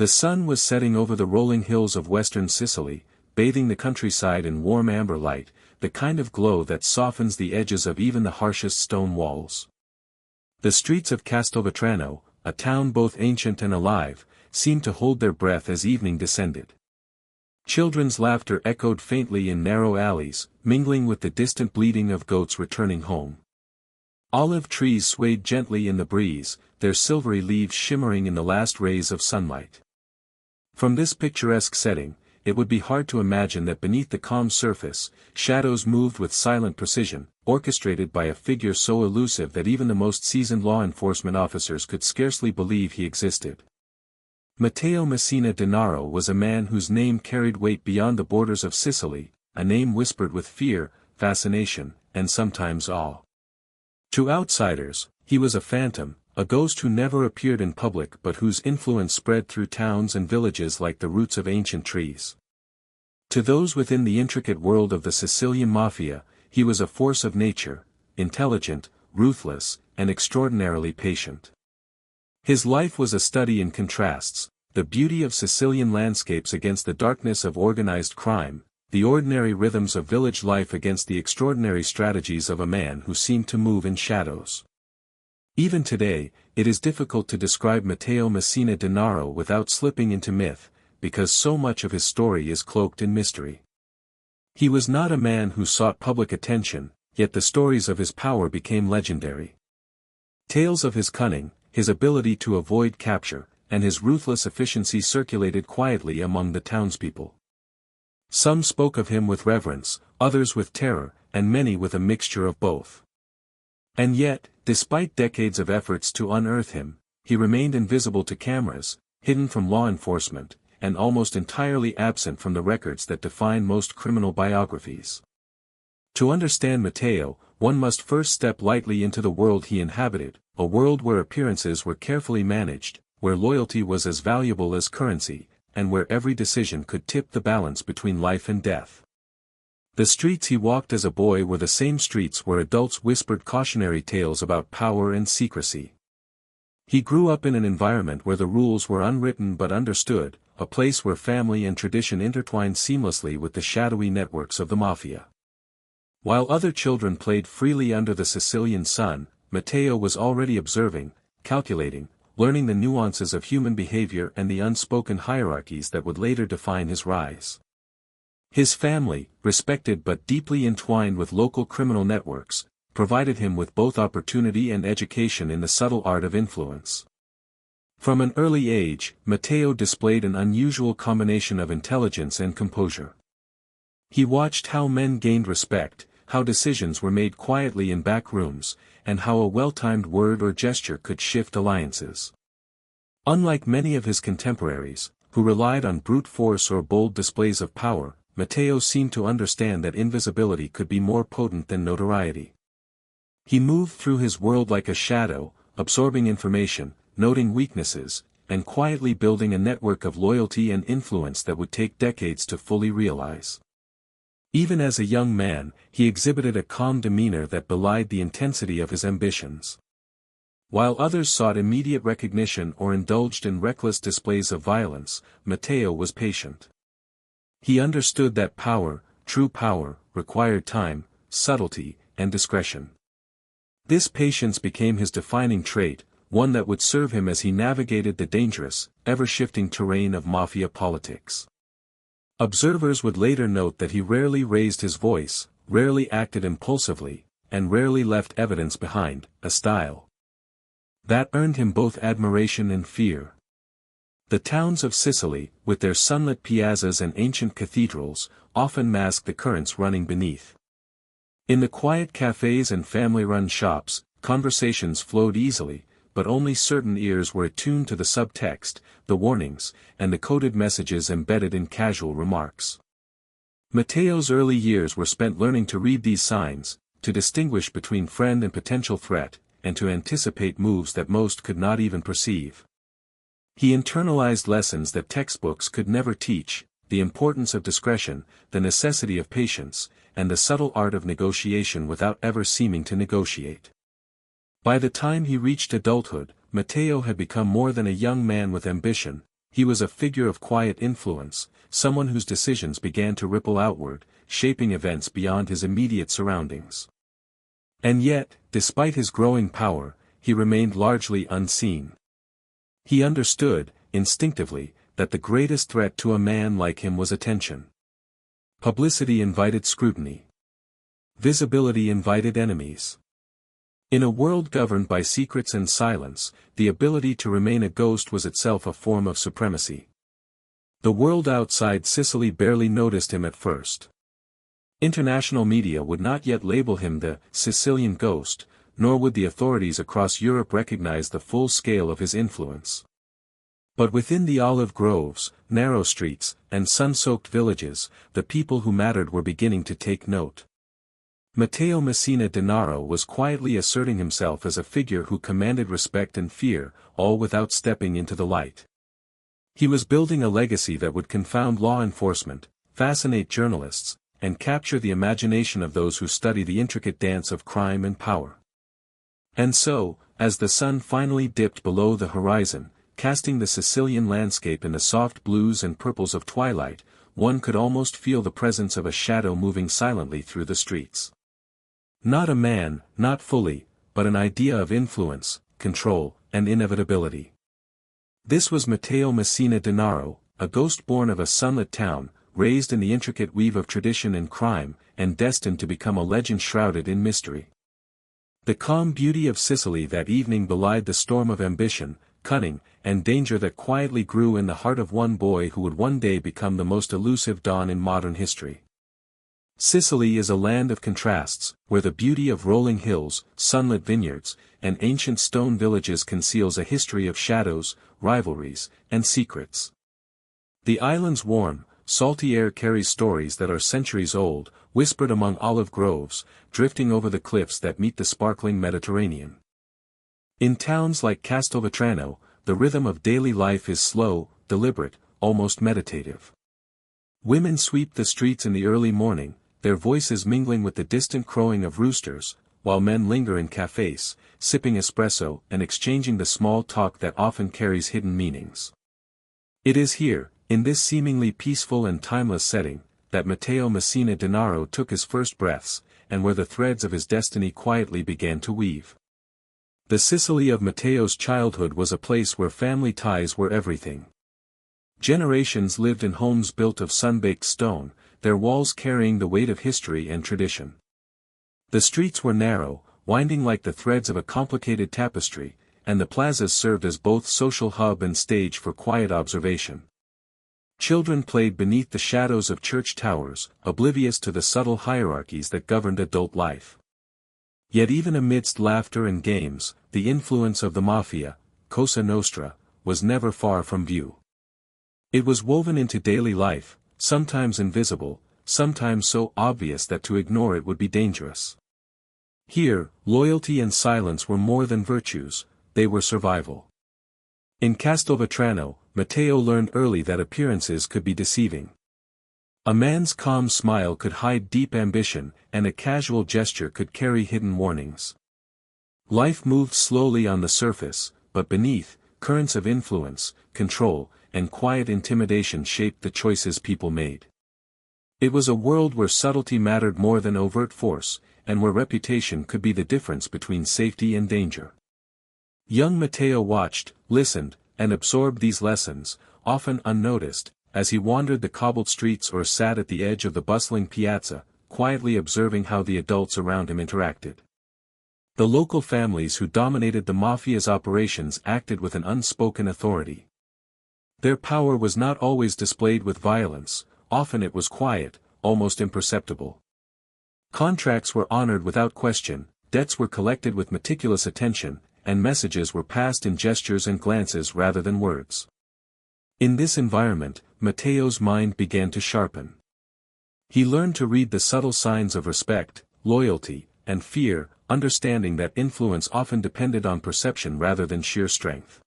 The sun was setting over the rolling hills of western Sicily, bathing the countryside in warm amber light, the kind of glow that softens the edges of even the harshest stone walls. The streets of Castelvetrano, a town both ancient and alive, seemed to hold their breath as evening descended. Children's laughter echoed faintly in narrow alleys, mingling with the distant bleating of goats returning home. Olive trees swayed gently in the breeze, their silvery leaves shimmering in the last rays of sunlight. From this picturesque setting, it would be hard to imagine that beneath the calm surface, shadows moved with silent precision, orchestrated by a figure so elusive that even the most seasoned law enforcement officers could scarcely believe he existed. Matteo Messina Denaro was a man whose name carried weight beyond the borders of Sicily, a name whispered with fear, fascination, and sometimes awe. To outsiders, he was a phantom, a ghost who never appeared in public but whose influence spread through towns and villages like the roots of ancient trees. To those within the intricate world of the Sicilian Mafia, he was a force of nature, intelligent, ruthless, and extraordinarily patient. His life was a study in contrasts, the beauty of Sicilian landscapes against the darkness of organized crime, the ordinary rhythms of village life against the extraordinary strategies of a man who seemed to move in shadows. Even today, it is difficult to describe Matteo Messina Denaro without slipping into myth, because so much of his story is cloaked in mystery. He was not a man who sought public attention, yet the stories of his power became legendary. Tales of his cunning, his ability to avoid capture, and his ruthless efficiency circulated quietly among the townspeople. Some spoke of him with reverence, others with terror, and many with a mixture of both. And yet, despite decades of efforts to unearth him, he remained invisible to cameras, hidden from law enforcement, and almost entirely absent from the records that define most criminal biographies. To understand Matteo, one must first step lightly into the world he inhabited, a world where appearances were carefully managed, where loyalty was as valuable as currency, and where every decision could tip the balance between life and death. The streets he walked as a boy were the same streets where adults whispered cautionary tales about power and secrecy. He grew up in an environment where the rules were unwritten but understood, a place where family and tradition intertwined seamlessly with the shadowy networks of the Mafia. While other children played freely under the Sicilian sun, Matteo was already observing, calculating, learning the nuances of human behavior and the unspoken hierarchies that would later define his rise. His family, respected but deeply entwined with local criminal networks, provided him with both opportunity and education in the subtle art of influence. From an early age, Matteo displayed an unusual combination of intelligence and composure. He watched how men gained respect, how decisions were made quietly in back rooms, and how a well-timed word or gesture could shift alliances. Unlike many of his contemporaries, who relied on brute force or bold displays of power, Matteo seemed to understand that invisibility could be more potent than notoriety. He moved through his world like a shadow, absorbing information, noting weaknesses, and quietly building a network of loyalty and influence that would take decades to fully realize. Even as a young man, he exhibited a calm demeanor that belied the intensity of his ambitions. While others sought immediate recognition or indulged in reckless displays of violence, Matteo was patient. He understood that power, true power, required time, subtlety, and discretion. This patience became his defining trait, one that would serve him as he navigated the dangerous, ever-shifting terrain of Mafia politics. Observers would later note that he rarely raised his voice, rarely acted impulsively, and rarely left evidence behind, a style that earned him both admiration and fear. The towns of Sicily, with their sunlit piazzas and ancient cathedrals, often mask the currents running beneath. In the quiet cafes and family-run shops, conversations flowed easily, but only certain ears were attuned to the subtext, the warnings, and the coded messages embedded in casual remarks. Matteo's early years were spent learning to read these signs, to distinguish between friend and potential threat, and to anticipate moves that most could not even perceive. He internalized lessons that textbooks could never teach, the importance of discretion, the necessity of patience, and the subtle art of negotiation without ever seeming to negotiate. By the time he reached adulthood, Matteo had become more than a young man with ambition, He was a figure of quiet influence, someone whose decisions began to ripple outward, shaping events beyond his immediate surroundings. And yet, despite his growing power, he remained largely unseen. He understood, instinctively, that the greatest threat to a man like him was attention. Publicity invited scrutiny. Visibility invited enemies. In a world governed by secrets and silence, the ability to remain a ghost was itself a form of supremacy. The world outside Sicily barely noticed him at first. International media would not yet label him the Sicilian ghost, nor would the authorities across Europe recognize the full scale of his influence. But within the olive groves, narrow streets, and sun-soaked villages, the people who mattered were beginning to take note. Matteo Messina Denaro was quietly asserting himself as a figure who commanded respect and fear, all without stepping into the light. He was building a legacy that would confound law enforcement, fascinate journalists, and capture the imagination of those who study the intricate dance of crime and power. And so, as the sun finally dipped below the horizon, casting the Sicilian landscape in the soft blues and purples of twilight, one could almost feel the presence of a shadow moving silently through the streets. Not a man, not fully, but an idea of influence, control, and inevitability. This was Matteo Messina Denaro, a ghost born of a sunlit town, raised in the intricate weave of tradition and crime, and destined to become a legend shrouded in mystery. The calm beauty of Sicily that evening belied the storm of ambition, cunning, and danger that quietly grew in the heart of one boy who would one day become the most elusive don in modern history. Sicily is a land of contrasts, where the beauty of rolling hills, sunlit vineyards, and ancient stone villages conceals a history of shadows, rivalries, and secrets. The island's warm, salty air carries stories that are centuries old, whispered among olive groves, drifting over the cliffs that meet the sparkling Mediterranean. In towns like Castelvetrano, the rhythm of daily life is slow, deliberate, almost meditative. Women sweep the streets in the early morning, their voices mingling with the distant crowing of roosters, while men linger in cafes, sipping espresso and exchanging the small talk that often carries hidden meanings. It is here, in this seemingly peaceful and timeless setting, that Matteo Messina Denaro took his first breaths, and where the threads of his destiny quietly began to weave. The Sicily of Matteo's childhood was a place where family ties were everything. Generations lived in homes built of sun-baked stone, their walls carrying the weight of history and tradition. The streets were narrow, winding like the threads of a complicated tapestry, and the plazas served as both social hub and stage for quiet observation. Children played beneath the shadows of church towers, oblivious to the subtle hierarchies that governed adult life. Yet even amidst laughter and games, the influence of the Mafia, Cosa Nostra, was never far from view. It was woven into daily life, sometimes invisible, sometimes so obvious that to ignore it would be dangerous. Here, loyalty and silence were more than virtues, they were survival. In Castelvetrano, Matteo learned early that appearances could be deceiving. A man's calm smile could hide deep ambition, and a casual gesture could carry hidden warnings. Life moved slowly on the surface, but beneath, currents of influence, control, and quiet intimidation shaped the choices people made. It was a world where subtlety mattered more than overt force, and where reputation could be the difference between safety and danger. Young Matteo watched, listened, and absorbed these lessons, often unnoticed, as he wandered the cobbled streets or sat at the edge of the bustling piazza, quietly observing how the adults around him interacted. The local families who dominated the Mafia's operations acted with an unspoken authority. Their power was not always displayed with violence, often it was quiet, almost imperceptible. Contracts were honored without question, debts were collected with meticulous attention, and messages were passed in gestures and glances rather than words. In this environment, Matteo's mind began to sharpen. He learned to read the subtle signs of respect, loyalty, and fear, understanding that influence often depended on perception rather than sheer strength.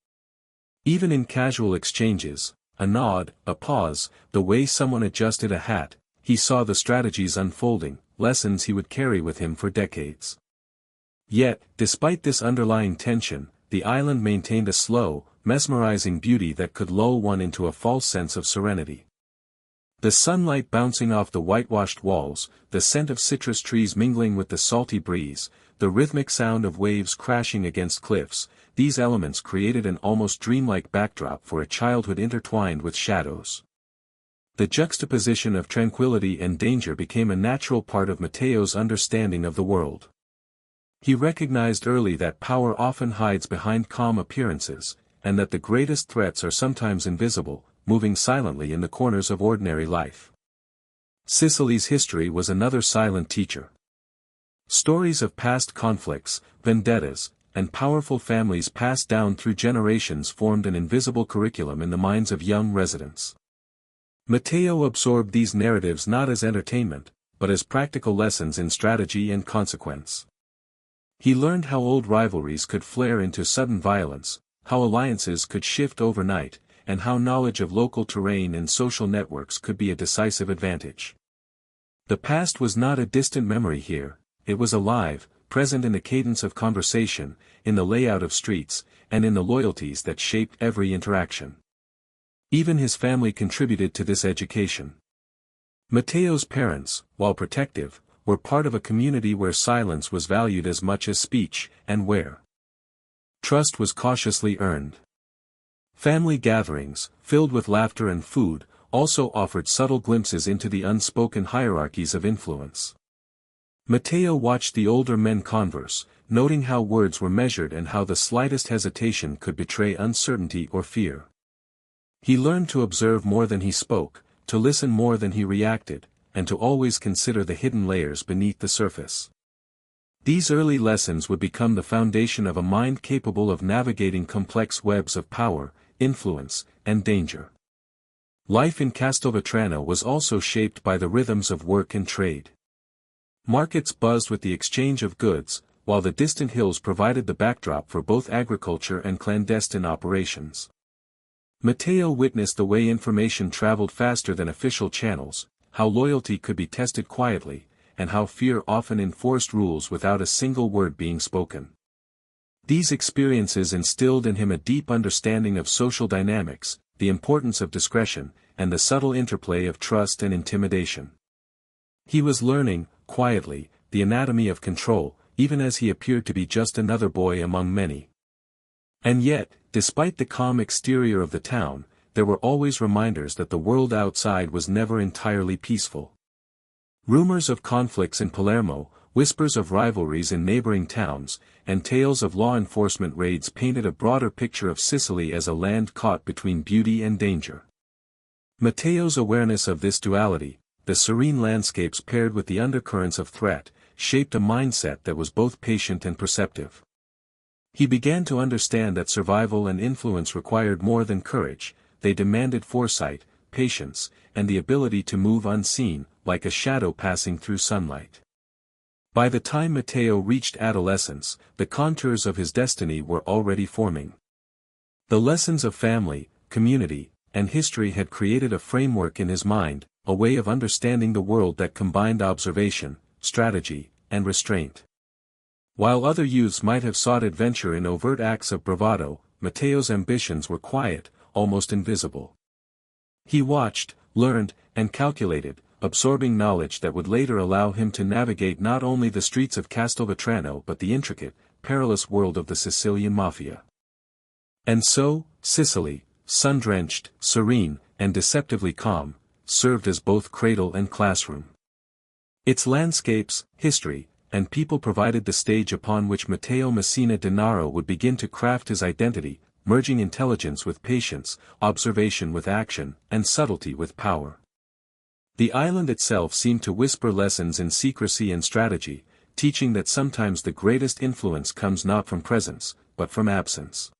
Even in casual exchanges, a nod, a pause, the way someone adjusted a hat, he saw the strategies unfolding, lessons he would carry with him for decades. Yet, despite this underlying tension, the island maintained a slow, mesmerizing beauty that could lull one into a false sense of serenity. The sunlight bouncing off the whitewashed walls, the scent of citrus trees mingling with the salty breeze, the rhythmic sound of waves crashing against cliffs, these elements created an almost dreamlike backdrop for a childhood intertwined with shadows. The juxtaposition of tranquility and danger became a natural part of Matteo's understanding of the world. He recognized early that power often hides behind calm appearances, and that the greatest threats are sometimes invisible, moving silently in the corners of ordinary life. Sicily's history was another silent teacher. Stories of past conflicts, vendettas, and powerful families passed down through generations formed an invisible curriculum in the minds of young residents. Matteo absorbed these narratives not as entertainment, but as practical lessons in strategy and consequence. He learned how old rivalries could flare into sudden violence, how alliances could shift overnight, and how knowledge of local terrain and social networks could be a decisive advantage. The past was not a distant memory here, it was alive, present in the cadence of conversation, in the layout of streets, and in the loyalties that shaped every interaction. Even his family contributed to this education. Matteo's parents, while protective, were part of a community where silence was valued as much as speech, and where trust was cautiously earned. Family gatherings, filled with laughter and food, also offered subtle glimpses into the unspoken hierarchies of influence. Matteo watched the older men converse, noting how words were measured and how the slightest hesitation could betray uncertainty or fear. He learned to observe more than he spoke, to listen more than he reacted, and to always consider the hidden layers beneath the surface. These early lessons would become the foundation of a mind capable of navigating complex webs of power, influence, and danger. Life in Castelvetrano was also shaped by the rhythms of work and trade. Markets buzzed with the exchange of goods, while the distant hills provided the backdrop for both agriculture and clandestine operations. Matteo witnessed the way information traveled faster than official channels, how loyalty could be tested quietly, and how fear often enforced rules without a single word being spoken. These experiences instilled in him a deep understanding of social dynamics, the importance of discretion, and the subtle interplay of trust and intimidation. He was learning, quietly, the anatomy of control, even as he appeared to be just another boy among many. And yet, despite the calm exterior of the town, there were always reminders that the world outside was never entirely peaceful. Rumors of conflicts in Palermo, whispers of rivalries in neighboring towns, and tales of law enforcement raids painted a broader picture of Sicily as a land caught between beauty and danger. Matteo's awareness of this duality, the serene landscapes paired with the undercurrents of threat, shaped a mindset that was both patient and perceptive. He began to understand that survival and influence required more than courage, they demanded foresight, patience, and the ability to move unseen, like a shadow passing through sunlight. By the time Matteo reached adolescence, the contours of his destiny were already forming. The lessons of family, community, and history had created a framework in his mind, a way of understanding the world that combined observation, strategy, and restraint. While other youths might have sought adventure in overt acts of bravado, Matteo's ambitions were quiet, almost invisible. He watched, learned, and calculated, absorbing knowledge that would later allow him to navigate not only the streets of Castelvetrano but the intricate, perilous world of the Sicilian Mafia. And so, Sicily, sun-drenched, serene, and deceptively calm, served as both cradle and classroom. Its landscapes, history, and people provided the stage upon which Matteo Messina Denaro would begin to craft his identity, merging intelligence with patience, observation with action, and subtlety with power. The island itself seemed to whisper lessons in secrecy and strategy, teaching that sometimes the greatest influence comes not from presence, but from absence.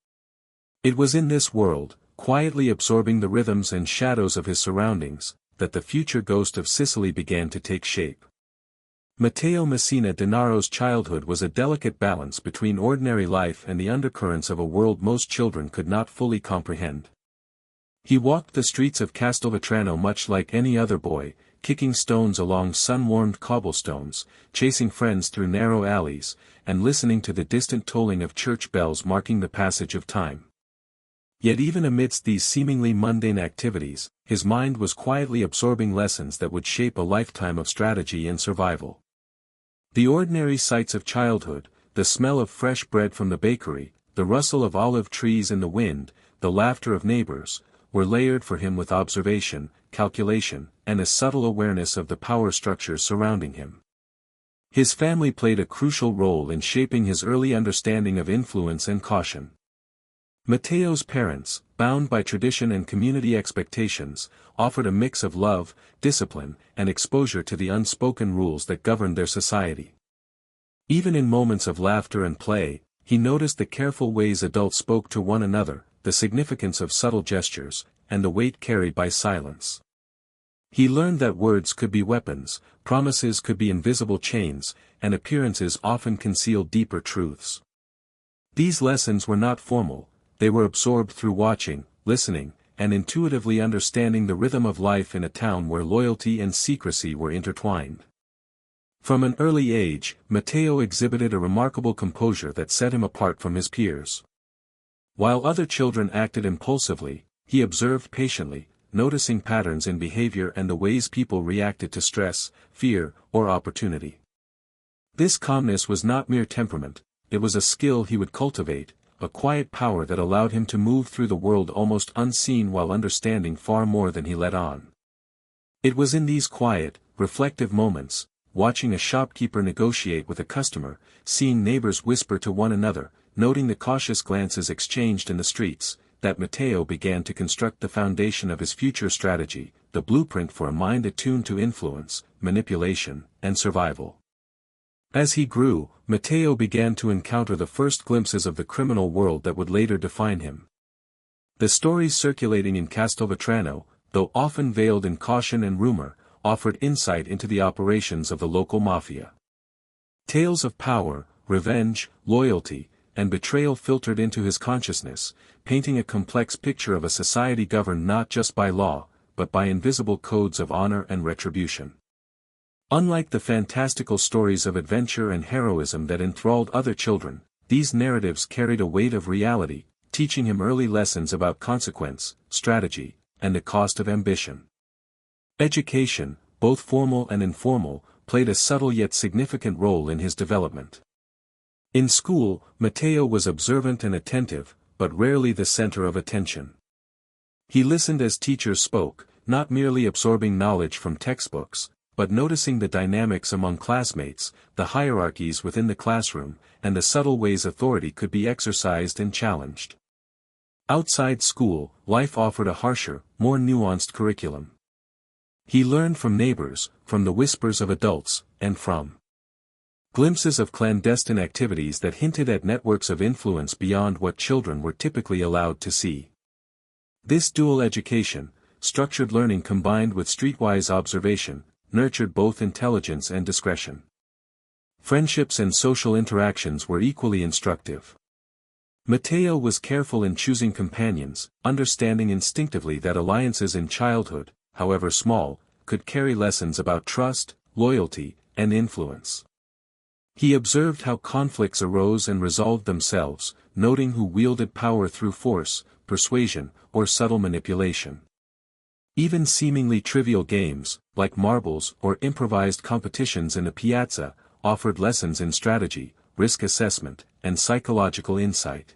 It was in this world, quietly absorbing the rhythms and shadows of his surroundings, that the future ghost of Sicily began to take shape. Matteo Messina Denaro's childhood was a delicate balance between ordinary life and the undercurrents of a world most children could not fully comprehend. He walked the streets of Castelvetrano much like any other boy, kicking stones along sun-warmed cobblestones, chasing friends through narrow alleys, and listening to the distant tolling of church bells marking the passage of time. Yet even amidst these seemingly mundane activities, his mind was quietly absorbing lessons that would shape a lifetime of strategy and survival. The ordinary sights of childhood, the smell of fresh bread from the bakery, the rustle of olive trees in the wind, the laughter of neighbors, were layered for him with observation, calculation, and a subtle awareness of the power structures surrounding him. His family played a crucial role in shaping his early understanding of influence and caution. Matteo's parents, bound by tradition and community expectations, offered a mix of love, discipline, and exposure to the unspoken rules that governed their society. Even in moments of laughter and play, he noticed the careful ways adults spoke to one another, the significance of subtle gestures, and the weight carried by silence. He learned that words could be weapons, promises could be invisible chains, and appearances often concealed deeper truths. These lessons were not formal, they were absorbed through watching, listening, and intuitively understanding the rhythm of life in a town where loyalty and secrecy were intertwined. From an early age, Matteo exhibited a remarkable composure that set him apart from his peers. While other children acted impulsively, he observed patiently, noticing patterns in behavior and the ways people reacted to stress, fear, or opportunity. This calmness was not mere temperament, it was a skill he would cultivate, a quiet power that allowed him to move through the world almost unseen while understanding far more than he let on. It was in these quiet, reflective moments, watching a shopkeeper negotiate with a customer, seeing neighbors whisper to one another, noting the cautious glances exchanged in the streets, that Matteo began to construct the foundation of his future strategy, the blueprint for a mind attuned to influence, manipulation, and survival. As he grew, Matteo began to encounter the first glimpses of the criminal world that would later define him. The stories circulating in Castelvetrano, though often veiled in caution and rumor, offered insight into the operations of the local mafia. Tales of power, revenge, loyalty, and betrayal filtered into his consciousness, painting a complex picture of a society governed not just by law, but by invisible codes of honor and retribution. Unlike the fantastical stories of adventure and heroism that enthralled other children, these narratives carried a weight of reality, teaching him early lessons about consequence, strategy, and the cost of ambition. Education, both formal and informal, played a subtle yet significant role in his development. In school, Matteo was observant and attentive, but rarely the center of attention. He listened as teachers spoke, not merely absorbing knowledge from textbooks, but noticing the dynamics among classmates, the hierarchies within the classroom, and the subtle ways authority could be exercised and challenged. Outside school, life offered a harsher, more nuanced curriculum. He learned from neighbors, from the whispers of adults, and from glimpses of clandestine activities that hinted at networks of influence beyond what children were typically allowed to see. This dual education, structured learning combined with streetwise observation, nurtured both intelligence and discretion. Friendships and social interactions were equally instructive. Matteo was careful in choosing companions, understanding instinctively that alliances in childhood, however small, could carry lessons about trust, loyalty, and influence. He observed how conflicts arose and resolved themselves, noting who wielded power through force, persuasion, or subtle manipulation. Even seemingly trivial games, like marbles or improvised competitions in the piazza, offered lessons in strategy, risk assessment, and psychological insight.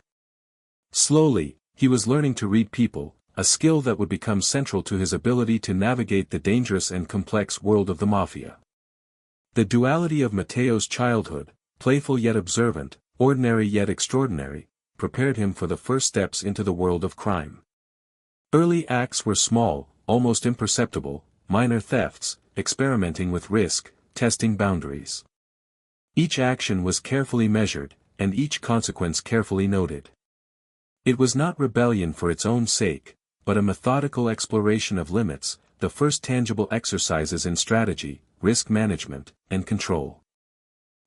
Slowly, he was learning to read people, a skill that would become central to his ability to navigate the dangerous and complex world of the mafia. The duality of Matteo's childhood, playful yet observant, ordinary yet extraordinary, prepared him for the first steps into the world of crime. Early acts were small, almost imperceptible, minor thefts, experimenting with risk, testing boundaries. Each action was carefully measured, and each consequence carefully noted. It was not rebellion for its own sake, but a methodical exploration of limits, the first tangible exercises in strategy, risk management, and control.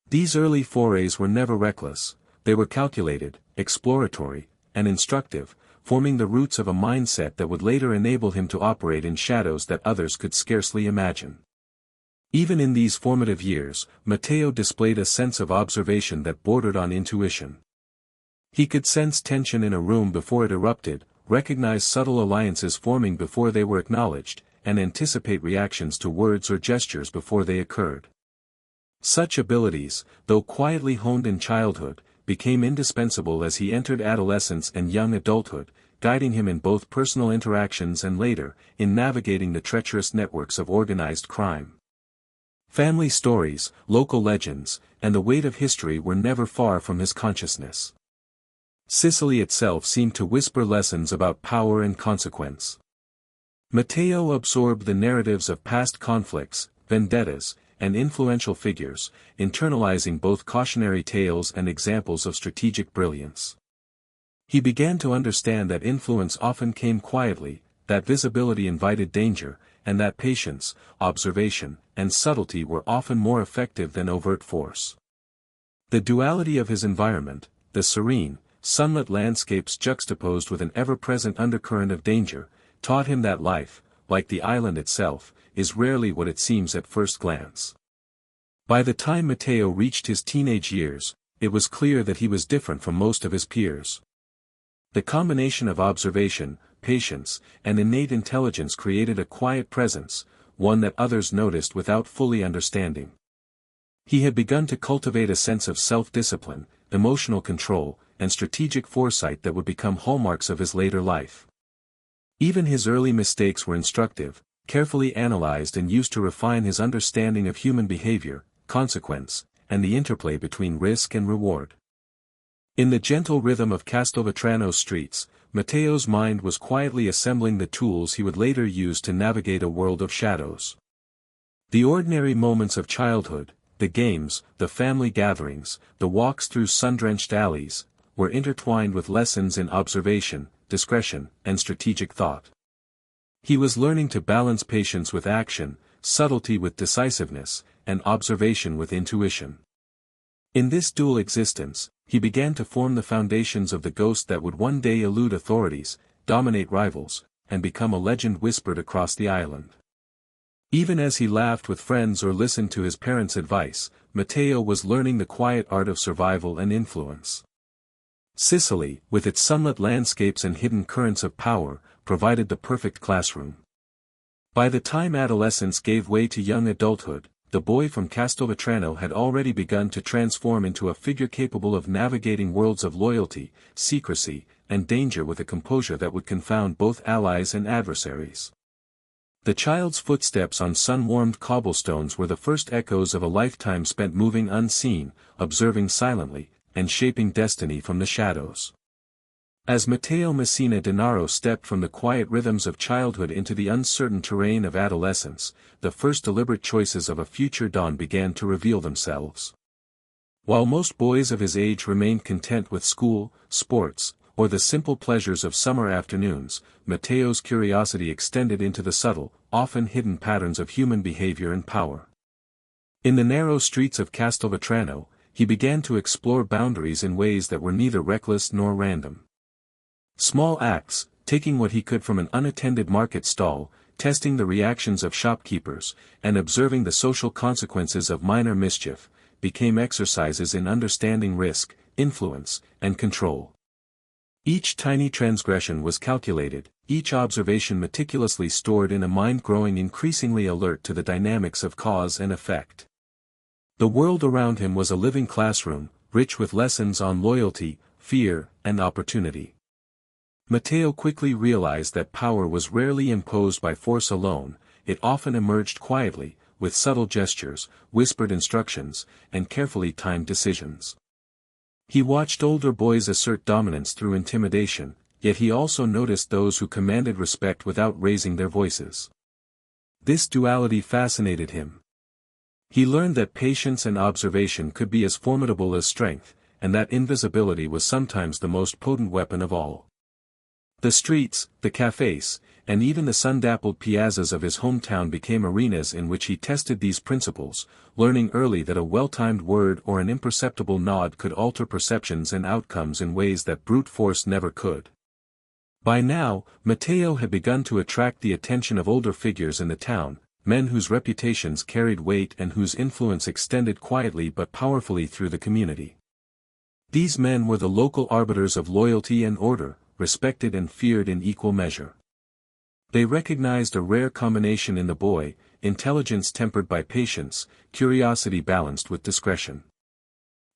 These early forays were never reckless, they were calculated, exploratory, and instructive, forming the roots of a mindset that would later enable him to operate in shadows that others could scarcely imagine. Even in these formative years, Matteo displayed a sense of observation that bordered on intuition. He could sense tension in a room before it erupted, recognize subtle alliances forming before they were acknowledged, and anticipate reactions to words or gestures before they occurred. Such abilities, though quietly honed in childhood, became indispensable as he entered adolescence and young adulthood, guiding him in both personal interactions and later, in navigating the treacherous networks of organized crime. Family stories, local legends, and the weight of history were never far from his consciousness. Sicily itself seemed to whisper lessons about power and consequence. Matteo absorbed the narratives of past conflicts, vendettas, and influential figures, internalizing both cautionary tales and examples of strategic brilliance. He began to understand that influence often came quietly, that visibility invited danger, and that patience, observation, and subtlety were often more effective than overt force. The duality of his environment, the serene, sunlit landscapes juxtaposed with an ever-present undercurrent of danger, taught him that life, like the island itself, is rarely what it seems at first glance. By the time Matteo reached his teenage years, it was clear that he was different from most of his peers. The combination of observation, patience, and innate intelligence created a quiet presence, one that others noticed without fully understanding. He had begun to cultivate a sense of self-discipline, emotional control, and strategic foresight that would become hallmarks of his later life. Even his early mistakes were instructive, carefully analyzed and used to refine his understanding of human behavior, consequence, and the interplay between risk and reward. In the gentle rhythm of Castelvetrano's streets, Matteo's mind was quietly assembling the tools he would later use to navigate a world of shadows. The ordinary moments of childhood, the games, the family gatherings, the walks through sun-drenched alleys, were intertwined with lessons in observation, discretion, and strategic thought. He was learning to balance patience with action, subtlety with decisiveness, and observation with intuition. In this dual existence, he began to form the foundations of the ghost that would one day elude authorities, dominate rivals, and become a legend whispered across the island. Even as he laughed with friends or listened to his parents' advice, Matteo was learning the quiet art of survival and influence. Sicily, with its sunlit landscapes and hidden currents of power, provided the perfect classroom. By the time adolescence gave way to young adulthood, the boy from Castelvetrano had already begun to transform into a figure capable of navigating worlds of loyalty, secrecy, and danger with a composure that would confound both allies and adversaries. The child's footsteps on sun-warmed cobblestones were the first echoes of a lifetime spent moving unseen, observing silently, and shaping destiny from the shadows. As Matteo Messina Denaro stepped from the quiet rhythms of childhood into the uncertain terrain of adolescence, the first deliberate choices of a future dawn began to reveal themselves. While most boys of his age remained content with school, sports, or the simple pleasures of summer afternoons, Matteo's curiosity extended into the subtle, often hidden patterns of human behavior and power. In the narrow streets of Castelvetrano, he began to explore boundaries in ways that were neither reckless nor random. Small acts, taking what he could from an unattended market stall, testing the reactions of shopkeepers, and observing the social consequences of minor mischief, became exercises in understanding risk, influence, and control. Each tiny transgression was calculated, each observation meticulously stored in a mind growing increasingly alert to the dynamics of cause and effect. The world around him was a living classroom, rich with lessons on loyalty, fear, and opportunity. Matteo quickly realized that power was rarely imposed by force alone, it often emerged quietly, with subtle gestures, whispered instructions, and carefully timed decisions. He watched older boys assert dominance through intimidation, yet he also noticed those who commanded respect without raising their voices. This duality fascinated him. He learned that patience and observation could be as formidable as strength, and that invisibility was sometimes the most potent weapon of all. The streets, the cafes, and even the sun-dappled piazzas of his hometown became arenas in which he tested these principles, learning early that a well-timed word or an imperceptible nod could alter perceptions and outcomes in ways that brute force never could. By now, Matteo had begun to attract the attention of older figures in the town, men whose reputations carried weight and whose influence extended quietly but powerfully through the community. These men were the local arbiters of loyalty and order, respected and feared in equal measure. They recognized a rare combination in the boy, intelligence tempered by patience, curiosity balanced with discretion.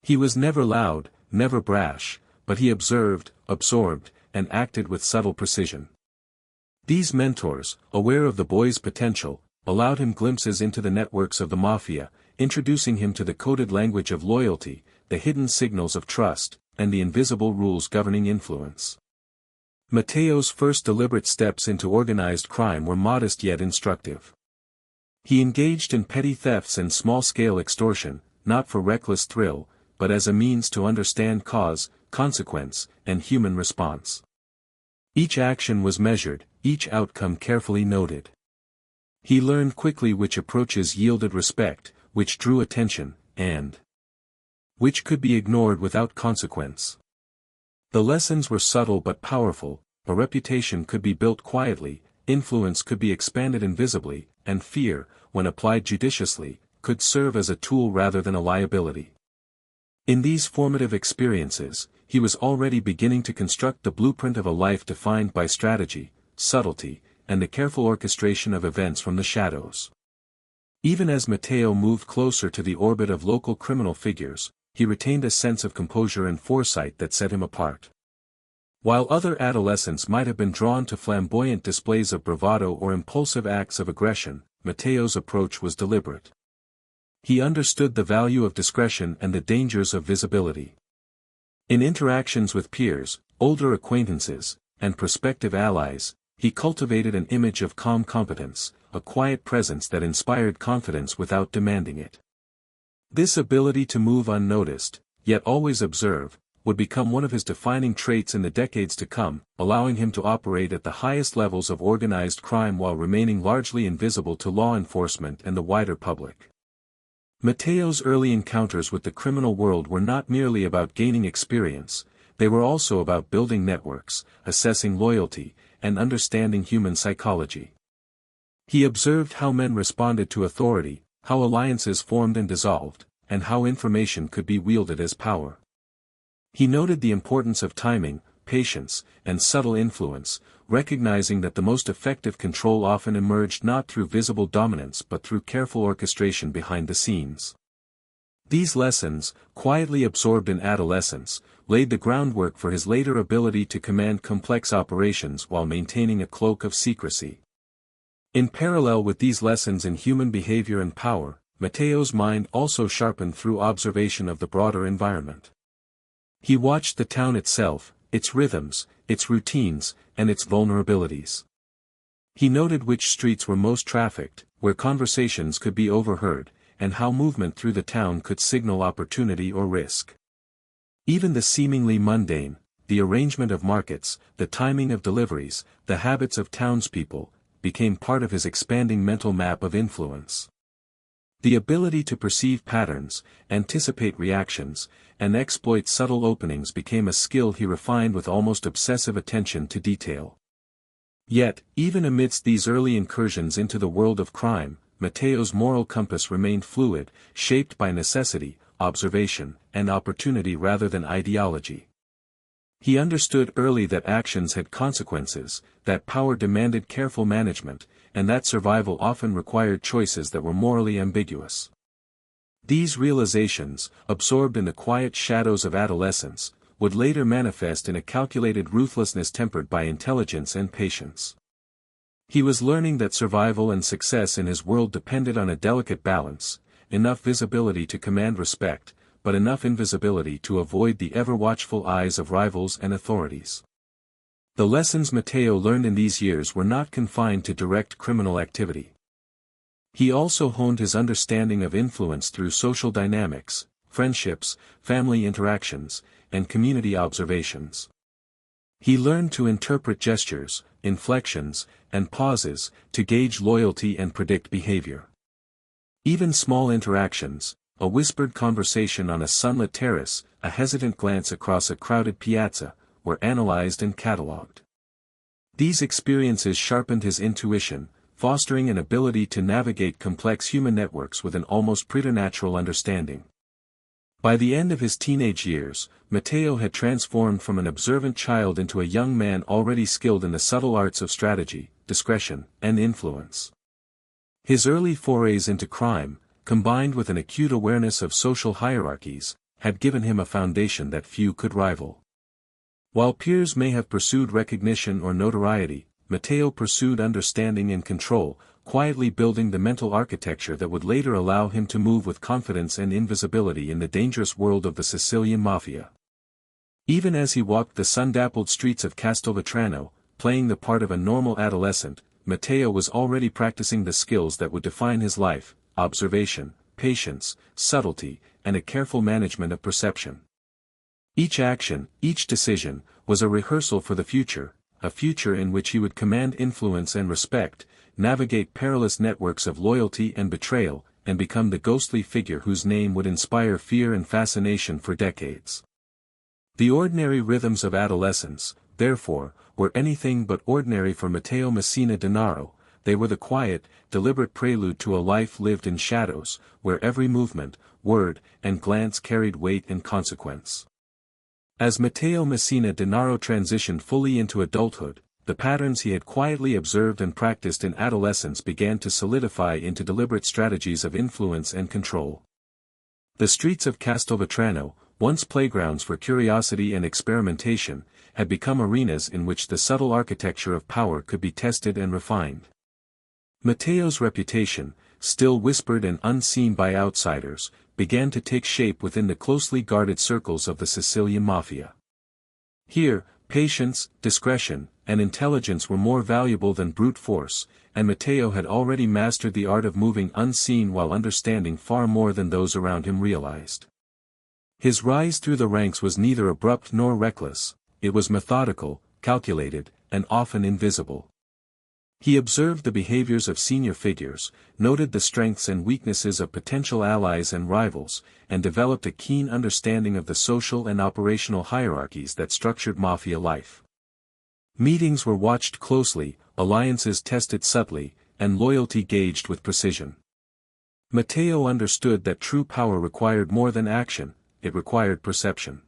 He was never loud, never brash, but he observed, absorbed, and acted with subtle precision. These mentors, aware of the boy's potential, allowed him glimpses into the networks of the Mafia, introducing him to the coded language of loyalty, the hidden signals of trust, and the invisible rules governing influence. Matteo's first deliberate steps into organized crime were modest yet instructive. He engaged in petty thefts and small-scale extortion, not for reckless thrill, but as a means to understand cause, consequence, and human response. Each action was measured, each outcome carefully noted. He learned quickly which approaches yielded respect, which drew attention, and which could be ignored without consequence. The lessons were subtle but powerful. A reputation could be built quietly, influence could be expanded invisibly, and fear, when applied judiciously, could serve as a tool rather than a liability. In these formative experiences, he was already beginning to construct the blueprint of a life defined by strategy, subtlety, and the careful orchestration of events from the shadows. Even as Matteo moved closer to the orbit of local criminal figures, he retained a sense of composure and foresight that set him apart. While other adolescents might have been drawn to flamboyant displays of bravado or impulsive acts of aggression, Matteo's approach was deliberate. He understood the value of discretion and the dangers of visibility. In interactions with peers, older acquaintances, and prospective allies, he cultivated an image of calm competence, a quiet presence that inspired confidence without demanding it. This ability to move unnoticed, yet always observe, would become one of his defining traits in the decades to come, allowing him to operate at the highest levels of organized crime while remaining largely invisible to law enforcement and the wider public. Matteo's early encounters with the criminal world were not merely about gaining experience, they were also about building networks, assessing loyalty, and understanding human psychology. He observed how men responded to authority, how alliances formed and dissolved, and how information could be wielded as power. He noted the importance of timing, patience, and subtle influence, recognizing that the most effective control often emerged not through visible dominance but through careful orchestration behind the scenes. These lessons, quietly absorbed in adolescence, laid the groundwork for his later ability to command complex operations while maintaining a cloak of secrecy. In parallel with these lessons in human behavior and power, Matteo's mind also sharpened through observation of the broader environment. He watched the town itself, its rhythms, its routines, and its vulnerabilities. He noted which streets were most trafficked, where conversations could be overheard, and how movement through the town could signal opportunity or risk. Even the seemingly mundane, the arrangement of markets, the timing of deliveries, the habits of townspeople, became part of his expanding mental map of influence. The ability to perceive patterns, anticipate reactions, and exploit subtle openings became a skill he refined with almost obsessive attention to detail. Yet, even amidst these early incursions into the world of crime, Matteo's moral compass remained fluid, shaped by necessity, observation, and opportunity rather than ideology. He understood early that actions had consequences, that power demanded careful management, and that survival often required choices that were morally ambiguous. These realizations, absorbed in the quiet shadows of adolescence, would later manifest in a calculated ruthlessness tempered by intelligence and patience. He was learning that survival and success in his world depended on a delicate balance, enough visibility to command respect, but enough invisibility to avoid the ever-watchful eyes of rivals and authorities. The lessons Matteo learned in these years were not confined to direct criminal activity. He also honed his understanding of influence through social dynamics, friendships, family interactions, and community observations. He learned to interpret gestures, inflections, and pauses, to gauge loyalty and predict behavior. Even small interactions, a whispered conversation on a sunlit terrace, a hesitant glance across a crowded piazza, were analyzed and catalogued. These experiences sharpened his intuition, fostering an ability to navigate complex human networks with an almost preternatural understanding. By the end of his teenage years, Matteo had transformed from an observant child into a young man already skilled in the subtle arts of strategy, discretion, and influence. His early forays into crime, combined with an acute awareness of social hierarchies, had given him a foundation that few could rival. While peers may have pursued recognition or notoriety, Matteo pursued understanding and control, quietly building the mental architecture that would later allow him to move with confidence and invisibility in the dangerous world of the Sicilian Mafia. Even as he walked the sun-dappled streets of Castelvetrano, playing the part of a normal adolescent, Matteo was already practicing the skills that would define his life: observation, patience, subtlety, and a careful management of perception. Each action, each decision, was a rehearsal for the future, a future in which he would command influence and respect, navigate perilous networks of loyalty and betrayal, and become the ghostly figure whose name would inspire fear and fascination for decades. The ordinary rhythms of adolescence, therefore, were anything but ordinary for Matteo Messina Denaro. They were the quiet, deliberate prelude to a life lived in shadows, where every movement, word, and glance carried weight and consequence. As Matteo Messina Denaro transitioned fully into adulthood, the patterns he had quietly observed and practiced in adolescence began to solidify into deliberate strategies of influence and control. The streets of Castelvetrano, once playgrounds for curiosity and experimentation, had become arenas in which the subtle architecture of power could be tested and refined. Matteo's reputation, still whispered and unseen by outsiders, began to take shape within the closely guarded circles of the Sicilian Mafia. Here, patience, discretion, and intelligence were more valuable than brute force, and Matteo had already mastered the art of moving unseen while understanding far more than those around him realized. His rise through the ranks was neither abrupt nor reckless; it was methodical, calculated, and often invisible. He observed the behaviors of senior figures, noted the strengths and weaknesses of potential allies and rivals, and developed a keen understanding of the social and operational hierarchies that structured mafia life. Meetings were watched closely, alliances tested subtly, and loyalty gauged with precision. Matteo understood that true power required more than action; it required perception.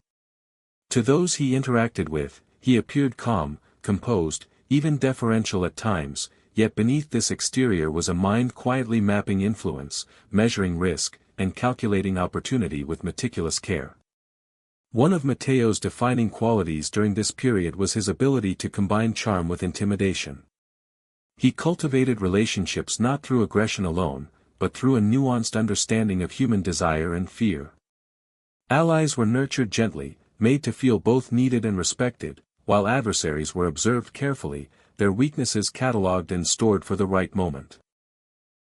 To those he interacted with, he appeared calm, composed, even deferential at times, yet beneath this exterior was a mind quietly mapping influence, measuring risk, and calculating opportunity with meticulous care. One of Matteo's defining qualities during this period was his ability to combine charm with intimidation. He cultivated relationships not through aggression alone, but through a nuanced understanding of human desire and fear. Allies were nurtured gently, made to feel both needed and respected, while adversaries were observed carefully, their weaknesses catalogued and stored for the right moment.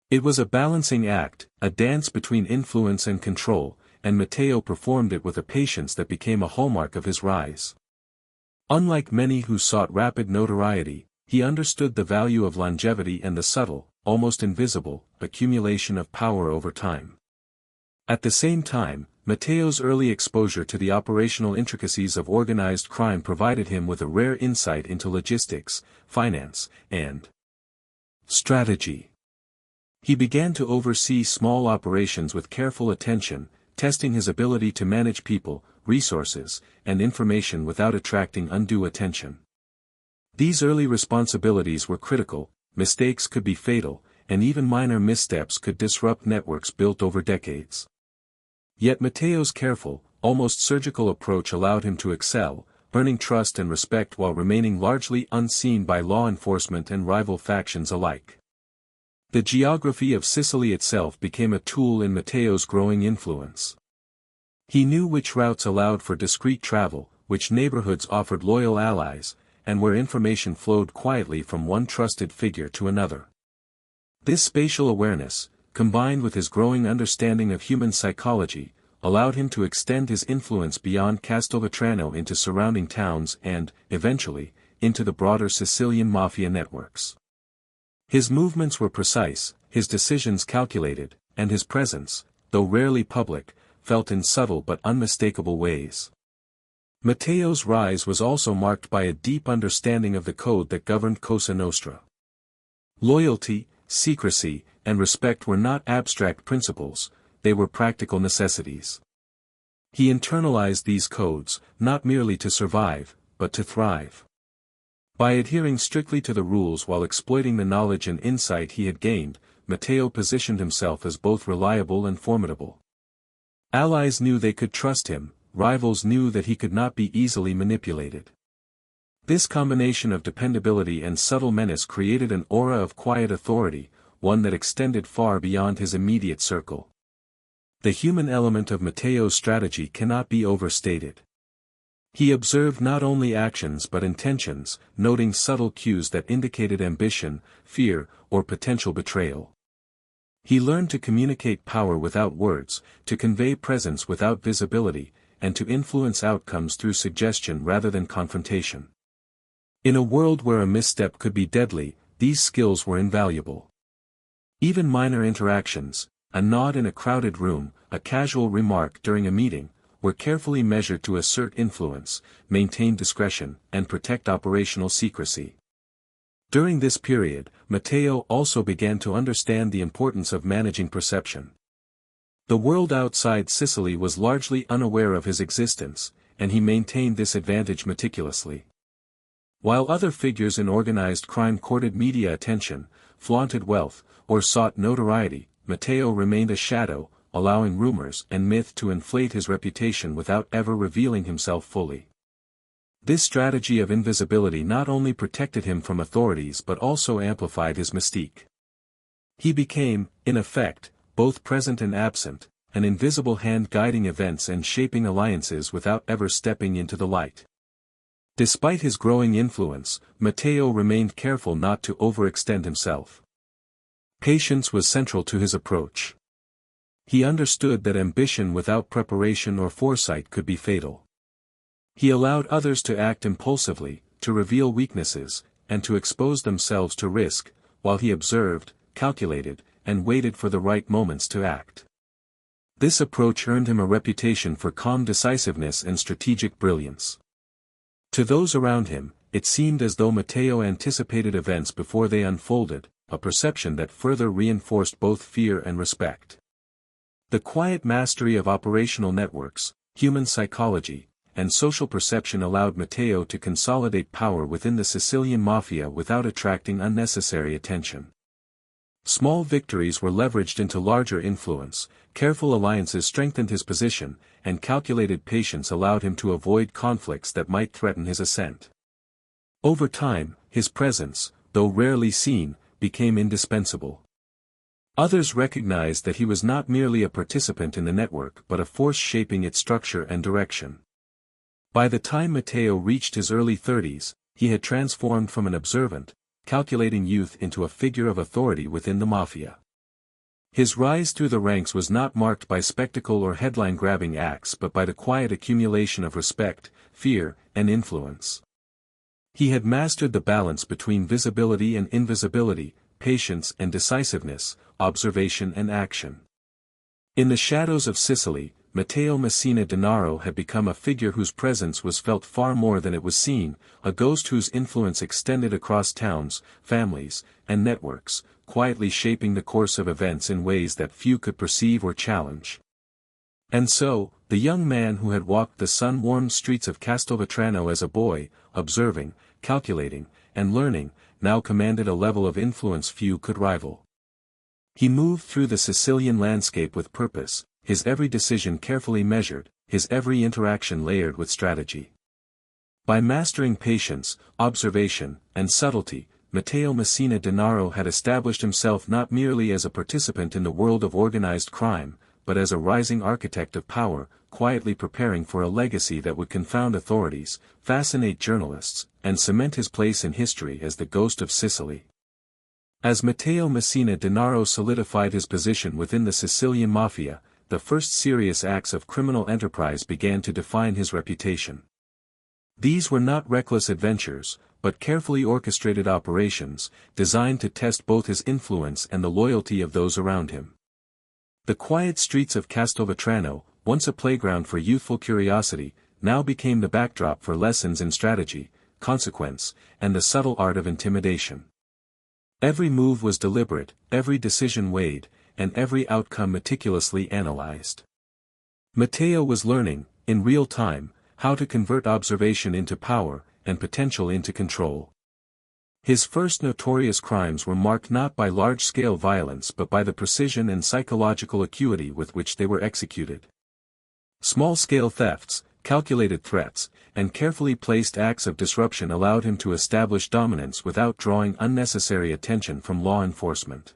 It was a balancing act, a dance between influence and control, and Matteo performed it with a patience that became a hallmark of his rise. Unlike many who sought rapid notoriety, he understood the value of longevity and the subtle, almost invisible, accumulation of power over time. At the same time, Matteo's early exposure to the operational intricacies of organized crime provided him with a rare insight into logistics, finance, and strategy. He began to oversee small operations with careful attention, testing his ability to manage people, resources, and information without attracting undue attention. These early responsibilities were critical; mistakes could be fatal, and even minor missteps could disrupt networks built over decades. Yet Matteo's careful, almost surgical approach allowed him to excel, earning trust and respect while remaining largely unseen by law enforcement and rival factions alike. The geography of Sicily itself became a tool in Matteo's growing influence. He knew which routes allowed for discreet travel, which neighborhoods offered loyal allies, and where information flowed quietly from one trusted figure to another. This spatial awareness, combined with his growing understanding of human psychology, allowed him to extend his influence beyond Castelvetrano into surrounding towns and, eventually, into the broader Sicilian mafia networks. His movements were precise, his decisions calculated, and his presence, though rarely public, felt in subtle but unmistakable ways. Matteo's rise was also marked by a deep understanding of the code that governed Cosa Nostra. Loyalty, secrecy, and respect were not abstract principles; they were practical necessities. He internalized these codes, not merely to survive, but to thrive. By adhering strictly to the rules while exploiting the knowledge and insight he had gained, Matteo positioned himself as both reliable and formidable. Allies knew they could trust him, rivals knew that he could not be easily manipulated. This combination of dependability and subtle menace created an aura of quiet authority, one that extended far beyond his immediate circle. The human element of Matteo's strategy cannot be overstated. He observed not only actions but intentions, noting subtle cues that indicated ambition, fear, or potential betrayal. He learned to communicate power without words, to convey presence without visibility, and to influence outcomes through suggestion rather than confrontation. In a world where a misstep could be deadly, these skills were invaluable. Even minor interactions, a nod in a crowded room, a casual remark during a meeting, were carefully measured to assert influence, maintain discretion, and protect operational secrecy. During this period, Matteo also began to understand the importance of managing perception. The world outside Sicily was largely unaware of his existence, and he maintained this advantage meticulously. While other figures in organized crime courted media attention, flaunted wealth, or sought notoriety, Matteo remained a shadow, allowing rumors and myth to inflate his reputation without ever revealing himself fully. This strategy of invisibility not only protected him from authorities but also amplified his mystique. He became, in effect, both present and absent, an invisible hand guiding events and shaping alliances without ever stepping into the light. Despite his growing influence, Matteo remained careful not to overextend himself. Patience was central to his approach. He understood that ambition without preparation or foresight could be fatal. He allowed others to act impulsively, to reveal weaknesses, and to expose themselves to risk, while he observed, calculated, and waited for the right moments to act. This approach earned him a reputation for calm decisiveness and strategic brilliance. To those around him, it seemed as though Matteo anticipated events before they unfolded, a perception that further reinforced both fear and respect. The quiet mastery of operational networks, human psychology, and social perception allowed Matteo to consolidate power within the Sicilian Mafia without attracting unnecessary attention. Small victories were leveraged into larger influence, careful alliances strengthened his position, and calculated patience allowed him to avoid conflicts that might threaten his ascent. Over time, his presence, though rarely seen, became indispensable. Others recognized that he was not merely a participant in the network but a force shaping its structure and direction. By the time Matteo reached his early 30s, he had transformed from an observant, calculating youth into a figure of authority within the Mafia. His rise through the ranks was not marked by spectacle or headline-grabbing acts but by the quiet accumulation of respect, fear, and influence. He had mastered the balance between visibility and invisibility, patience and decisiveness, observation and action. In the shadows of Sicily, Matteo Messina Denaro had become a figure whose presence was felt far more than it was seen, a ghost whose influence extended across towns, families, and networks, quietly shaping the course of events in ways that few could perceive or challenge. And so, the young man who had walked the sun-warmed streets of Castelvetrano as a boy, observing, calculating, and learning, now commanded a level of influence few could rival. He moved through the Sicilian landscape with purpose, his every decision carefully measured, his every interaction layered with strategy. By mastering patience, observation, and subtlety, Matteo Messina Denaro had established himself not merely as a participant in the world of organized crime, but as a rising architect of power, quietly preparing for a legacy that would confound authorities, fascinate journalists, and cement his place in history as the ghost of Sicily. As Matteo Messina Denaro solidified his position within the Sicilian Mafia, the first serious acts of criminal enterprise began to define his reputation. These were not reckless adventures, but carefully orchestrated operations, designed to test both his influence and the loyalty of those around him. The quiet streets of Castelvetrano, once a playground for youthful curiosity, now became the backdrop for lessons in strategy, consequence, and the subtle art of intimidation. Every move was deliberate, every decision weighed, and every outcome meticulously analyzed. Matteo was learning, in real time, how to convert observation into power, and potential into control. His first notorious crimes were marked not by large-scale violence but by the precision and psychological acuity with which they were executed. Small-scale thefts, calculated threats, and carefully placed acts of disruption allowed him to establish dominance without drawing unnecessary attention from law enforcement.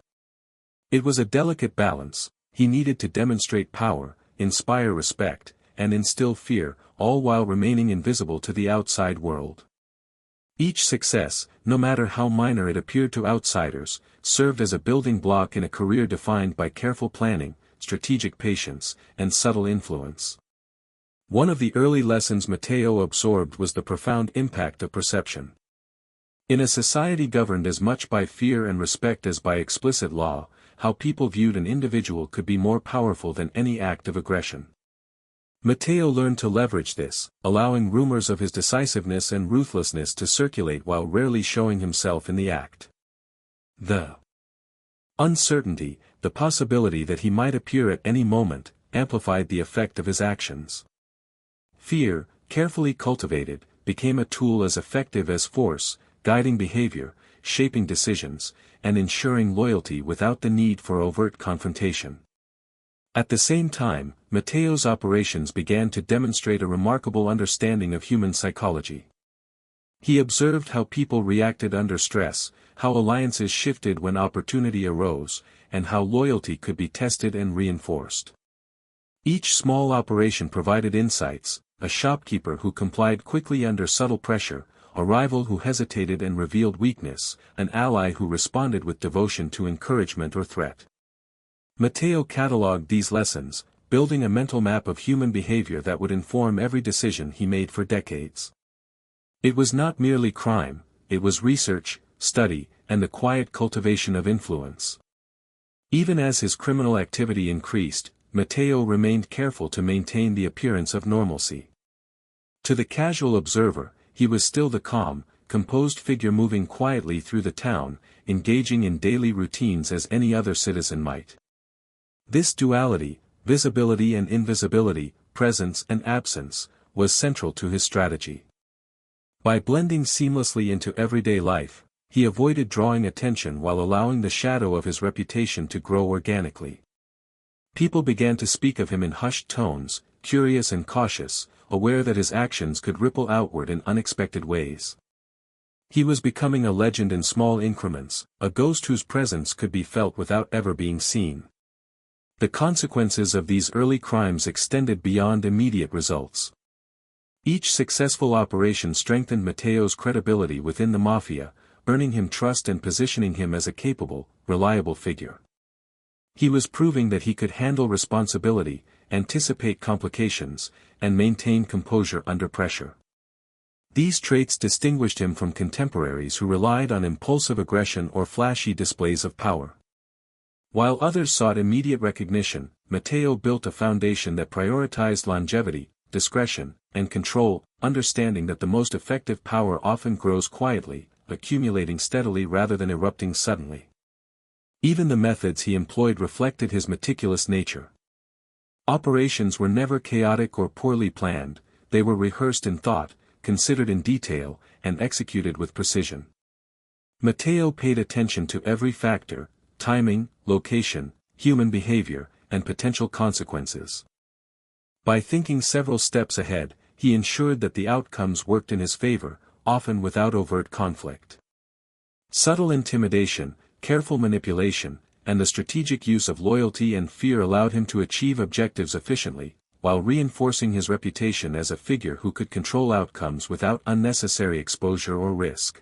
It was a delicate balance. He needed to demonstrate power, inspire respect, and instill fear, all while remaining invisible to the outside world. Each success, no matter how minor it appeared to outsiders, served as a building block in a career defined by careful planning, strategic patience, and subtle influence. One of the early lessons Matteo absorbed was the profound impact of perception. In a society governed as much by fear and respect as by explicit law, how people viewed an individual could be more powerful than any act of aggression. Matteo learned to leverage this, allowing rumors of his decisiveness and ruthlessness to circulate while rarely showing himself in the act. The uncertainty, the possibility that he might appear at any moment, amplified the effect of his actions. Fear, carefully cultivated, became a tool as effective as force, guiding behavior, shaping decisions, and ensuring loyalty without the need for overt confrontation. At the same time, Matteo's operations began to demonstrate a remarkable understanding of human psychology. He observed how people reacted under stress, how alliances shifted when opportunity arose, and how loyalty could be tested and reinforced. Each small operation provided insights: a shopkeeper who complied quickly under subtle pressure, a rival who hesitated and revealed weakness, an ally who responded with devotion to encouragement or threat. Matteo catalogued these lessons, building a mental map of human behavior that would inform every decision he made for decades. It was not merely crime, it was research, study, and the quiet cultivation of influence. Even as his criminal activity increased, Matteo remained careful to maintain the appearance of normalcy. To the casual observer, he was still the calm, composed figure moving quietly through the town, engaging in daily routines as any other citizen might. This duality, visibility and invisibility, presence and absence, was central to his strategy. By blending seamlessly into everyday life, he avoided drawing attention while allowing the shadow of his reputation to grow organically. People began to speak of him in hushed tones, curious and cautious, aware that his actions could ripple outward in unexpected ways. He was becoming a legend in small increments, a ghost whose presence could be felt without ever being seen. The consequences of these early crimes extended beyond immediate results. Each successful operation strengthened Matteo's credibility within the Mafia, earning him trust and positioning him as a capable, reliable figure. He was proving that he could handle responsibility, anticipate complications, and maintain composure under pressure. These traits distinguished him from contemporaries who relied on impulsive aggression or flashy displays of power. While others sought immediate recognition, Matteo built a foundation that prioritized longevity, discretion, and control, understanding that the most effective power often grows quietly, accumulating steadily rather than erupting suddenly. Even the methods he employed reflected his meticulous nature. Operations were never chaotic or poorly planned, they were rehearsed in thought, considered in detail, and executed with precision. Matteo paid attention to every factor: timing, location, human behavior, and potential consequences. By thinking several steps ahead, he ensured that the outcomes worked in his favor, often without overt conflict. Subtle intimidation, careful manipulation, and the strategic use of loyalty and fear allowed him to achieve objectives efficiently, while reinforcing his reputation as a figure who could control outcomes without unnecessary exposure or risk.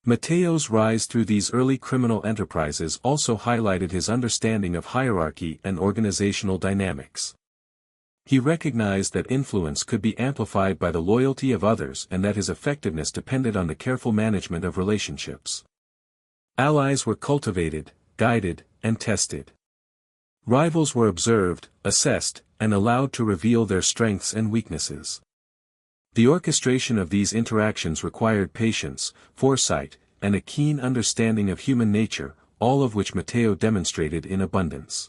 Matteo's rise through these early criminal enterprises also highlighted his understanding of hierarchy and organizational dynamics. He recognized that influence could be amplified by the loyalty of others and that his effectiveness depended on the careful management of relationships. Allies were cultivated, guided, and tested. Rivals were observed, assessed, and allowed to reveal their strengths and weaknesses. The orchestration of these interactions required patience, foresight, and a keen understanding of human nature, all of which Matteo demonstrated in abundance.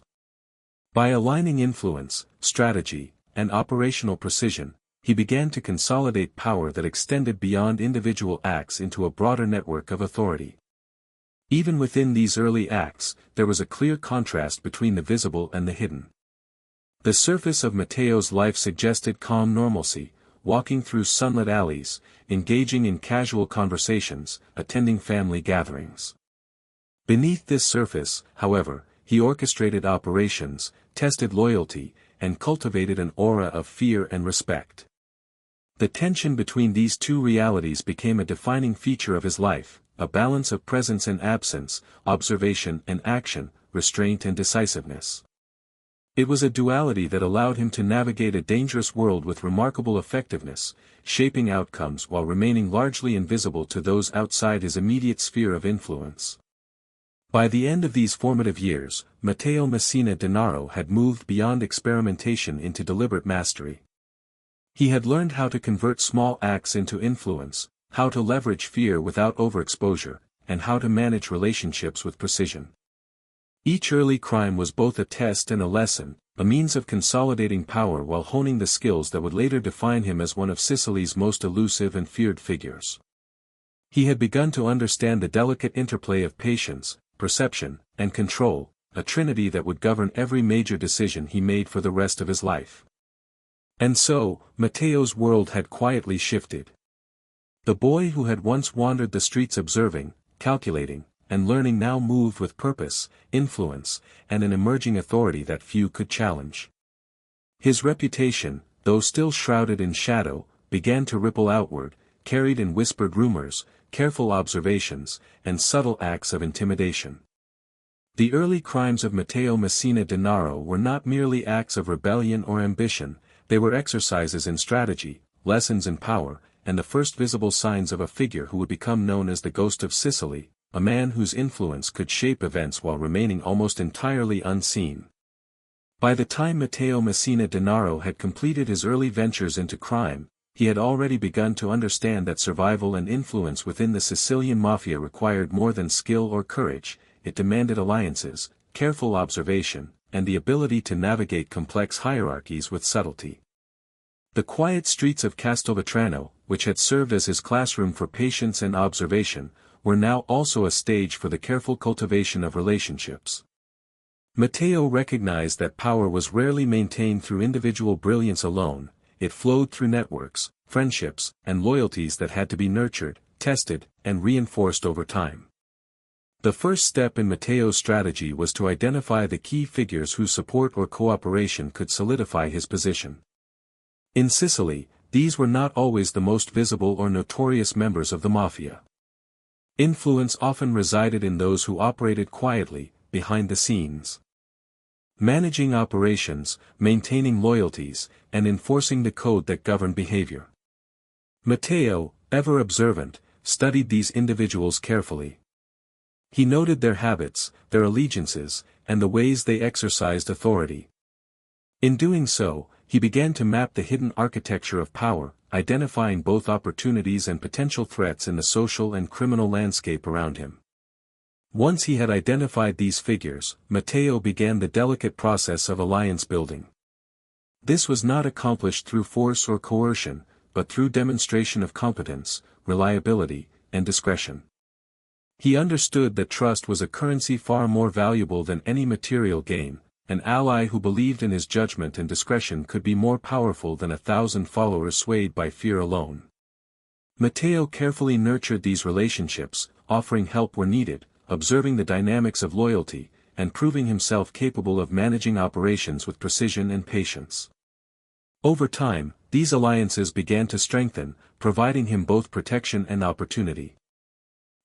By aligning influence, strategy, and operational precision, he began to consolidate power that extended beyond individual acts into a broader network of authority. Even within these early acts, there was a clear contrast between the visible and the hidden. The surface of Matteo's life suggested calm normalcy, walking through sunlit alleys, engaging in casual conversations, attending family gatherings. Beneath this surface, however, he orchestrated operations, tested loyalty, and cultivated an aura of fear and respect. The tension between these two realities became a defining feature of his life, a balance of presence and absence, observation and action, restraint and decisiveness. It was a duality that allowed him to navigate a dangerous world with remarkable effectiveness, shaping outcomes while remaining largely invisible to those outside his immediate sphere of influence. By the end of these formative years, Matteo Messina Denaro had moved beyond experimentation into deliberate mastery. He had learned how to convert small acts into influence, how to leverage fear without overexposure, and how to manage relationships with precision. Each early crime was both a test and a lesson, a means of consolidating power while honing the skills that would later define him as one of Sicily's most elusive and feared figures. He had begun to understand the delicate interplay of patience, perception, and control, a trinity that would govern every major decision he made for the rest of his life. And so, Matteo's world had quietly shifted. The boy who had once wandered the streets observing, calculating, and learning now moved with purpose, influence, and an emerging authority that few could challenge. His reputation, though still shrouded in shadow, began to ripple outward, carried in whispered rumors, careful observations, and subtle acts of intimidation. The early crimes of Matteo Messina Denaro were not merely acts of rebellion or ambition, they were exercises in strategy, lessons in power, and the first visible signs of a figure who would become known as the Ghost of Sicily, a man whose influence could shape events while remaining almost entirely unseen. By the time Matteo Messina Denaro had completed his early ventures into crime, he had already begun to understand that survival and influence within the Sicilian Mafia required more than skill or courage, it demanded alliances, careful observation, and the ability to navigate complex hierarchies with subtlety. The quiet streets of Castelvetrano, which had served as his classroom for patience and observation, were now also a stage for the careful cultivation of relationships. Matteo recognized that power was rarely maintained through individual brilliance alone, it flowed through networks, friendships, and loyalties that had to be nurtured, tested, and reinforced over time. The first step in Matteo's strategy was to identify the key figures whose support or cooperation could solidify his position. In Sicily, these were not always the most visible or notorious members of the Mafia. Influence often resided in those who operated quietly, behind the scenes. Managing operations, maintaining loyalties, and enforcing the code that governed behavior. Matteo, ever observant, studied these individuals carefully. He noted their habits, their allegiances, and the ways they exercised authority. In doing so, he began to map the hidden architecture of power, identifying both opportunities and potential threats in the social and criminal landscape around him. Once he had identified these figures, Matteo began the delicate process of alliance building. This was not accomplished through force or coercion, but through demonstration of competence, reliability, and discretion. He understood that trust was a currency far more valuable than any material gain. An ally who believed in his judgment and discretion could be more powerful than 1,000 followers swayed by fear alone. Matteo carefully nurtured these relationships, offering help where needed, observing the dynamics of loyalty, and proving himself capable of managing operations with precision and patience. Over time, these alliances began to strengthen, providing him both protection and opportunity.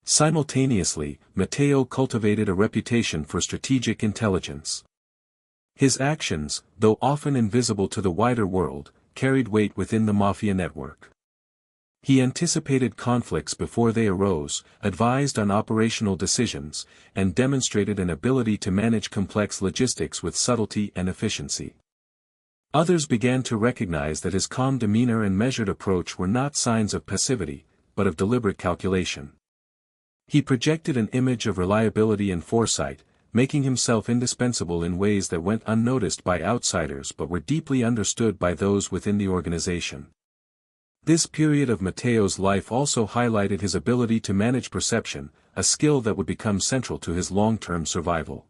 Simultaneously, Matteo cultivated a reputation for strategic intelligence. His actions, though often invisible to the wider world, carried weight within the Mafia network. He anticipated conflicts before they arose, advised on operational decisions, and demonstrated an ability to manage complex logistics with subtlety and efficiency. Others began to recognize that his calm demeanor and measured approach were not signs of passivity, but of deliberate calculation. He projected an image of reliability and foresight, making himself indispensable in ways that went unnoticed by outsiders but were deeply understood by those within the organization. This period of Matteo's life also highlighted his ability to manage perception, a skill that would become central to his long-term survival.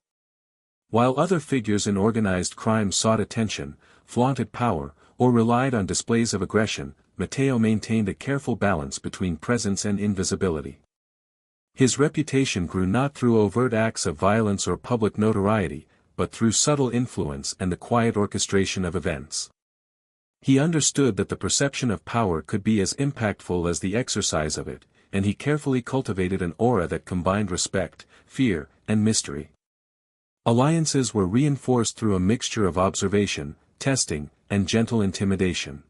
While other figures in organized crime sought attention, flaunted power, or relied on displays of aggression, Matteo maintained a careful balance between presence and invisibility. His reputation grew not through overt acts of violence or public notoriety, but through subtle influence and the quiet orchestration of events. He understood that the perception of power could be as impactful as the exercise of it, and he carefully cultivated an aura that combined respect, fear, and mystery. Alliances were reinforced through a mixture of observation, testing, and gentle intimidation.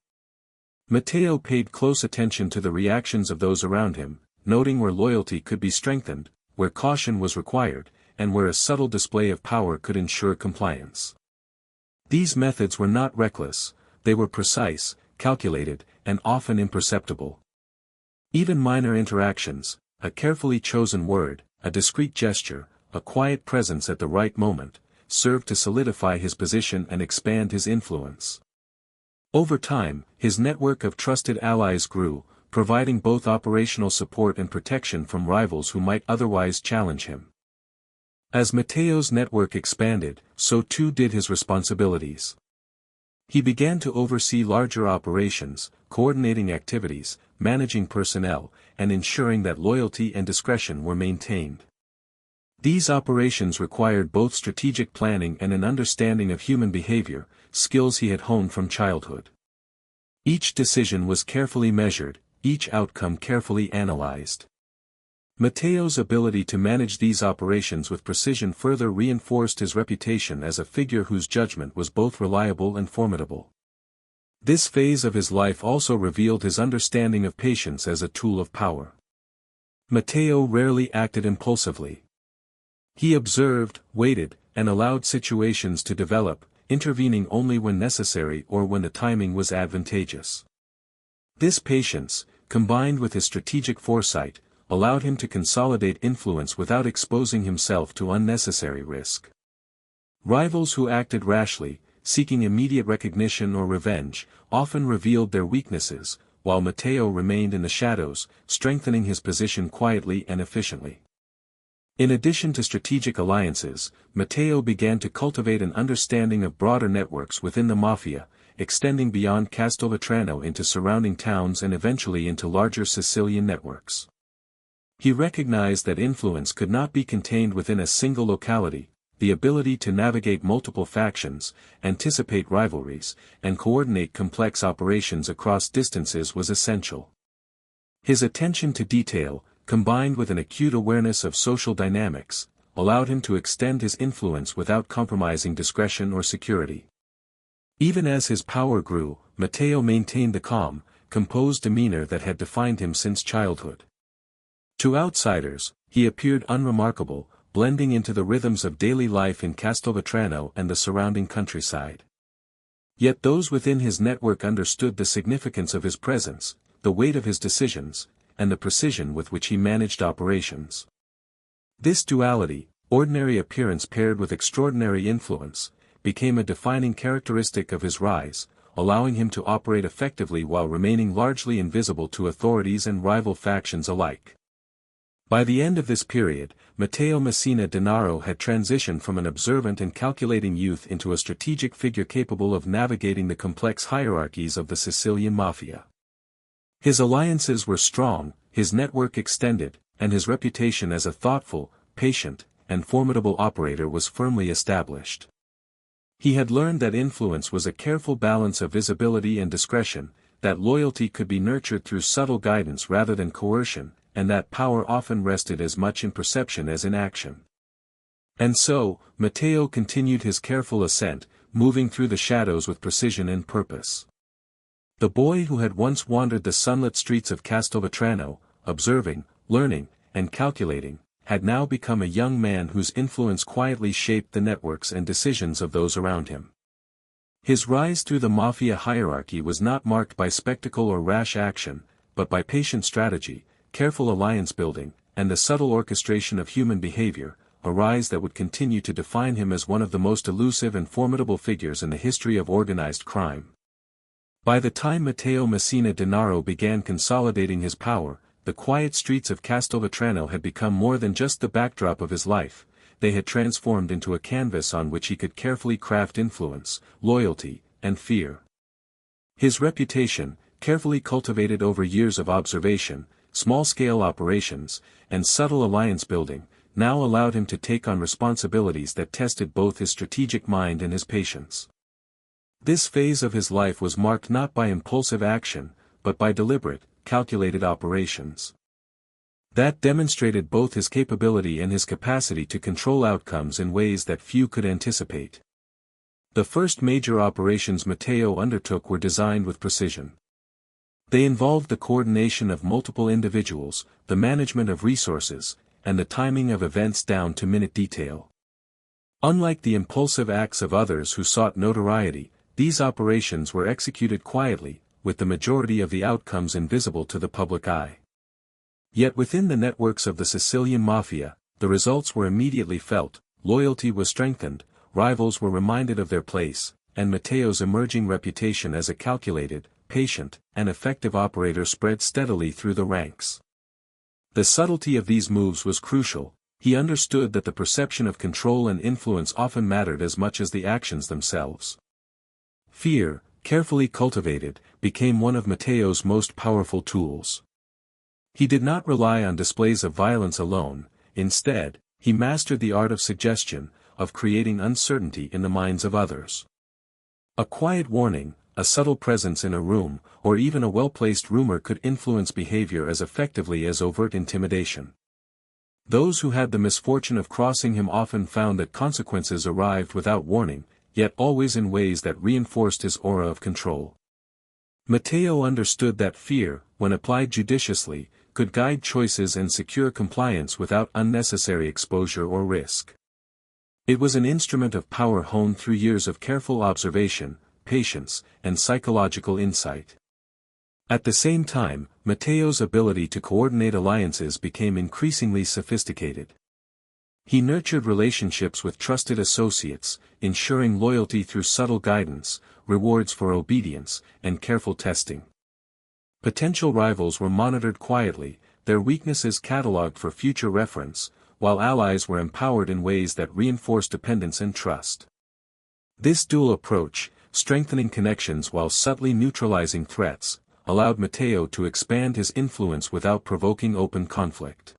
Matteo paid close attention to the reactions of those around him, noting where loyalty could be strengthened, where caution was required, and where a subtle display of power could ensure compliance. These methods were not reckless, they were precise, calculated, and often imperceptible. Even minor interactions, a carefully chosen word, a discreet gesture, a quiet presence at the right moment, served to solidify his position and expand his influence. Over time, his network of trusted allies grew, providing both operational support and protection from rivals who might otherwise challenge him. As Matteo's network expanded, so too did his responsibilities. He began to oversee larger operations, coordinating activities, managing personnel, and ensuring that loyalty and discretion were maintained. These operations required both strategic planning and an understanding of human behavior, skills he had honed from childhood. Each decision was carefully measured, each outcome carefully analyzed. Matteo's ability to manage these operations with precision further reinforced his reputation as a figure whose judgment was both reliable and formidable. This phase of his life also revealed his understanding of patience as a tool of power. Matteo rarely acted impulsively. He observed, waited, and allowed situations to develop, intervening only when necessary or when the timing was advantageous. This patience, combined with his strategic foresight, allowed him to consolidate influence without exposing himself to unnecessary risk. Rivals who acted rashly, seeking immediate recognition or revenge, often revealed their weaknesses, while Matteo remained in the shadows, strengthening his position quietly and efficiently. In addition to strategic alliances, Matteo began to cultivate an understanding of broader networks within the Mafia, extending beyond Castelvetrano into surrounding towns and eventually into larger Sicilian networks. He recognized that influence could not be contained within a single locality. The ability to navigate multiple factions, anticipate rivalries, and coordinate complex operations across distances was essential. His attention to detail, combined with an acute awareness of social dynamics, allowed him to extend his influence without compromising discretion or security. Even as his power grew, Matteo maintained the calm, composed demeanor that had defined him since childhood. To outsiders, he appeared unremarkable, blending into the rhythms of daily life in Castelvetrano and the surrounding countryside. Yet those within his network understood the significance of his presence, the weight of his decisions, and the precision with which he managed operations. This duality, ordinary appearance paired with extraordinary influence, became a defining characteristic of his rise, allowing him to operate effectively while remaining largely invisible to authorities and rival factions alike. By the end of this period, Matteo Messina Denaro had transitioned from an observant and calculating youth into a strategic figure capable of navigating the complex hierarchies of the Sicilian Mafia. His alliances were strong, his network extended, and his reputation as a thoughtful, patient, and formidable operator was firmly established. He had learned that influence was a careful balance of visibility and discretion, that loyalty could be nurtured through subtle guidance rather than coercion, and that power often rested as much in perception as in action. And so, Matteo continued his careful ascent, moving through the shadows with precision and purpose. The boy who had once wandered the sunlit streets of Castelvetrano, observing, learning, and calculating, had now become a young man whose influence quietly shaped the networks and decisions of those around him. His rise through the Mafia hierarchy was not marked by spectacle or rash action, but by patient strategy, careful alliance building, and the subtle orchestration of human behavior, a rise that would continue to define him as one of the most elusive and formidable figures in the history of organized crime. By the time Matteo Messina Denaro began consolidating his power, the quiet streets of Castelvetrano had become more than just the backdrop of his life. They had transformed into a canvas on which he could carefully craft influence, loyalty, and fear. His reputation, carefully cultivated over years of observation, small-scale operations, and subtle alliance-building, now allowed him to take on responsibilities that tested both his strategic mind and his patience. This phase of his life was marked not by impulsive action, but by deliberate, calculated operations. That demonstrated both his capability and his capacity to control outcomes in ways that few could anticipate. The first major operations Matteo undertook were designed with precision. They involved the coordination of multiple individuals, the management of resources, and the timing of events down to minute detail. Unlike the impulsive acts of others who sought notoriety, these operations were executed quietly, with the majority of the outcomes invisible to the public eye. Yet within the networks of the Sicilian Mafia, the results were immediately felt, loyalty was strengthened, rivals were reminded of their place, and Matteo's emerging reputation as a calculated, patient, and effective operator spread steadily through the ranks. The subtlety of these moves was crucial. He understood that the perception of control and influence often mattered as much as the actions themselves. Fear, carefully cultivated, became one of Matteo's most powerful tools. He did not rely on displays of violence alone. Instead, he mastered the art of suggestion, of creating uncertainty in the minds of others. A quiet warning, a subtle presence in a room, or even a well-placed rumor could influence behavior as effectively as overt intimidation. Those who had the misfortune of crossing him often found that consequences arrived without warning, yet always in ways that reinforced his aura of control. Matteo understood that fear, when applied judiciously, could guide choices and secure compliance without unnecessary exposure or risk. It was an instrument of power honed through years of careful observation, patience, and psychological insight. At the same time, Matteo's ability to coordinate alliances became increasingly sophisticated. He nurtured relationships with trusted associates, ensuring loyalty through subtle guidance, rewards for obedience, and careful testing. Potential rivals were monitored quietly, their weaknesses catalogued for future reference, while allies were empowered in ways that reinforced dependence and trust. This dual approach, strengthening connections while subtly neutralizing threats, allowed Matteo to expand his influence without provoking open conflict.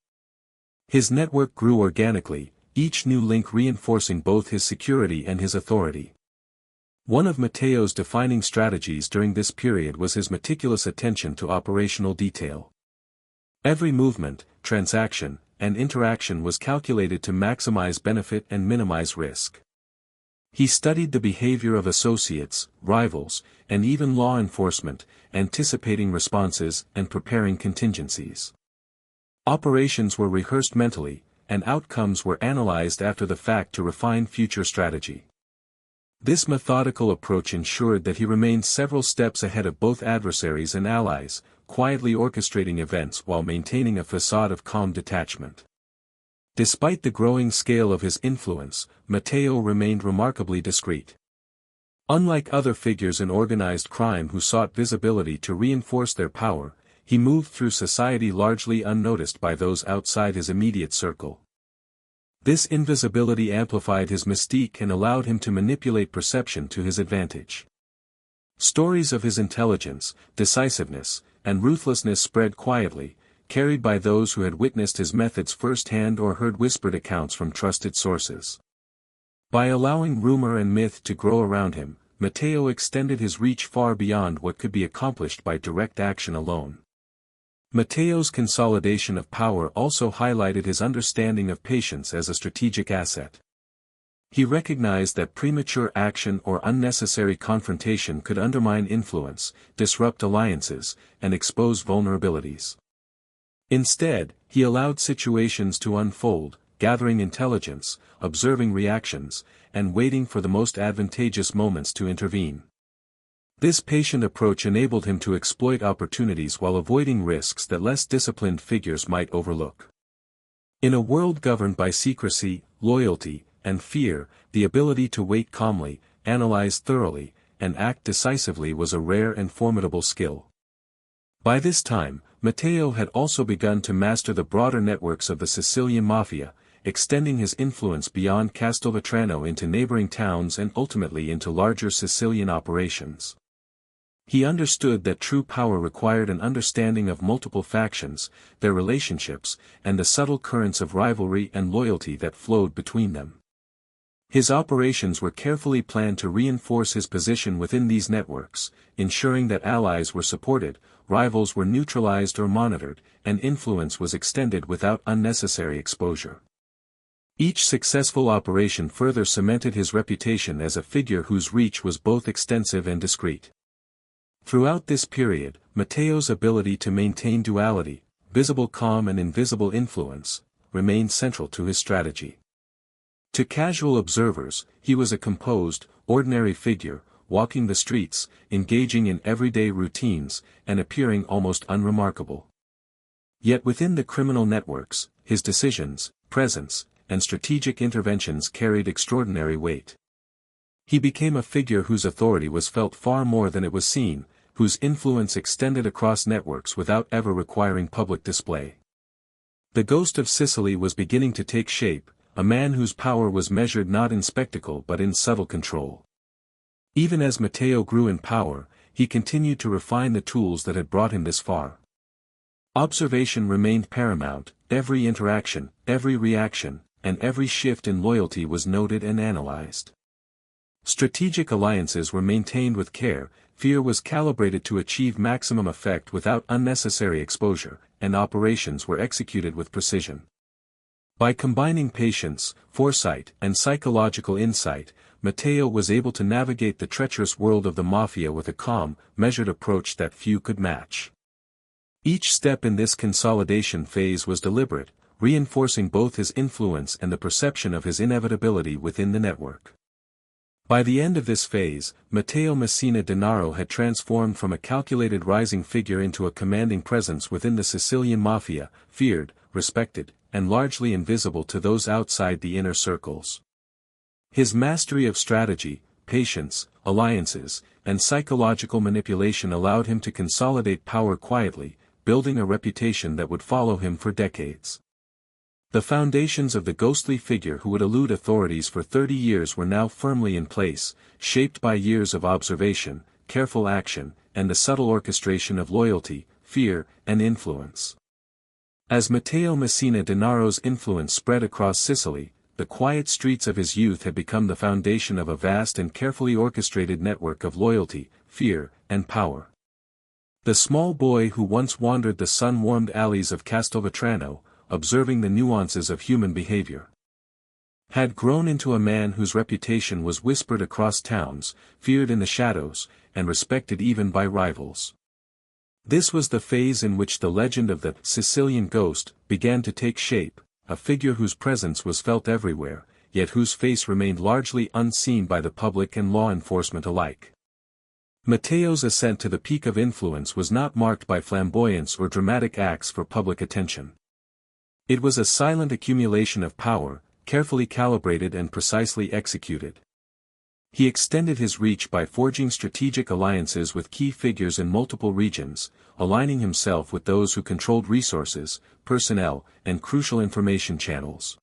His network grew organically, each new link reinforcing both his security and his authority. One of Matteo's defining strategies during this period was his meticulous attention to operational detail. Every movement, transaction, and interaction was calculated to maximize benefit and minimize risk. He studied the behavior of associates, rivals, and even law enforcement, anticipating responses and preparing contingencies. Operations were rehearsed mentally, and outcomes were analyzed after the fact to refine future strategy. This methodical approach ensured that he remained several steps ahead of both adversaries and allies, quietly orchestrating events while maintaining a facade of calm detachment. Despite the growing scale of his influence, Matteo remained remarkably discreet. Unlike other figures in organized crime who sought visibility to reinforce their power, he moved through society largely unnoticed by those outside his immediate circle. This invisibility amplified his mystique and allowed him to manipulate perception to his advantage. Stories of his intelligence, decisiveness, and ruthlessness spread quietly, carried by those who had witnessed his methods firsthand or heard whispered accounts from trusted sources. By allowing rumor and myth to grow around him, Matteo extended his reach far beyond what could be accomplished by direct action alone. Matteo's consolidation of power also highlighted his understanding of patience as a strategic asset. He recognized that premature action or unnecessary confrontation could undermine influence, disrupt alliances, and expose vulnerabilities. Instead, he allowed situations to unfold, gathering intelligence, observing reactions, and waiting for the most advantageous moments to intervene. This patient approach enabled him to exploit opportunities while avoiding risks that less disciplined figures might overlook. In a world governed by secrecy, loyalty, and fear, the ability to wait calmly, analyze thoroughly, and act decisively was a rare and formidable skill. By this time, Matteo had also begun to master the broader networks of the Sicilian Mafia, extending his influence beyond Castelvetrano into neighboring towns and ultimately into larger Sicilian operations. He understood that true power required an understanding of multiple factions, their relationships, and the subtle currents of rivalry and loyalty that flowed between them. His operations were carefully planned to reinforce his position within these networks, ensuring that allies were supported, rivals were neutralized or monitored, and influence was extended without unnecessary exposure. Each successful operation further cemented his reputation as a figure whose reach was both extensive and discreet. Throughout this period, Matteo's ability to maintain duality, visible calm and invisible influence, remained central to his strategy. To casual observers, he was a composed, ordinary figure, walking the streets, engaging in everyday routines, and appearing almost unremarkable. Yet within the criminal networks, his decisions, presence, and strategic interventions carried extraordinary weight. He became a figure whose authority was felt far more than it was seen, whose influence extended across networks without ever requiring public display. The ghost of Sicily was beginning to take shape, a man whose power was measured not in spectacle but in subtle control. Even as Matteo grew in power, he continued to refine the tools that had brought him this far. Observation remained paramount, every interaction, every reaction, and every shift in loyalty was noted and analyzed. Strategic alliances were maintained with care, fear was calibrated to achieve maximum effect without unnecessary exposure, and operations were executed with precision. By combining patience, foresight, and psychological insight, Matteo was able to navigate the treacherous world of the Mafia with a calm, measured approach that few could match. Each step in this consolidation phase was deliberate, reinforcing both his influence and the perception of his inevitability within the network. By the end of this phase, Matteo Messina Denaro had transformed from a calculated rising figure into a commanding presence within the Sicilian Mafia, feared, respected, and largely invisible to those outside the inner circles. His mastery of strategy, patience, alliances, and psychological manipulation allowed him to consolidate power quietly, building a reputation that would follow him for decades. The foundations of the ghostly figure who would elude authorities for 30 years were now firmly in place, shaped by years of observation, careful action, and the subtle orchestration of loyalty, fear, and influence. As Matteo Messina Denaro's influence spread across Sicily, the quiet streets of his youth had become the foundation of a vast and carefully orchestrated network of loyalty, fear, and power. The small boy who once wandered the sun-warmed alleys of Castelvetrano, observing the nuances of human behavior, had grown into a man whose reputation was whispered across towns, feared in the shadows, and respected even by rivals. This was the phase in which the legend of the Sicilian ghost began to take shape, a figure whose presence was felt everywhere, yet whose face remained largely unseen by the public and law enforcement alike. Matteo's ascent to the peak of influence was not marked by flamboyance or dramatic acts for public attention. It was a silent accumulation of power, carefully calibrated and precisely executed. He extended his reach by forging strategic alliances with key figures in multiple regions, aligning himself with those who controlled resources, personnel, and crucial information channels.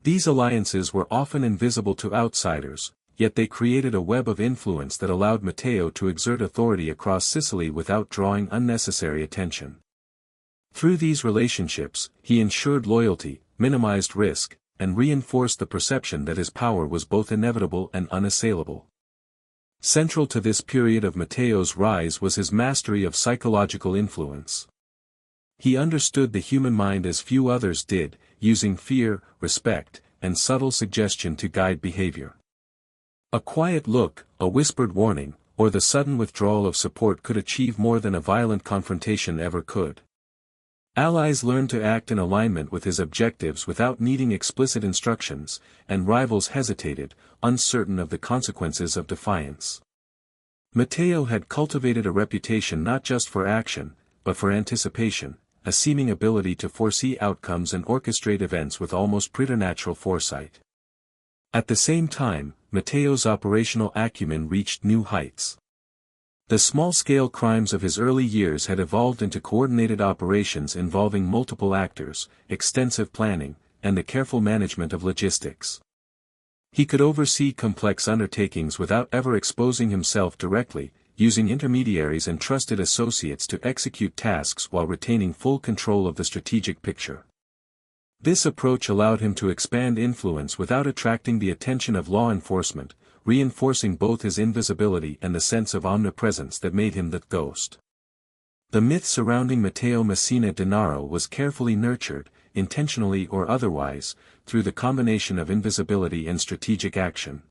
These alliances were often invisible to outsiders, yet they created a web of influence that allowed Matteo to exert authority across Sicily without drawing unnecessary attention. Through these relationships, he ensured loyalty, minimized risk, and reinforced the perception that his power was both inevitable and unassailable. Central to this period of Matteo's rise was his mastery of psychological influence. He understood the human mind as few others did, using fear, respect, and subtle suggestion to guide behavior. A quiet look, a whispered warning, or the sudden withdrawal of support could achieve more than a violent confrontation ever could. Allies learned to act in alignment with his objectives without needing explicit instructions, and rivals hesitated, uncertain of the consequences of defiance. Matteo had cultivated a reputation not just for action, but for anticipation, a seeming ability to foresee outcomes and orchestrate events with almost preternatural foresight. At the same time, Matteo's operational acumen reached new heights. The small-scale crimes of his early years had evolved into coordinated operations involving multiple actors, extensive planning, and the careful management of logistics. He could oversee complex undertakings without ever exposing himself directly, using intermediaries and trusted associates to execute tasks while retaining full control of the strategic picture. This approach allowed him to expand influence without attracting the attention of law enforcement, reinforcing both his invisibility and the sense of omnipresence that made him the ghost. The myth surrounding Matteo Messina Denaro was carefully nurtured, intentionally or otherwise, through the combination of invisibility and strategic action.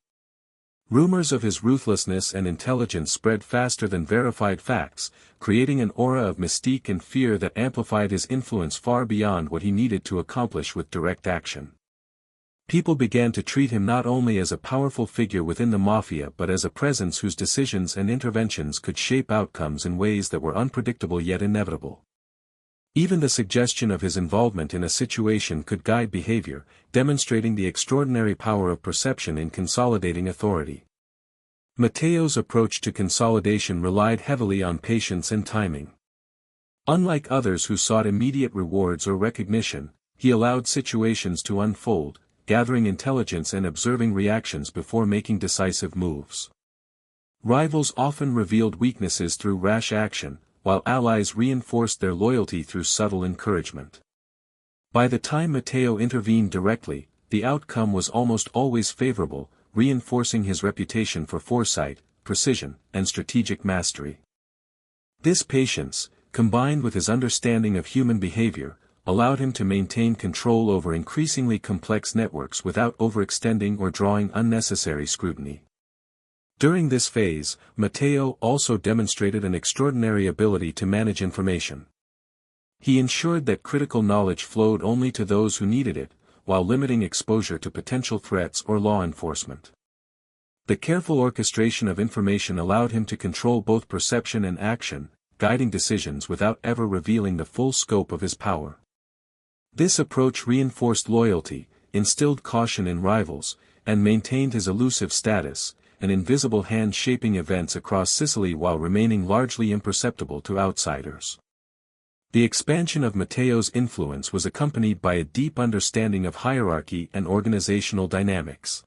Rumors of his ruthlessness and intelligence spread faster than verified facts, creating an aura of mystique and fear that amplified his influence far beyond what he needed to accomplish with direct action. People began to treat him not only as a powerful figure within the Mafia but as a presence whose decisions and interventions could shape outcomes in ways that were unpredictable yet inevitable. Even the suggestion of his involvement in a situation could guide behavior, demonstrating the extraordinary power of perception in consolidating authority. Matteo's approach to consolidation relied heavily on patience and timing. Unlike others who sought immediate rewards or recognition, he allowed situations to unfold, gathering intelligence and observing reactions before making decisive moves. Rivals often revealed weaknesses through rash action, while allies reinforced their loyalty through subtle encouragement. By the time Matteo intervened directly, the outcome was almost always favorable, reinforcing his reputation for foresight, precision, and strategic mastery. This patience, combined with his understanding of human behavior, allowed him to maintain control over increasingly complex networks without overextending or drawing unnecessary scrutiny. During this phase, Matteo also demonstrated an extraordinary ability to manage information. He ensured that critical knowledge flowed only to those who needed it, while limiting exposure to potential threats or law enforcement. The careful orchestration of information allowed him to control both perception and action, guiding decisions without ever revealing the full scope of his power. This approach reinforced loyalty, instilled caution in rivals, and maintained his elusive status, an invisible hand shaping events across Sicily while remaining largely imperceptible to outsiders. The expansion of Matteo's influence was accompanied by a deep understanding of hierarchy and organizational dynamics.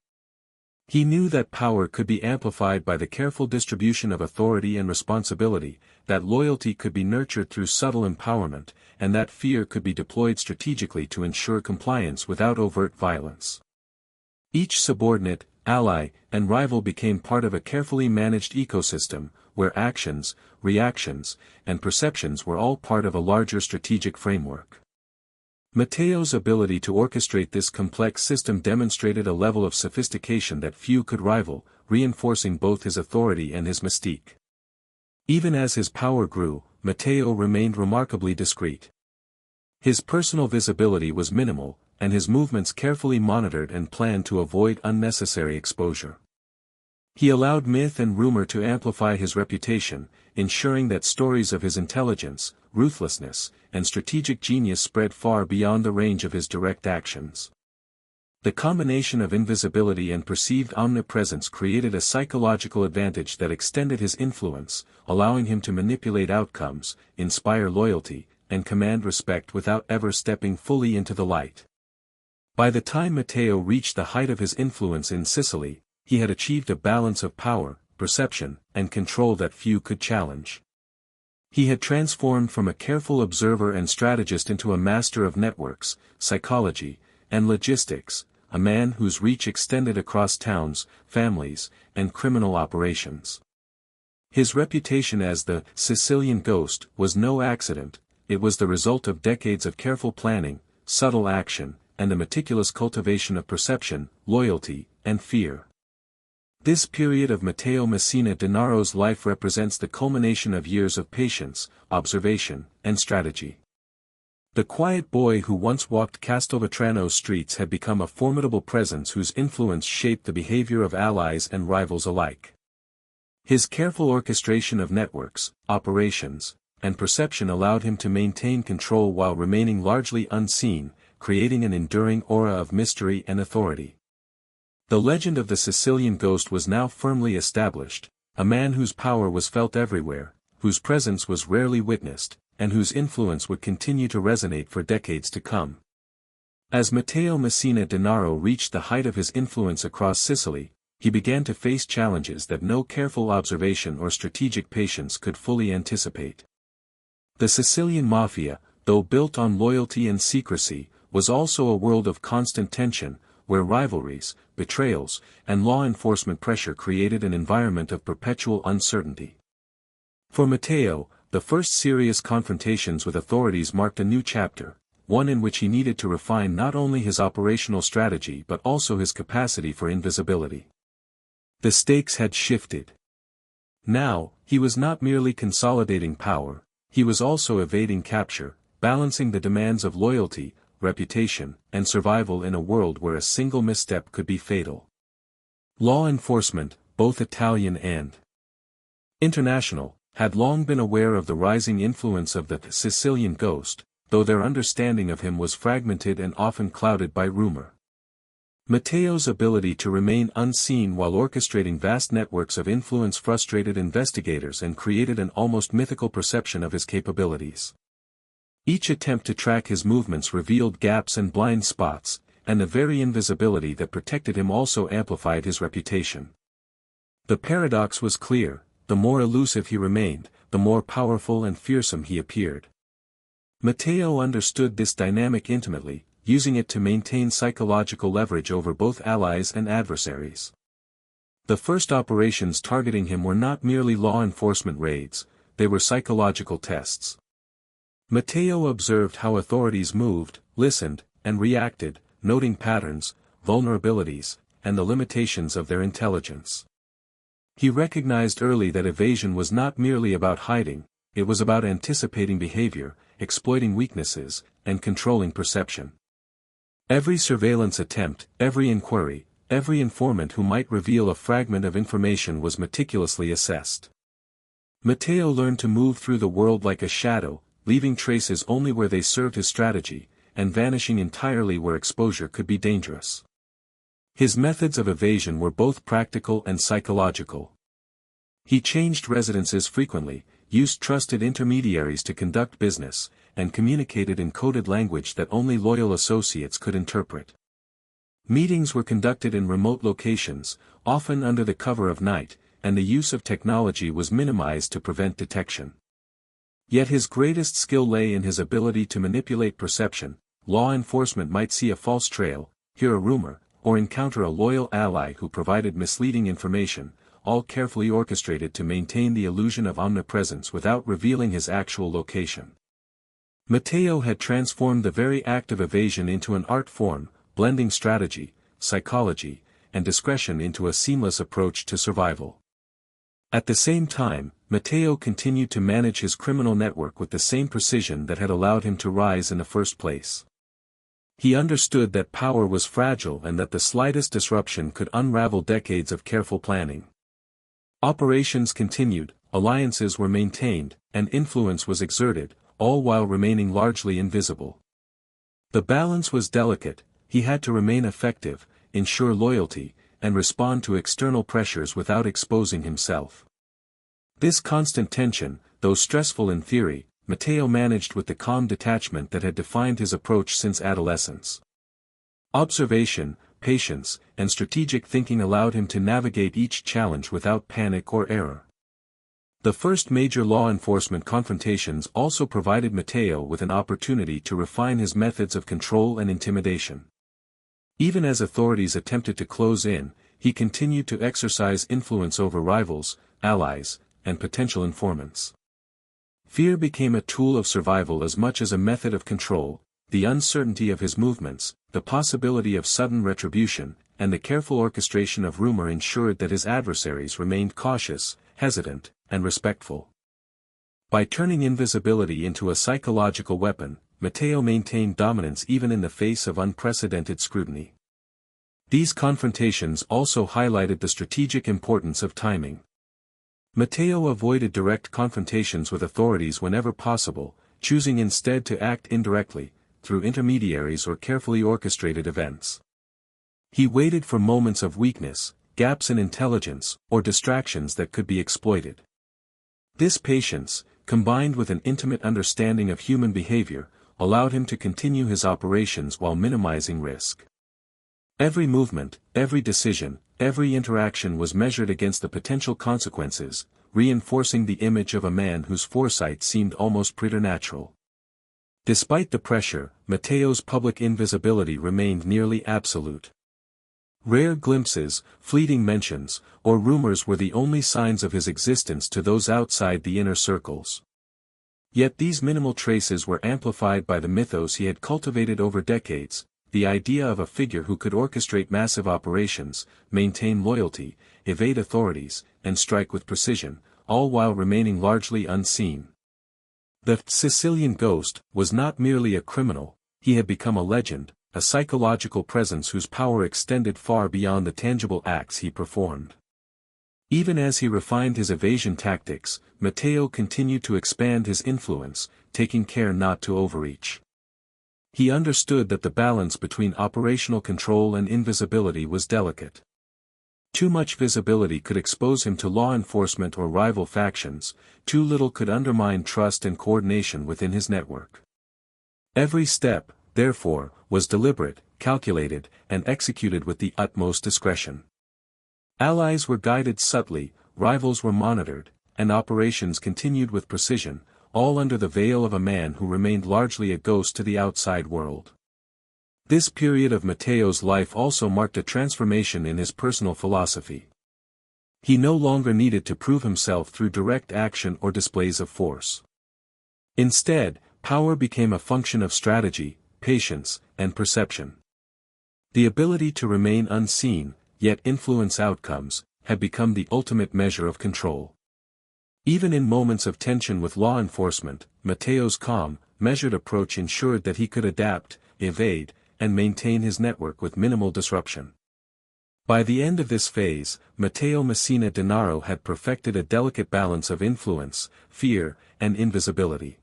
He knew that power could be amplified by the careful distribution of authority and responsibility, that loyalty could be nurtured through subtle empowerment, and that fear could be deployed strategically to ensure compliance without overt violence. Each subordinate, ally, and rival became part of a carefully managed ecosystem, where actions, reactions, and perceptions were all part of a larger strategic framework. Matteo's ability to orchestrate this complex system demonstrated a level of sophistication that few could rival, reinforcing both his authority and his mystique. Even as his power grew, Matteo remained remarkably discreet. His personal visibility was minimal, and his movements carefully monitored and planned to avoid unnecessary exposure. He allowed myth and rumor to amplify his reputation, ensuring that stories of his intelligence, ruthlessness, and strategic genius spread far beyond the range of his direct actions. The combination of invisibility and perceived omnipresence created a psychological advantage that extended his influence, allowing him to manipulate outcomes, inspire loyalty, and command respect without ever stepping fully into the light. By the time Matteo reached the height of his influence in Sicily, he had achieved a balance of power, perception, and control that few could challenge. He had transformed from a careful observer and strategist into a master of networks, psychology, and logistics, a man whose reach extended across towns, families, and criminal operations. His reputation as the Sicilian ghost was no accident, it was the result of decades of careful planning, subtle action, and the meticulous cultivation of perception, loyalty, and fear. This period of Matteo Messina Denaro's life represents the culmination of years of patience, observation, and strategy. The quiet boy who once walked Castelvetrano's streets had become a formidable presence whose influence shaped the behavior of allies and rivals alike. His careful orchestration of networks, operations, and perception allowed him to maintain control while remaining largely unseen, creating an enduring aura of mystery and authority. The legend of the Sicilian ghost was now firmly established, a man whose power was felt everywhere, whose presence was rarely witnessed, and whose influence would continue to resonate for decades to come. As Matteo Messina Denaro reached the height of his influence across Sicily, he began to face challenges that no careful observation or strategic patience could fully anticipate. The Sicilian Mafia, though built on loyalty and secrecy, was also a world of constant tension, where rivalries, betrayals, and law enforcement pressure created an environment of perpetual uncertainty. For Matteo, the first serious confrontations with authorities marked a new chapter, one in which he needed to refine not only his operational strategy but also his capacity for invisibility. The stakes had shifted. Now, he was not merely consolidating power, he was also evading capture, balancing the demands of loyalty, reputation, and survival in a world where a single misstep could be fatal. Law enforcement, both Italian and international, had long been aware of the rising influence of the Sicilian ghost, though their understanding of him was fragmented and often clouded by rumor. Matteo's ability to remain unseen while orchestrating vast networks of influence frustrated investigators and created an almost mythical perception of his capabilities. Each attempt to track his movements revealed gaps and blind spots, and the very invisibility that protected him also amplified his reputation. The paradox was clear: the more elusive he remained, the more powerful and fearsome he appeared. Matteo understood this dynamic intimately, using it to maintain psychological leverage over both allies and adversaries. The first operations targeting him were not merely law enforcement raids, they were psychological tests. Matteo observed how authorities moved, listened, and reacted, noting patterns, vulnerabilities, and the limitations of their intelligence. He recognized early that evasion was not merely about hiding, it was about anticipating behavior, exploiting weaknesses, and controlling perception. Every surveillance attempt, every inquiry, every informant who might reveal a fragment of information was meticulously assessed. Matteo learned to move through the world like a shadow, leaving traces only where they served his strategy, and vanishing entirely where exposure could be dangerous. His methods of evasion were both practical and psychological. He changed residences frequently, used trusted intermediaries to conduct business, and communicated in coded language that only loyal associates could interpret. Meetings were conducted in remote locations, often under the cover of night, and the use of technology was minimized to prevent detection. Yet his greatest skill lay in his ability to manipulate perception. Law enforcement might see a false trail, hear a rumor, or encounter a loyal ally who provided misleading information, all carefully orchestrated to maintain the illusion of omnipresence without revealing his actual location. Matteo had transformed the very act of evasion into an art form, blending strategy, psychology, and discretion into a seamless approach to survival. At the same time, Matteo continued to manage his criminal network with the same precision that had allowed him to rise in the first place. He understood that power was fragile and that the slightest disruption could unravel decades of careful planning. Operations continued, alliances were maintained, and influence was exerted, all while remaining largely invisible. The balance was delicate. He had to remain effective, ensure loyalty, and respond to external pressures without exposing himself. This constant tension, though stressful in theory, Matteo managed with the calm detachment that had defined his approach since adolescence. Observation, patience, and strategic thinking allowed him to navigate each challenge without panic or error. The first major law enforcement confrontations also provided Matteo with an opportunity to refine his methods of control and intimidation. Even as authorities attempted to close in, he continued to exercise influence over rivals, allies, and potential informants. Fear became a tool of survival as much as a method of control. The uncertainty of his movements, the possibility of sudden retribution, and the careful orchestration of rumor ensured that his adversaries remained cautious, hesitant, and respectful. By turning invisibility into a psychological weapon, Matteo maintained dominance even in the face of unprecedented scrutiny. These confrontations also highlighted the strategic importance of timing. Matteo avoided direct confrontations with authorities whenever possible, choosing instead to act indirectly, through intermediaries or carefully orchestrated events. He waited for moments of weakness, gaps in intelligence, or distractions that could be exploited. This patience, combined with an intimate understanding of human behavior, allowed him to continue his operations while minimizing risk. Every movement, every decision, every interaction was measured against the potential consequences, reinforcing the image of a man whose foresight seemed almost preternatural. Despite the pressure, Matteo's public invisibility remained nearly absolute. Rare glimpses, fleeting mentions, or rumors were the only signs of his existence to those outside the inner circles. Yet these minimal traces were amplified by the mythos he had cultivated over decades, the idea of a figure who could orchestrate massive operations, maintain loyalty, evade authorities, and strike with precision, all while remaining largely unseen. The Sicilian ghost was not merely a criminal, he had become a legend, a psychological presence whose power extended far beyond the tangible acts he performed. Even as he refined his evasion tactics, Matteo continued to expand his influence, taking care not to overreach. He understood that the balance between operational control and invisibility was delicate. Too much visibility could expose him to law enforcement or rival factions, too little could undermine trust and coordination within his network. Every step, therefore, was deliberate, calculated, and executed with the utmost discretion. Allies were guided subtly, rivals were monitored, and operations continued with precision, all under the veil of a man who remained largely a ghost to the outside world. This period of Matteo's life also marked a transformation in his personal philosophy. He no longer needed to prove himself through direct action or displays of force. Instead, power became a function of strategy, patience, and perception. The ability to remain unseen, yet influence outcomes, had become the ultimate measure of control. Even in moments of tension with law enforcement, Matteo's calm, measured approach ensured that he could adapt, evade, and maintain his network with minimal disruption. By the end of this phase, Matteo Messina Denaro had perfected a delicate balance of influence, fear, and invisibility.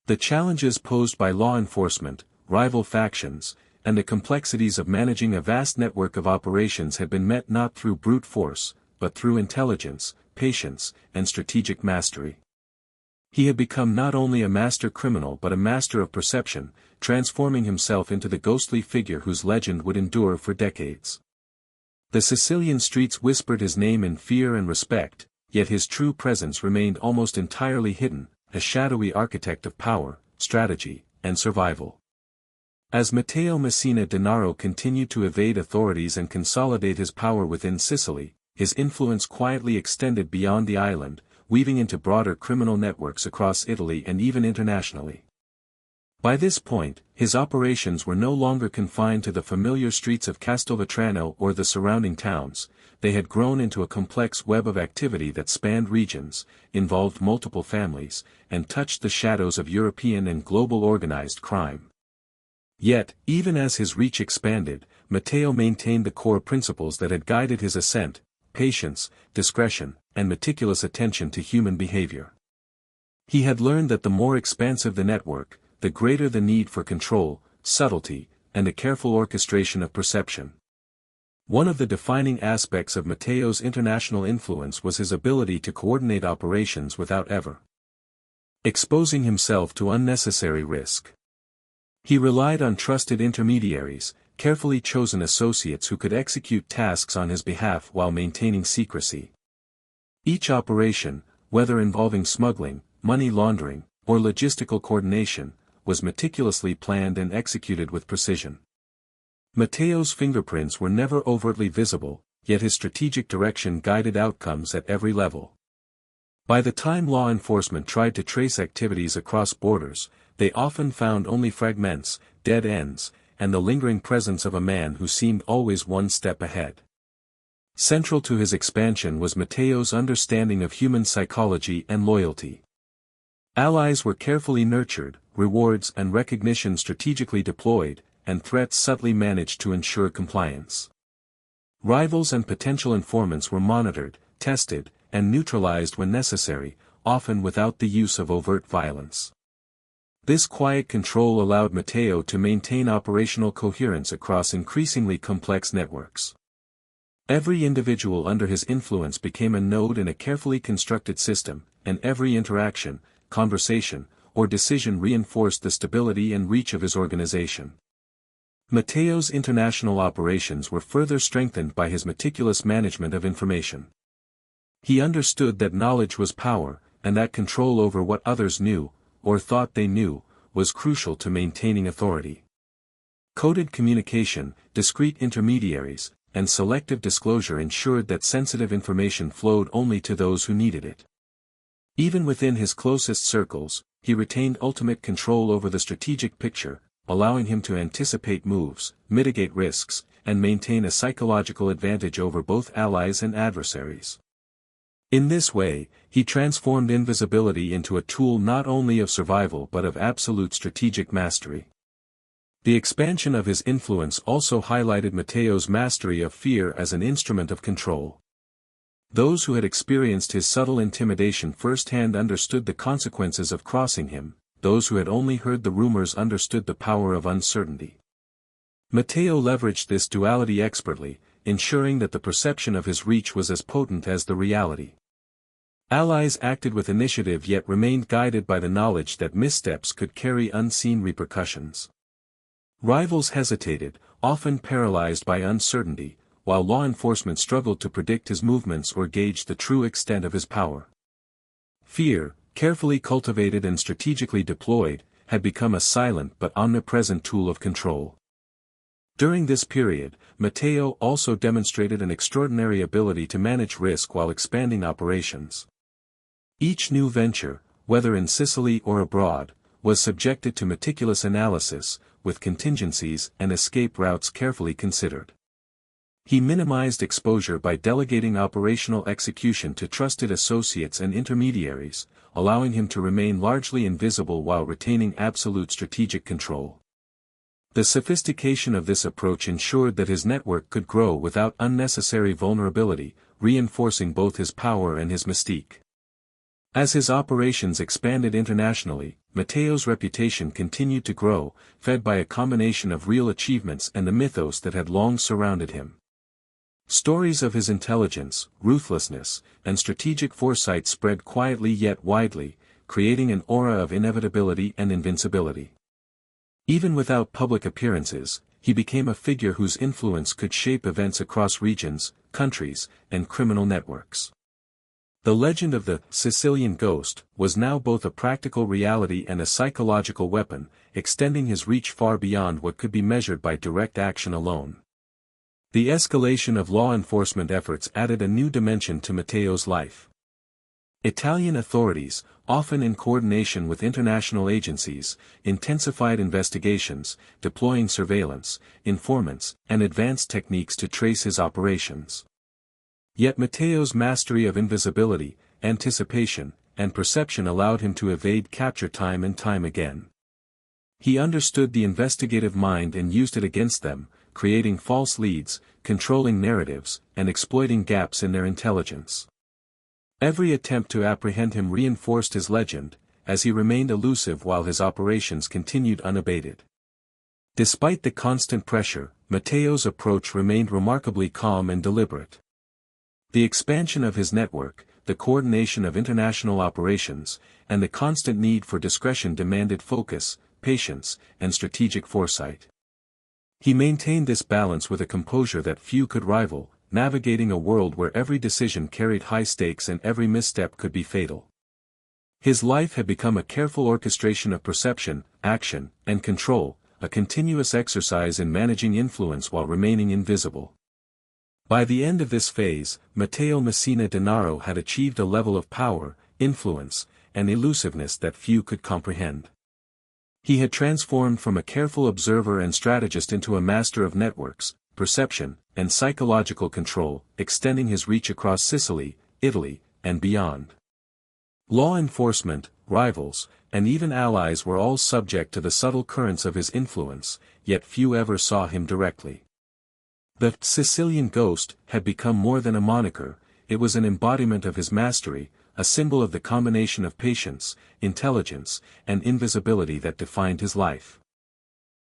The challenges posed by law enforcement, rival factions, and the complexities of managing a vast network of operations had been met not through brute force, but through intelligence, patience, and strategic mastery. He had become not only a master criminal but a master of perception, transforming himself into the ghostly figure whose legend would endure for decades. The Sicilian streets whispered his name in fear and respect, yet his true presence remained almost entirely hidden, a shadowy architect of power, strategy, and survival. As Matteo Messina Denaro continued to evade authorities and consolidate his power within Sicily, his influence quietly extended beyond the island, weaving into broader criminal networks across Italy and even internationally. By this point, his operations were no longer confined to the familiar streets of Castelvetrano or the surrounding towns, they had grown into a complex web of activity that spanned regions, involved multiple families, and touched the shadows of European and global organized crime. Yet, even as his reach expanded, Matteo maintained the core principles that had guided his ascent: patience, discretion, and meticulous attention to human behavior. He had learned that the more expansive the network, the greater the need for control, subtlety, and a careful orchestration of perception. One of the defining aspects of Matteo's international influence was his ability to coordinate operations without ever exposing himself to unnecessary risk. He relied on trusted intermediaries, carefully chosen associates who could execute tasks on his behalf while maintaining secrecy. Each operation, whether involving smuggling, money laundering, or logistical coordination, was meticulously planned and executed with precision. Matteo's fingerprints were never overtly visible, yet his strategic direction guided outcomes at every level. By the time law enforcement tried to trace activities across borders, they often found only fragments, dead ends, and the lingering presence of a man who seemed always one step ahead. Central to his expansion was Matteo's understanding of human psychology and loyalty. Allies were carefully nurtured, rewards and recognition strategically deployed, and threats subtly managed to ensure compliance. Rivals and potential informants were monitored, tested, and neutralized when necessary, often without the use of overt violence. This quiet control allowed Matteo to maintain operational coherence across increasingly complex networks. Every individual under his influence became a node in a carefully constructed system, and every interaction, conversation, or decision reinforced the stability and reach of his organization. Matteo's international operations were further strengthened by his meticulous management of information. He understood that knowledge was power, and that control over what others knew, or thought they knew, was crucial to maintaining authority. Coded communication, discreet intermediaries, and selective disclosure ensured that sensitive information flowed only to those who needed it. Even within his closest circles, he retained ultimate control over the strategic picture, allowing him to anticipate moves, mitigate risks, and maintain a psychological advantage over both allies and adversaries. In this way, he transformed invisibility into a tool not only of survival but of absolute strategic mastery. The expansion of his influence also highlighted Matteo's mastery of fear as an instrument of control. Those who had experienced his subtle intimidation firsthand understood the consequences of crossing him, those who had only heard the rumors understood the power of uncertainty. Matteo leveraged this duality expertly, ensuring that the perception of his reach was as potent as the reality. Allies acted with initiative yet remained guided by the knowledge that missteps could carry unseen repercussions. Rivals hesitated, often paralyzed by uncertainty, while law enforcement struggled to predict his movements or gauge the true extent of his power. Fear, carefully cultivated and strategically deployed, had become a silent but omnipresent tool of control. During this period, Matteo also demonstrated an extraordinary ability to manage risk while expanding operations. Each new venture, whether in Sicily or abroad, was subjected to meticulous analysis, with contingencies and escape routes carefully considered. He minimized exposure by delegating operational execution to trusted associates and intermediaries, allowing him to remain largely invisible while retaining absolute strategic control. The sophistication of this approach ensured that his network could grow without unnecessary vulnerability, reinforcing both his power and his mystique. As his operations expanded internationally, Matteo's reputation continued to grow, fed by a combination of real achievements and the mythos that had long surrounded him. Stories of his intelligence, ruthlessness, and strategic foresight spread quietly yet widely, creating an aura of inevitability and invincibility. Even without public appearances, he became a figure whose influence could shape events across regions, countries, and criminal networks. The legend of the Sicilian ghost was now both a practical reality and a psychological weapon, extending his reach far beyond what could be measured by direct action alone. The escalation of law enforcement efforts added a new dimension to Matteo's life. Italian authorities, often in coordination with international agencies, intensified investigations, deploying surveillance, informants, and advanced techniques to trace his operations. Yet Matteo's mastery of invisibility, anticipation, and perception allowed him to evade capture time and time again. He understood the investigative mind and used it against them, creating false leads, controlling narratives, and exploiting gaps in their intelligence. Every attempt to apprehend him reinforced his legend, as he remained elusive while his operations continued unabated. Despite the constant pressure, Matteo's approach remained remarkably calm and deliberate. The expansion of his network, the coordination of international operations, and the constant need for discretion demanded focus, patience, and strategic foresight. He maintained this balance with a composure that few could rival, navigating a world where every decision carried high stakes and every misstep could be fatal. His life had become a careful orchestration of perception, action, and control, a continuous exercise in managing influence while remaining invisible. By the end of this phase, Matteo Messina Denaro had achieved a level of power, influence, and elusiveness that few could comprehend. He had transformed from a careful observer and strategist into a master of networks, perception, and psychological control, extending his reach across Sicily, Italy, and beyond. Law enforcement, rivals, and even allies were all subject to the subtle currents of his influence, yet few ever saw him directly. The Sicilian ghost had become more than a moniker, it was an embodiment of his mastery, a symbol of the combination of patience, intelligence, and invisibility that defined his life.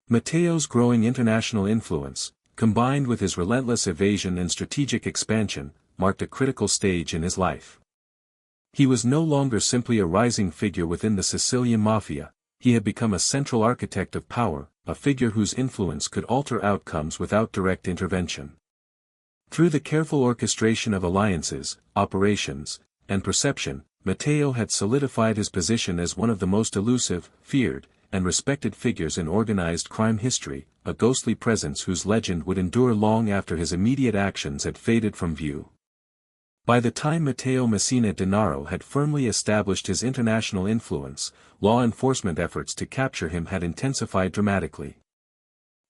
Matteo's growing international influence, combined with his relentless evasion and strategic expansion, marked a critical stage in his life. He was no longer simply a rising figure within the Sicilian Mafia, he had become a central architect of power, a figure whose influence could alter outcomes without direct intervention. Through the careful orchestration of alliances, operations, and perception, Matteo had solidified his position as one of the most elusive, feared, and respected figures in organized crime history, a ghostly presence whose legend would endure long after his immediate actions had faded from view. By the time Matteo Messina Denaro had firmly established his international influence, law enforcement efforts to capture him had intensified dramatically.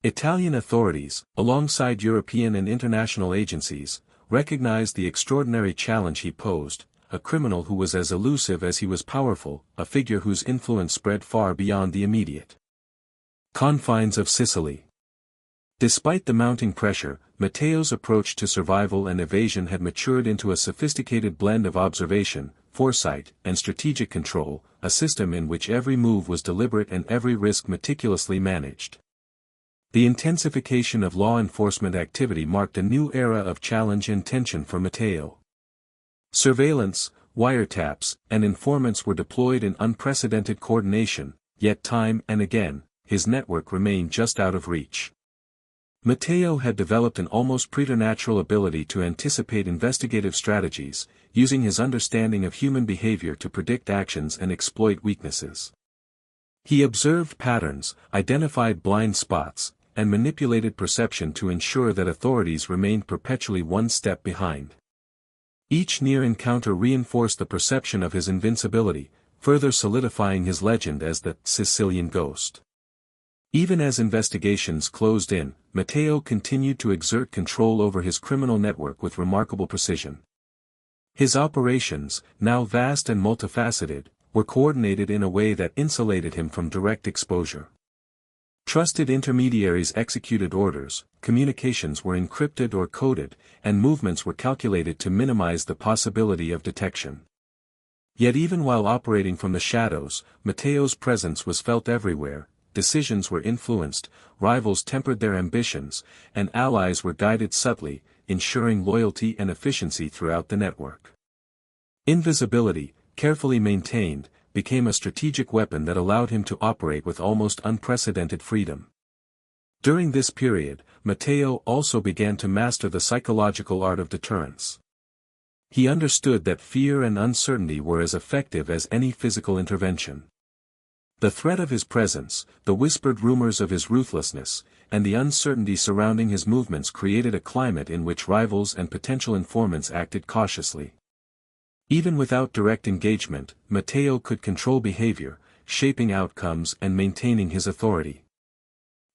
Italian authorities, alongside European and international agencies, recognized the extraordinary challenge he posed, a criminal who was as elusive as he was powerful, a figure whose influence spread far beyond the immediate confines of Sicily. Despite the mounting pressure, Matteo's approach to survival and evasion had matured into a sophisticated blend of observation, foresight, and strategic control, a system in which every move was deliberate and every risk meticulously managed. The intensification of law enforcement activity marked a new era of challenge and tension for Matteo. Surveillance, wiretaps, and informants were deployed in unprecedented coordination, yet time and again, his network remained just out of reach. Matteo had developed an almost preternatural ability to anticipate investigative strategies, using his understanding of human behavior to predict actions and exploit weaknesses. He observed patterns, identified blind spots, and manipulated perception to ensure that authorities remained perpetually one step behind. Each near encounter reinforced the perception of his invincibility, further solidifying his legend as the Sicilian Ghost. Even as investigations closed in, Matteo continued to exert control over his criminal network with remarkable precision. His operations, now vast and multifaceted, were coordinated in a way that insulated him from direct exposure. Trusted intermediaries executed orders, communications were encrypted or coded, and movements were calculated to minimize the possibility of detection. Yet even while operating from the shadows, Matteo's presence was felt everywhere, decisions were influenced, rivals tempered their ambitions, and allies were guided subtly, ensuring loyalty and efficiency throughout the network. Invisibility, carefully maintained, became a strategic weapon that allowed him to operate with almost unprecedented freedom. During this period, Matteo also began to master the psychological art of deterrence. He understood that fear and uncertainty were as effective as any physical intervention. The threat of his presence, the whispered rumors of his ruthlessness, and the uncertainty surrounding his movements created a climate in which rivals and potential informants acted cautiously. Even without direct engagement, Matteo could control behavior, shaping outcomes and maintaining his authority.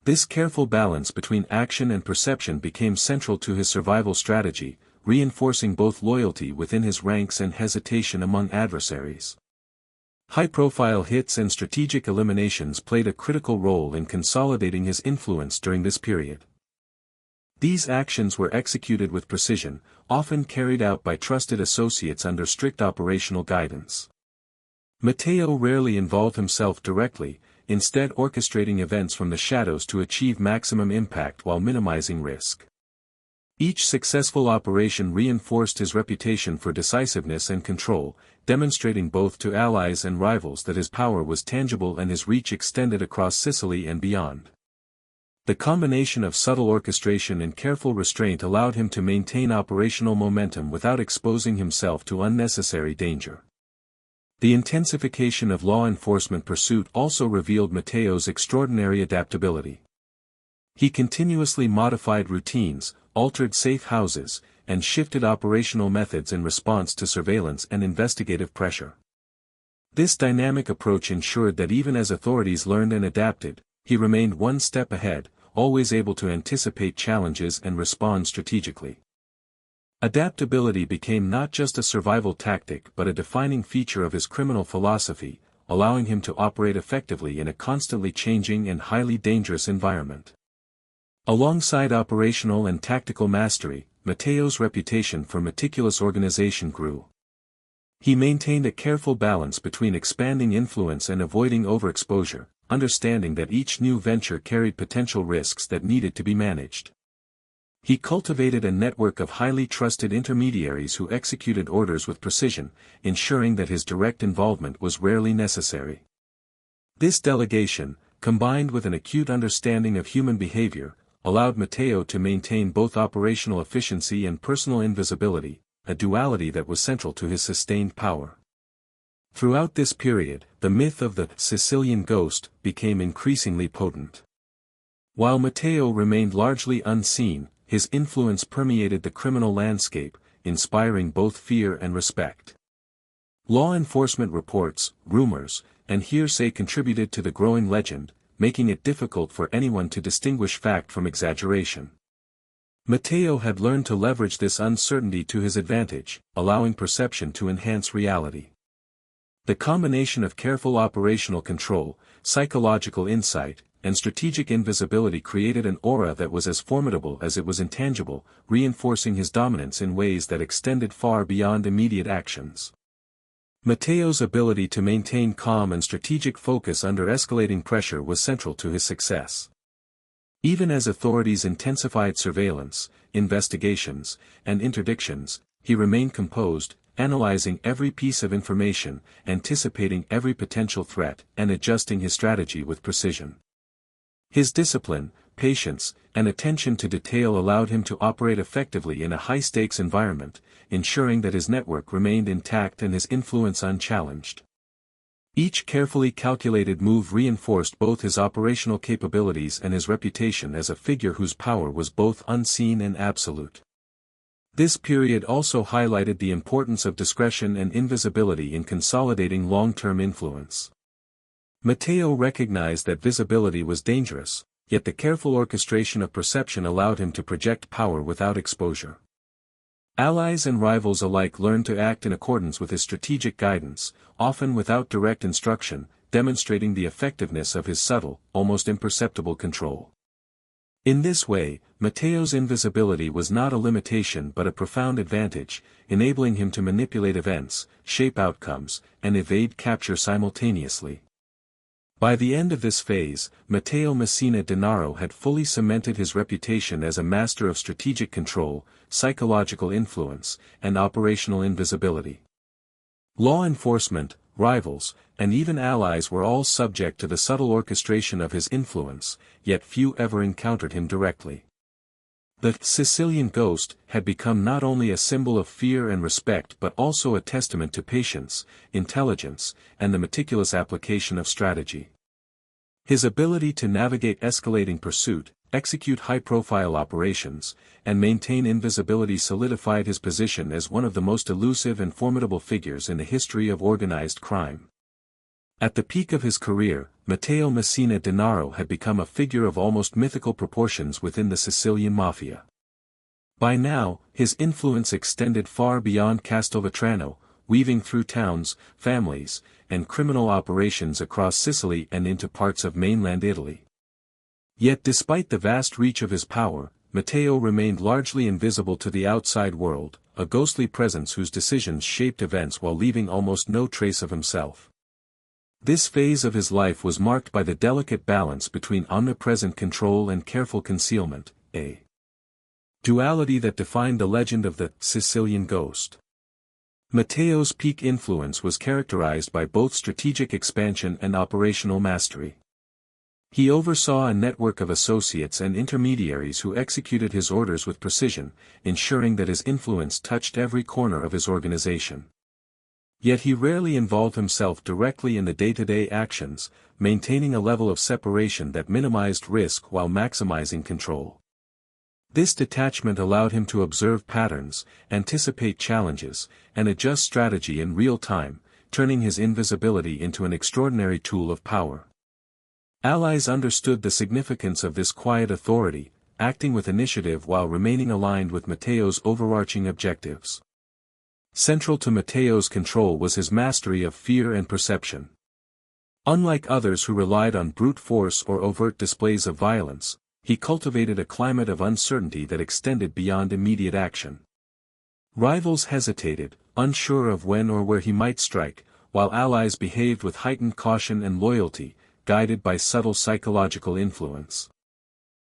This careful balance between action and perception became central to his survival strategy, reinforcing both loyalty within his ranks and hesitation among adversaries. High-profile hits and strategic eliminations played a critical role in consolidating his influence during this period. These actions were executed with precision, often carried out by trusted associates under strict operational guidance. Matteo rarely involved himself directly, instead orchestrating events from the shadows to achieve maximum impact while minimizing risk. Each successful operation reinforced his reputation for decisiveness and control, demonstrating both to allies and rivals that his power was tangible and his reach extended across Sicily and beyond. The combination of subtle orchestration and careful restraint allowed him to maintain operational momentum without exposing himself to unnecessary danger. The intensification of law enforcement pursuit also revealed Matteo's extraordinary adaptability. He continuously modified routines, altered safe houses, and shifted operational methods in response to surveillance and investigative pressure. This dynamic approach ensured that even as authorities learned and adapted, he remained one step ahead, always able to anticipate challenges and respond strategically. Adaptability became not just a survival tactic but a defining feature of his criminal philosophy, allowing him to operate effectively in a constantly changing and highly dangerous environment. Alongside operational and tactical mastery, Matteo's reputation for meticulous organization grew. He maintained a careful balance between expanding influence and avoiding overexposure, understanding that each new venture carried potential risks that needed to be managed. He cultivated a network of highly trusted intermediaries who executed orders with precision, ensuring that his direct involvement was rarely necessary. This delegation, combined with an acute understanding of human behavior, allowed Matteo to maintain both operational efficiency and personal invisibility, a duality that was central to his sustained power. Throughout this period, the myth of the Sicilian ghost became increasingly potent. While Matteo remained largely unseen, his influence permeated the criminal landscape, inspiring both fear and respect. Law enforcement reports, rumors, and hearsay contributed to the growing legend, making it difficult for anyone to distinguish fact from exaggeration. Matteo had learned to leverage this uncertainty to his advantage, allowing perception to enhance reality. The combination of careful operational control, psychological insight, and strategic invisibility created an aura that was as formidable as it was intangible, reinforcing his dominance in ways that extended far beyond immediate actions. Matteo's ability to maintain calm and strategic focus under escalating pressure was central to his success. Even as authorities intensified surveillance, investigations, and interdictions, he remained composed, analyzing every piece of information, anticipating every potential threat, and adjusting his strategy with precision. His discipline, patience, and attention to detail allowed him to operate effectively in a high-stakes environment, ensuring that his network remained intact and his influence unchallenged. Each carefully calculated move reinforced both his operational capabilities and his reputation as a figure whose power was both unseen and absolute. This period also highlighted the importance of discretion and invisibility in consolidating long-term influence. Matteo recognized that visibility was dangerous, yet the careful orchestration of perception allowed him to project power without exposure. Allies and rivals alike learned to act in accordance with his strategic guidance, often without direct instruction, demonstrating the effectiveness of his subtle, almost imperceptible control. In this way, Matteo's invisibility was not a limitation but a profound advantage, enabling him to manipulate events, shape outcomes, and evade capture simultaneously. By the end of this phase, Matteo Messina Denaro had fully cemented his reputation as a master of strategic control, psychological influence, and operational invisibility. Law enforcement, rivals, and even allies were all subject to the subtle orchestration of his influence, yet few ever encountered him directly. The Sicilian ghost had become not only a symbol of fear and respect but also a testament to patience, intelligence, and the meticulous application of strategy. His ability to navigate escalating pursuit, execute high-profile operations, and maintain invisibility solidified his position as one of the most elusive and formidable figures in the history of organized crime. At the peak of his career, Matteo Messina Denaro had become a figure of almost mythical proportions within the Sicilian Mafia. By now, his influence extended far beyond Castelvetrano, weaving through towns, families, and criminal operations across Sicily and into parts of mainland Italy. Yet despite the vast reach of his power, Matteo remained largely invisible to the outside world, a ghostly presence whose decisions shaped events while leaving almost no trace of himself. This phase of his life was marked by the delicate balance between omnipresent control and careful concealment, a duality that defined the legend of the Sicilian ghost. Matteo's peak influence was characterized by both strategic expansion and operational mastery. He oversaw a network of associates and intermediaries who executed his orders with precision, ensuring that his influence touched every corner of his organization. Yet he rarely involved himself directly in the day-to-day actions, maintaining a level of separation that minimized risk while maximizing control. This detachment allowed him to observe patterns, anticipate challenges, and adjust strategy in real time, turning his invisibility into an extraordinary tool of power. Allies understood the significance of this quiet authority, acting with initiative while remaining aligned with Matteo's overarching objectives. Central to Matteo's control was his mastery of fear and perception. Unlike others who relied on brute force or overt displays of violence, he cultivated a climate of uncertainty that extended beyond immediate action. Rivals hesitated, unsure of when or where he might strike, while allies behaved with heightened caution and loyalty, guided by subtle psychological influence.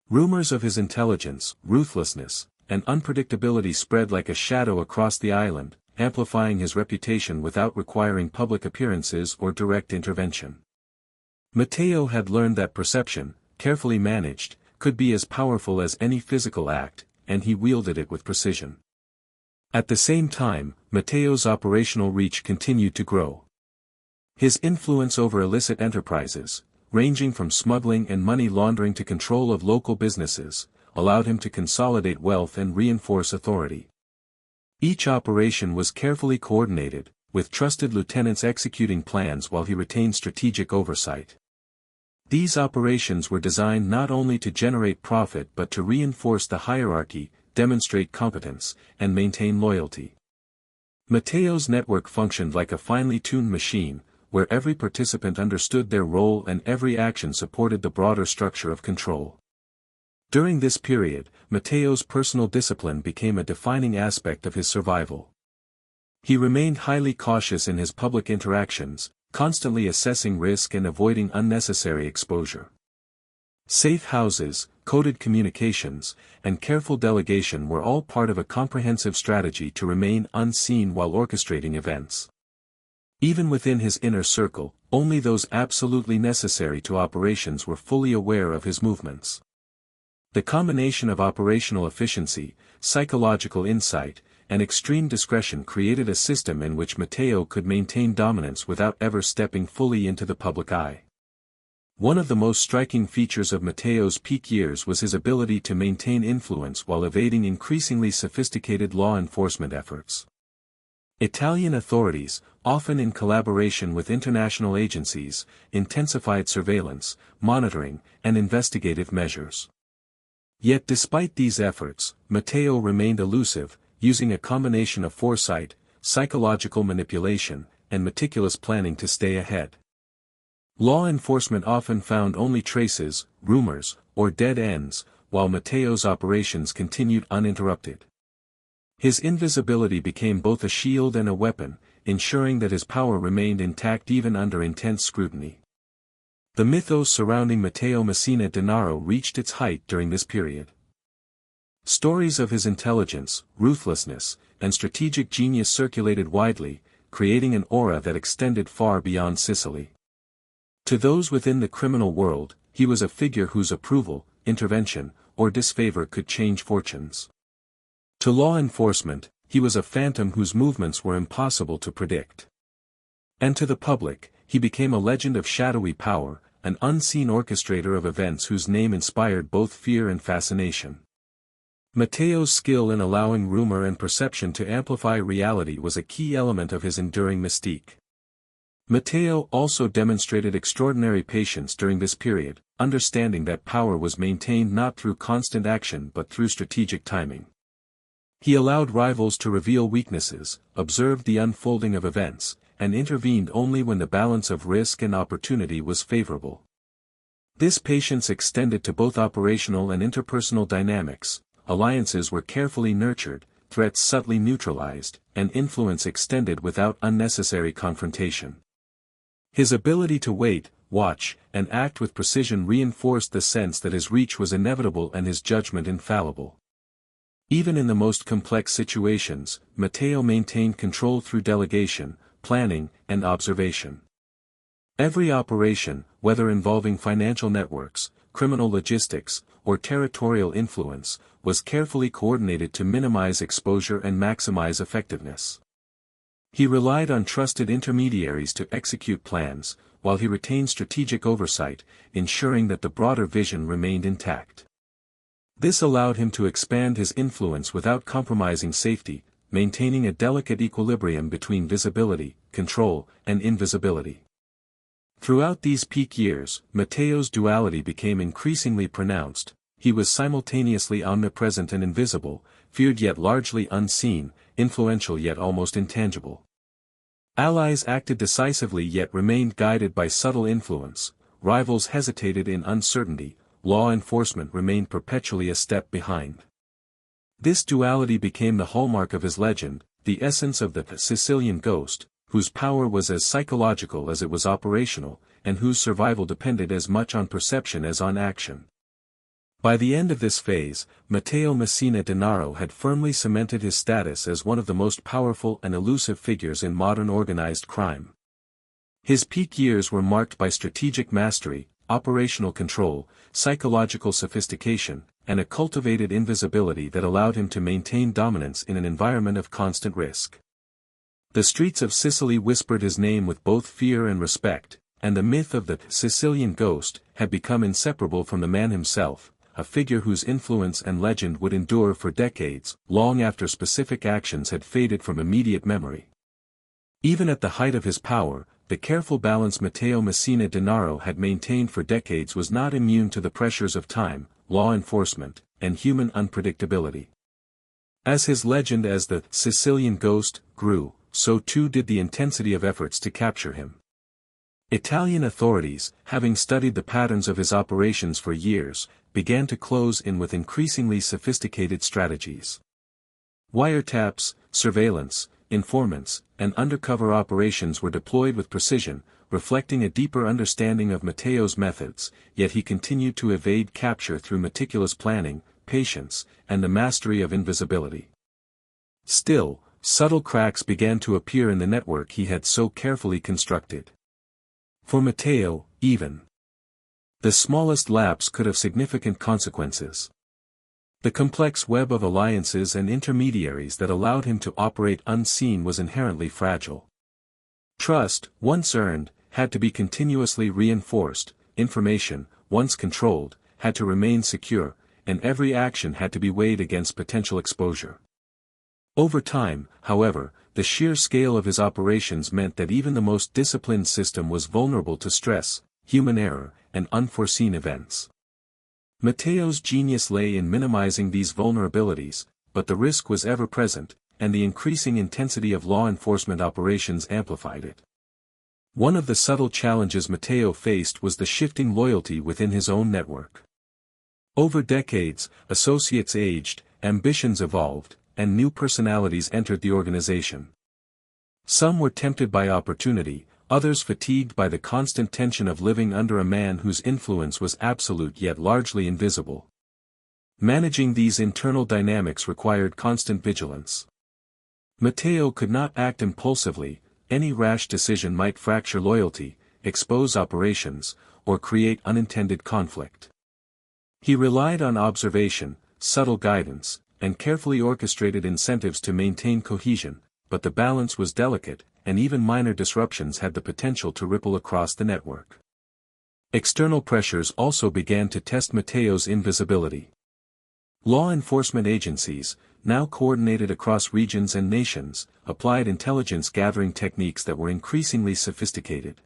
Rumors of his intelligence, ruthlessness, and unpredictability spread like a shadow across the island, amplifying his reputation without requiring public appearances or direct intervention. Matteo had learned that perception, carefully managed, could be as powerful as any physical act, and he wielded it with precision. At the same time, Matteo's operational reach continued to grow. His influence over illicit enterprises, ranging from smuggling and money laundering to control of local businesses, allowed him to consolidate wealth and reinforce authority. Each operation was carefully coordinated, with trusted lieutenants executing plans while he retained strategic oversight. These operations were designed not only to generate profit but to reinforce the hierarchy, demonstrate competence, and maintain loyalty. Matteo's network functioned like a finely tuned machine, where every participant understood their role and every action supported the broader structure of control. During this period, Matteo's personal discipline became a defining aspect of his survival. He remained highly cautious in his public interactions, constantly assessing risk and avoiding unnecessary exposure. Safe houses, coded communications, and careful delegation were all part of a comprehensive strategy to remain unseen while orchestrating events. Even within his inner circle, only those absolutely necessary to operations were fully aware of his movements. The combination of operational efficiency, psychological insight, and extreme discretion created a system in which Matteo could maintain dominance without ever stepping fully into the public eye. One of the most striking features of Matteo's peak years was his ability to maintain influence while evading increasingly sophisticated law enforcement efforts. Italian authorities, often in collaboration with international agencies, intensified surveillance, monitoring, and investigative measures. Yet despite these efforts, Matteo remained elusive, using a combination of foresight, psychological manipulation, and meticulous planning to stay ahead. Law enforcement often found only traces, rumors, or dead ends, while Matteo's operations continued uninterrupted. His invisibility became both a shield and a weapon, ensuring that his power remained intact even under intense scrutiny. The mythos surrounding Matteo Messina Denaro reached its height during this period. Stories of his intelligence, ruthlessness, and strategic genius circulated widely, creating an aura that extended far beyond Sicily. To those within the criminal world, he was a figure whose approval, intervention, or disfavor could change fortunes. To law enforcement, he was a phantom whose movements were impossible to predict. And to the public, he became a legend of shadowy power, an unseen orchestrator of events whose name inspired both fear and fascination. Matteo's skill in allowing rumor and perception to amplify reality was a key element of his enduring mystique. Matteo also demonstrated extraordinary patience during this period, understanding that power was maintained not through constant action but through strategic timing. He allowed rivals to reveal weaknesses, observed the unfolding of events, and intervened only when the balance of risk and opportunity was favorable. This patience extended to both operational and interpersonal dynamics. Alliances were carefully nurtured, threats subtly neutralized, and influence extended without unnecessary confrontation. His ability to wait, watch, and act with precision reinforced the sense that his reach was inevitable and his judgment infallible. Even in the most complex situations, Matteo maintained control through delegation, planning, and observation. Every operation, whether involving financial networks, criminal logistics, or territorial influence, was carefully coordinated to minimize exposure and maximize effectiveness. He relied on trusted intermediaries to execute plans, while he retained strategic oversight, ensuring that the broader vision remained intact. This allowed him to expand his influence without compromising safety, maintaining a delicate equilibrium between visibility, control, and invisibility. Throughout these peak years, Matteo's duality became increasingly pronounced. He was simultaneously omnipresent and invisible, feared yet largely unseen, influential yet almost intangible. Allies acted decisively yet remained guided by subtle influence, rivals hesitated in uncertainty, law enforcement remained perpetually a step behind. This duality became the hallmark of his legend, the essence of the Sicilian ghost, whose power was as psychological as it was operational, and whose survival depended as much on perception as on action. By the end of this phase, Matteo Messina Denaro had firmly cemented his status as one of the most powerful and elusive figures in modern organized crime. His peak years were marked by strategic mastery, operational control, psychological sophistication, and a cultivated invisibility that allowed him to maintain dominance in an environment of constant risk. The streets of Sicily whispered his name with both fear and respect, and the myth of the Sicilian ghost had become inseparable from the man himself, a figure whose influence and legend would endure for decades, long after specific actions had faded from immediate memory. Even at the height of his power, the careful balance Matteo Messina Denaro had maintained for decades was not immune to the pressures of time, law enforcement, and human unpredictability. As his legend as the Sicilian ghost grew, so too did the intensity of efforts to capture him. Italian authorities, having studied the patterns of his operations for years, began to close in with increasingly sophisticated strategies. Wiretaps, surveillance, informants, and undercover operations were deployed with precision, reflecting a deeper understanding of Matteo's methods, yet he continued to evade capture through meticulous planning, patience, and the mastery of invisibility. Still, subtle cracks began to appear in the network he had so carefully constructed. For Matteo, even the smallest lapse could have significant consequences. The complex web of alliances and intermediaries that allowed him to operate unseen was inherently fragile. Trust, once earned, had to be continuously reinforced, information, once controlled, had to remain secure, and every action had to be weighed against potential exposure. Over time, however, the sheer scale of his operations meant that even the most disciplined system was vulnerable to stress, human error, and unforeseen events. Matteo's genius lay in minimizing these vulnerabilities, but the risk was ever present, and the increasing intensity of law enforcement operations amplified it. One of the subtle challenges Matteo faced was the shifting loyalty within his own network. Over decades, associates aged, ambitions evolved, and new personalities entered the organization. Some were tempted by opportunity, others fatigued by the constant tension of living under a man whose influence was absolute yet largely invisible. Managing these internal dynamics required constant vigilance. Matteo could not act impulsively, any rash decision might fracture loyalty, expose operations, or create unintended conflict. He relied on observation, subtle guidance, and carefully orchestrated incentives to maintain cohesion, but the balance was delicate, and even minor disruptions had the potential to ripple across the network. External pressures also began to test Matteo's invisibility. Law enforcement agencies, now coordinated across regions and nations, applied intelligence gathering techniques that were increasingly sophisticated.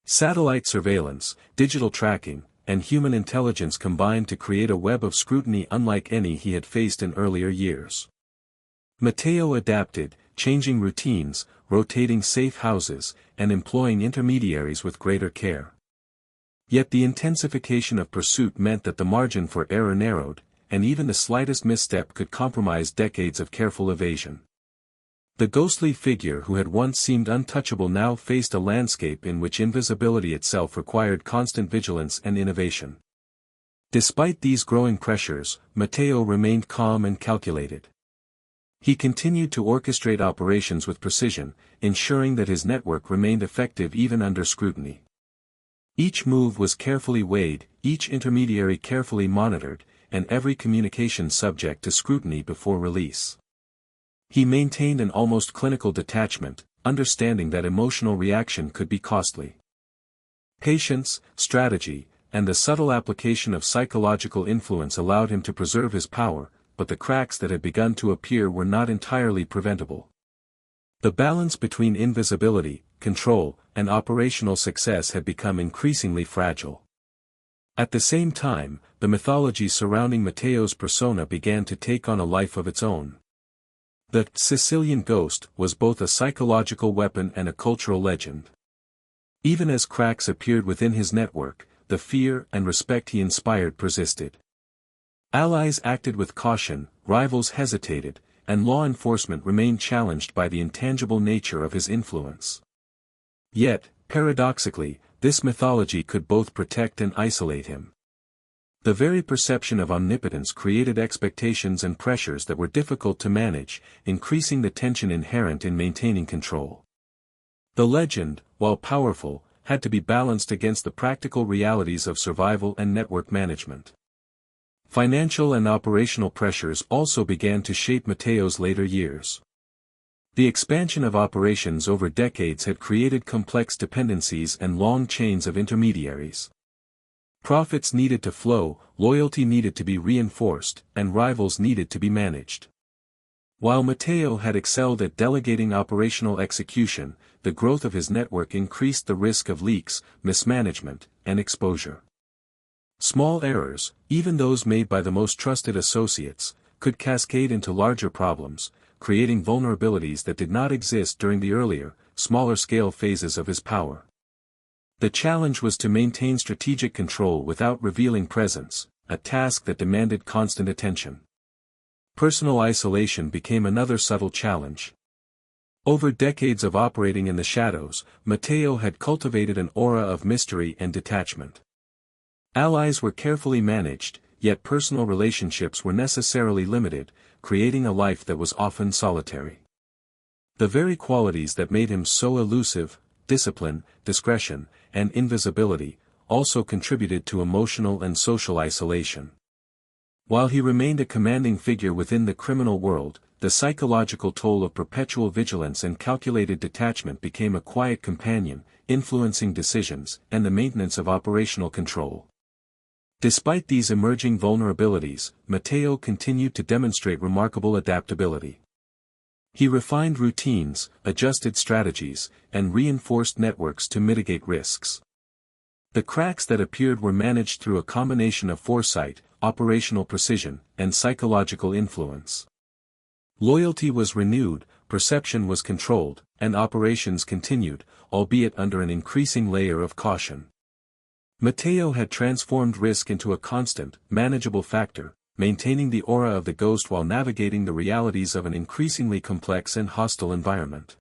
Satellite surveillance, digital tracking, and human intelligence combined to create a web of scrutiny unlike any he had faced in earlier years. Matteo adapted, changing routines, rotating safe houses, and employing intermediaries with greater care. Yet the intensification of pursuit meant that the margin for error narrowed, and even the slightest misstep could compromise decades of careful evasion. The ghostly figure who had once seemed untouchable now faced a landscape in which invisibility itself required constant vigilance and innovation. Despite these growing pressures, Matteo remained calm and calculated. He continued to orchestrate operations with precision, ensuring that his network remained effective even under scrutiny. Each move was carefully weighed, each intermediary carefully monitored, and every communication subject to scrutiny before release. He maintained an almost clinical detachment, understanding that emotional reaction could be costly. Patience, strategy, and the subtle application of psychological influence allowed him to preserve his power, but the cracks that had begun to appear were not entirely preventable. The balance between invisibility, control, and operational success had become increasingly fragile. At the same time, the mythology surrounding Matteo's persona began to take on a life of its own. The Sicilian ghost was both a psychological weapon and a cultural legend. Even as cracks appeared within his network, the fear and respect he inspired persisted. Allies acted with caution, rivals hesitated, and law enforcement remained challenged by the intangible nature of his influence. Yet, paradoxically, this mythology could both protect and isolate him. The very perception of omnipotence created expectations and pressures that were difficult to manage, increasing the tension inherent in maintaining control. The legend, while powerful, had to be balanced against the practical realities of survival and network management. Financial and operational pressures also began to shape Matteo's later years. The expansion of operations over decades had created complex dependencies and long chains of intermediaries. Profits needed to flow, loyalty needed to be reinforced, and rivals needed to be managed. While Matteo had excelled at delegating operational execution, the growth of his network increased the risk of leaks, mismanagement, and exposure. Small errors, even those made by the most trusted associates, could cascade into larger problems, creating vulnerabilities that did not exist during the earlier, smaller-scale phases of his power. The challenge was to maintain strategic control without revealing presence, a task that demanded constant attention. Personal isolation became another subtle challenge. Over decades of operating in the shadows, Matteo had cultivated an aura of mystery and detachment. Allies were carefully managed, yet personal relationships were necessarily limited, creating a life that was often solitary. The very qualities that made him so elusive, discipline, discretion, and invisibility, also contributed to emotional and social isolation. While he remained a commanding figure within the criminal world, the psychological toll of perpetual vigilance and calculated detachment became a quiet companion, influencing decisions and the maintenance of operational control. Despite these emerging vulnerabilities, Matteo continued to demonstrate remarkable adaptability. He refined routines, adjusted strategies, and reinforced networks to mitigate risks. The cracks that appeared were managed through a combination of foresight, operational precision, and psychological influence. Loyalty was renewed, perception was controlled, and operations continued, albeit under an increasing layer of caution. Matteo had transformed risk into a constant, manageable factor, maintaining the aura of the ghost while navigating the realities of an increasingly complex and hostile environment.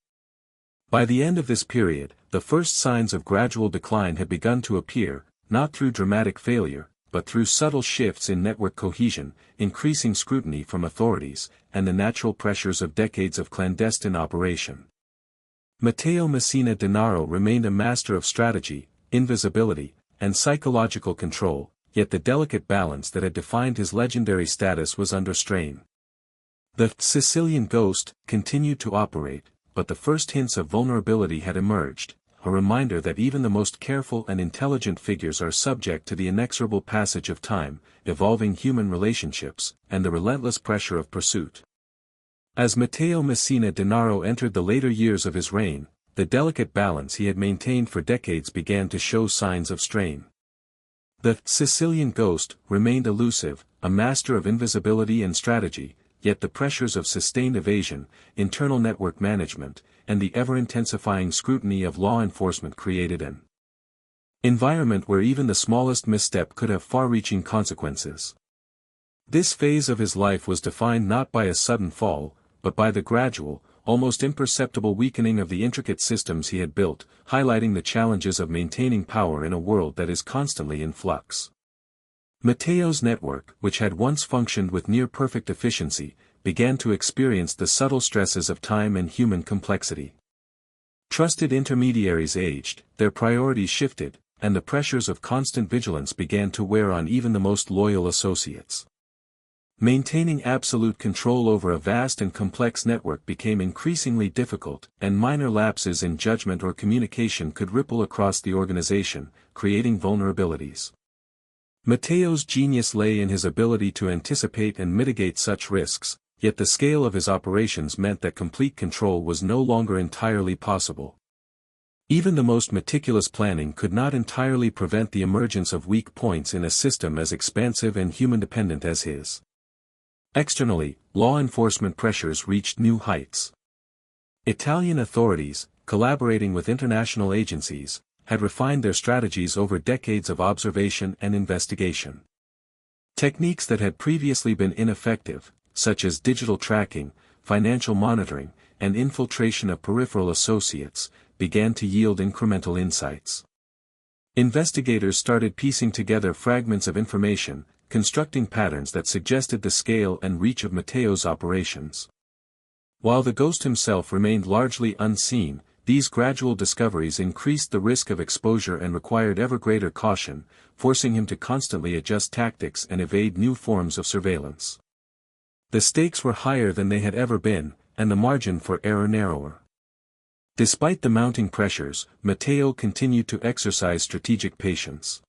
By the end of this period, the first signs of gradual decline had begun to appear, not through dramatic failure, but through subtle shifts in network cohesion, increasing scrutiny from authorities, and the natural pressures of decades of clandestine operation. Matteo Messina Denaro remained a master of strategy, invisibility, and psychological control, yet the delicate balance that had defined his legendary status was under strain. The Sicilian ghost continued to operate, but the first hints of vulnerability had emerged, a reminder that even the most careful and intelligent figures are subject to the inexorable passage of time, evolving human relationships, and the relentless pressure of pursuit. As Matteo Messina Denaro entered the later years of his reign, the delicate balance he had maintained for decades began to show signs of strain. The Sicilian ghost remained elusive, a master of invisibility and strategy, yet the pressures of sustained evasion, internal network management, and the ever-intensifying scrutiny of law enforcement created an environment where even the smallest misstep could have far-reaching consequences. This phase of his life was defined not by a sudden fall, but by the gradual, almost imperceptible weakening of the intricate systems he had built, highlighting the challenges of maintaining power in a world that is constantly in flux. Matteo's network, which had once functioned with near-perfect efficiency, began to experience the subtle stresses of time and human complexity. Trusted intermediaries aged, their priorities shifted, and the pressures of constant vigilance began to wear on even the most loyal associates. Maintaining absolute control over a vast and complex network became increasingly difficult, and minor lapses in judgment or communication could ripple across the organization, creating vulnerabilities. Matteo's genius lay in his ability to anticipate and mitigate such risks, yet the scale of his operations meant that complete control was no longer entirely possible. Even the most meticulous planning could not entirely prevent the emergence of weak points in a system as expansive and human-dependent as his. Externally, law enforcement pressures reached new heights. Italian authorities, collaborating with international agencies, had refined their strategies over decades of observation and investigation. Techniques that had previously been ineffective, such as digital tracking, financial monitoring, and infiltration of peripheral associates, began to yield incremental insights. Investigators started piecing together fragments of information, constructing patterns that suggested the scale and reach of Matteo's operations. While the ghost himself remained largely unseen, these gradual discoveries increased the risk of exposure and required ever greater caution, forcing him to constantly adjust tactics and evade new forms of surveillance. The stakes were higher than they had ever been, and the margin for error narrower. Despite the mounting pressures, Matteo continued to exercise strategic patience.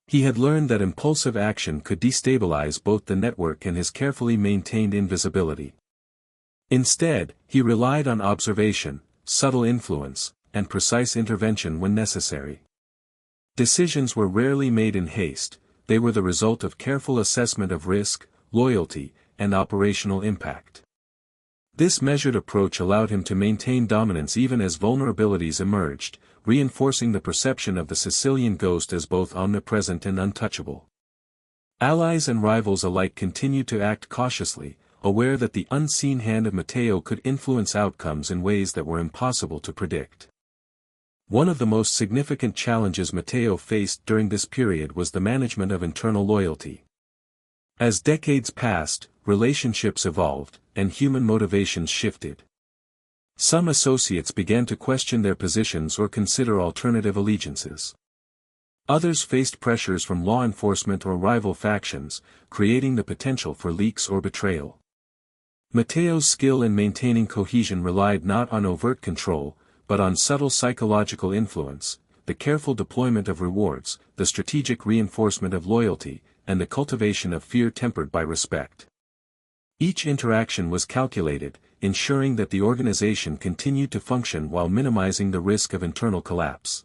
He had learned that impulsive action could destabilize both the network and his carefully maintained invisibility. Instead, he relied on observation, subtle influence, and precise intervention when necessary. Decisions were rarely made in haste, they were the result of careful assessment of risk, loyalty, and operational impact. This measured approach allowed him to maintain dominance even as vulnerabilities emerged, reinforcing the perception of the Sicilian ghost as both omnipresent and untouchable. Allies and rivals alike continued to act cautiously, aware that the unseen hand of Matteo could influence outcomes in ways that were impossible to predict. One of the most significant challenges Matteo faced during this period was the management of internal loyalty. As decades passed, relationships evolved, and human motivations shifted. Some associates began to question their positions or consider alternative allegiances. Others faced pressures from law enforcement or rival factions, creating the potential for leaks or betrayal. Matteo's skill in maintaining cohesion relied not on overt control, but on subtle psychological influence, the careful deployment of rewards, the strategic reinforcement of loyalty, and the cultivation of fear tempered by respect. Each interaction was calculated, ensuring that the organization continued to function while minimizing the risk of internal collapse.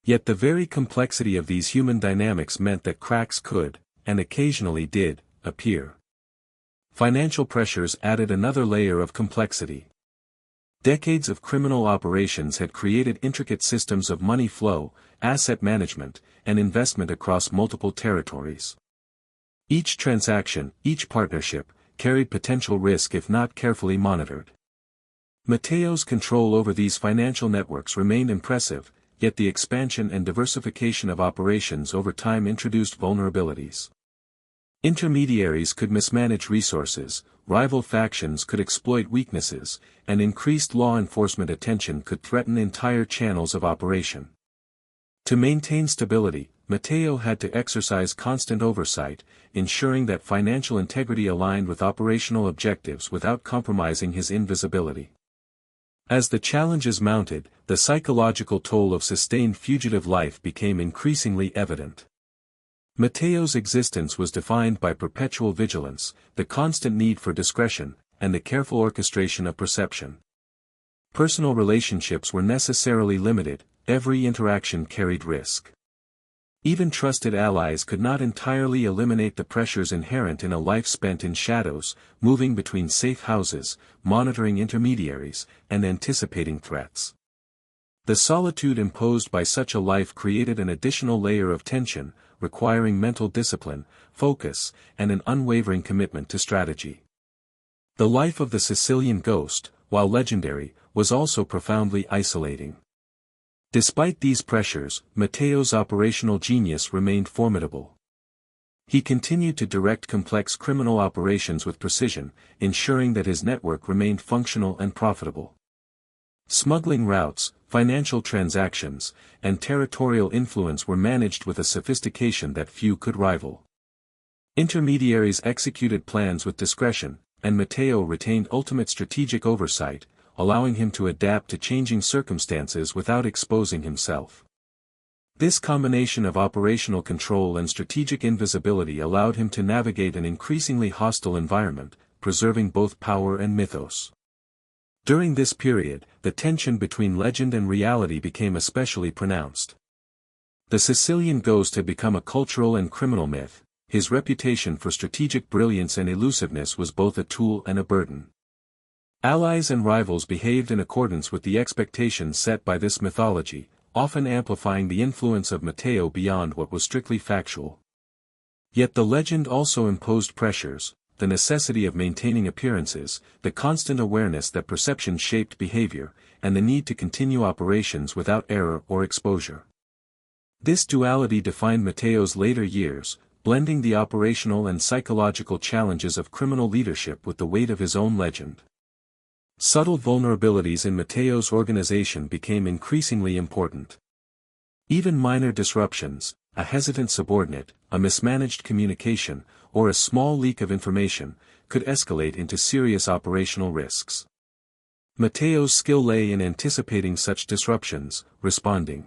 Yet the very complexity of these human dynamics meant that cracks could, and occasionally did, appear. Financial pressures added another layer of complexity. Decades of criminal operations had created intricate systems of money flow, asset management, and investment across multiple territories. Each transaction, each partnership, carried potential risk if not carefully monitored. Matteo's control over these financial networks remained impressive, yet the expansion and diversification of operations over time introduced vulnerabilities. Intermediaries could mismanage resources, rival factions could exploit weaknesses, and increased law enforcement attention could threaten entire channels of operation. To maintain stability, Matteo had to exercise constant oversight, ensuring that financial integrity aligned with operational objectives without compromising his invisibility. As the challenges mounted, the psychological toll of sustained fugitive life became increasingly evident. Matteo's existence was defined by perpetual vigilance, the constant need for discretion, and the careful orchestration of perception. Personal relationships were necessarily limited, every interaction carried risk. Even trusted allies could not entirely eliminate the pressures inherent in a life spent in shadows, moving between safe houses, monitoring intermediaries, and anticipating threats. The solitude imposed by such a life created an additional layer of tension, requiring mental discipline, focus, and an unwavering commitment to strategy. The life of the Sicilian ghost, while legendary, was also profoundly isolating. Despite these pressures, Matteo's operational genius remained formidable. He continued to direct complex criminal operations with precision, ensuring that his network remained functional and profitable. Smuggling routes, financial transactions, and territorial influence were managed with a sophistication that few could rival. Intermediaries executed plans with discretion, and Matteo retained ultimate strategic oversight, allowing him to adapt to changing circumstances without exposing himself. This combination of operational control and strategic invisibility allowed him to navigate an increasingly hostile environment, preserving both power and mythos. During this period, the tension between legend and reality became especially pronounced. The Sicilian ghost had become a cultural and criminal myth. His reputation for strategic brilliance and elusiveness was both a tool and a burden. Allies and rivals behaved in accordance with the expectations set by this mythology, often amplifying the influence of Matteo beyond what was strictly factual. Yet the legend also imposed pressures, the necessity of maintaining appearances, the constant awareness that perception shaped behavior, and the need to continue operations without error or exposure. This duality defined Matteo's later years, blending the operational and psychological challenges of criminal leadership with the weight of his own legend. Subtle vulnerabilities in Matteo's organization became increasingly important. Even minor disruptions, a hesitant subordinate, a mismanaged communication, or a small leak of information, could escalate into serious operational risks. Matteo's skill lay in anticipating such disruptions, responding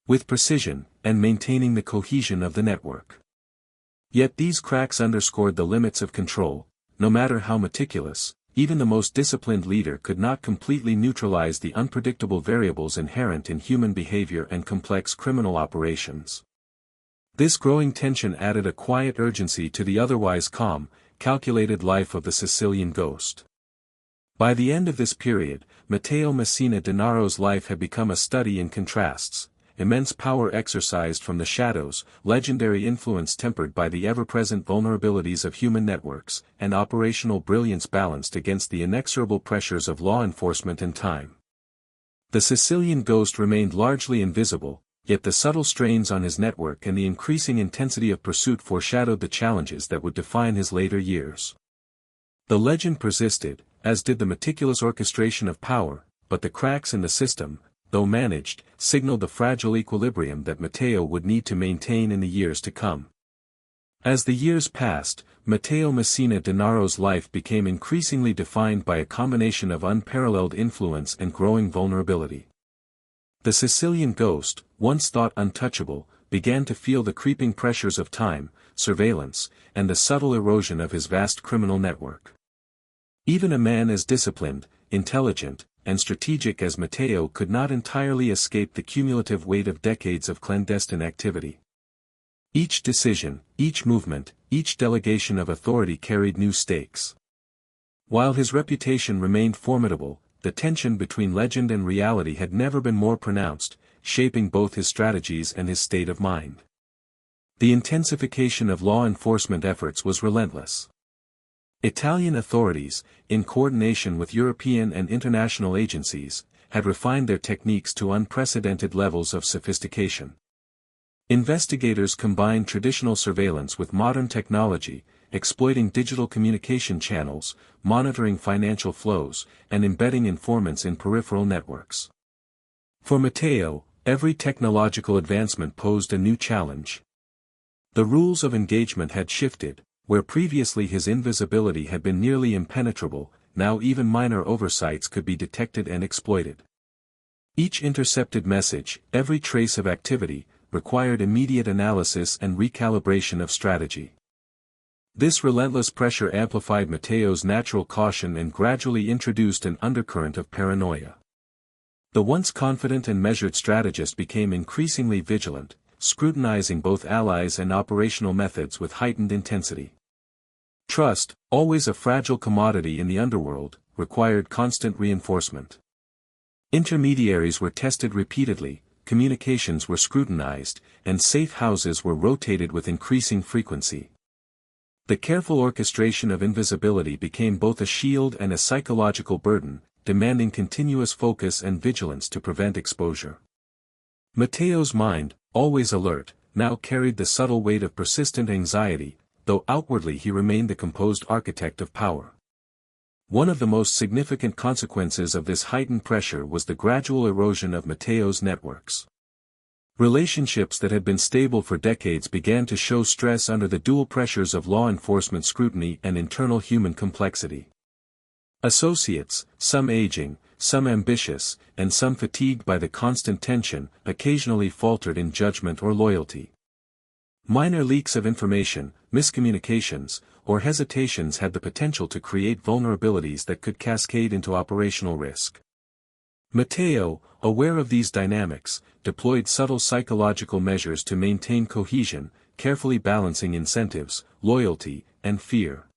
with precision, and maintaining the cohesion of the network. Yet these cracks underscored the limits of control. No matter how meticulous, even the most disciplined leader could not completely neutralize the unpredictable variables inherent in human behavior and complex criminal operations. This growing tension added a quiet urgency to the otherwise calm, calculated life of the Sicilian ghost. By the end of this period, Matteo Messina Denaro's life had become a study in contrasts. Immense power exercised from the shadows, legendary influence tempered by the ever-present vulnerabilities of human networks, and operational brilliance balanced against the inexorable pressures of law enforcement and time. The Sicilian ghost remained largely invisible, yet the subtle strains on his network and the increasing intensity of pursuit foreshadowed the challenges that would define his later years. The legend persisted, as did the meticulous orchestration of power, but the cracks in the system, though managed, signaled the fragile equilibrium that Matteo would need to maintain in the years to come. As the years passed, Matteo Messina Denaro's life became increasingly defined by a combination of unparalleled influence and growing vulnerability. The Sicilian ghost, once thought untouchable, began to feel the creeping pressures of time, surveillance, and the subtle erosion of his vast criminal network. Even a man as disciplined, intelligent, and strategic as Matteo could not entirely escape the cumulative weight of decades of clandestine activity. Each decision, each movement, each delegation of authority carried new stakes. While his reputation remained formidable, the tension between legend and reality had never been more pronounced, shaping both his strategies and his state of mind. The intensification of law enforcement efforts was relentless. Italian authorities, in coordination with European and international agencies, had refined their techniques to unprecedented levels of sophistication. Investigators combined traditional surveillance with modern technology, exploiting digital communication channels, monitoring financial flows, and embedding informants in peripheral networks. For Matteo, every technological advancement posed a new challenge. The rules of engagement had shifted. Where previously his invisibility had been nearly impenetrable, now even minor oversights could be detected and exploited. Each intercepted message, every trace of activity, required immediate analysis and recalibration of strategy. This relentless pressure amplified Matteo's natural caution and gradually introduced an undercurrent of paranoia. The once confident and measured strategist became increasingly vigilant, scrutinizing both allies and operational methods with heightened intensity. Trust, always a fragile commodity in the underworld, required constant reinforcement. Intermediaries were tested repeatedly, communications were scrutinized, and safe houses were rotated with increasing frequency. The careful orchestration of invisibility became both a shield and a psychological burden, demanding continuous focus and vigilance to prevent exposure. Matteo's mind, always alert, now carried the subtle weight of persistent anxiety, though outwardly he remained the composed architect of power. One of the most significant consequences of this heightened pressure was the gradual erosion of Matteo's networks. Relationships that had been stable for decades began to show stress under the dual pressures of law enforcement scrutiny and internal human complexity. Associates, some aging, some ambitious, and some fatigued by the constant tension, occasionally faltered in judgment or loyalty. Minor leaks of information, miscommunications, or hesitations had the potential to create vulnerabilities that could cascade into operational risk. Matteo, aware of these dynamics, deployed subtle psychological measures to maintain cohesion, carefully balancing incentives, loyalty, and fear.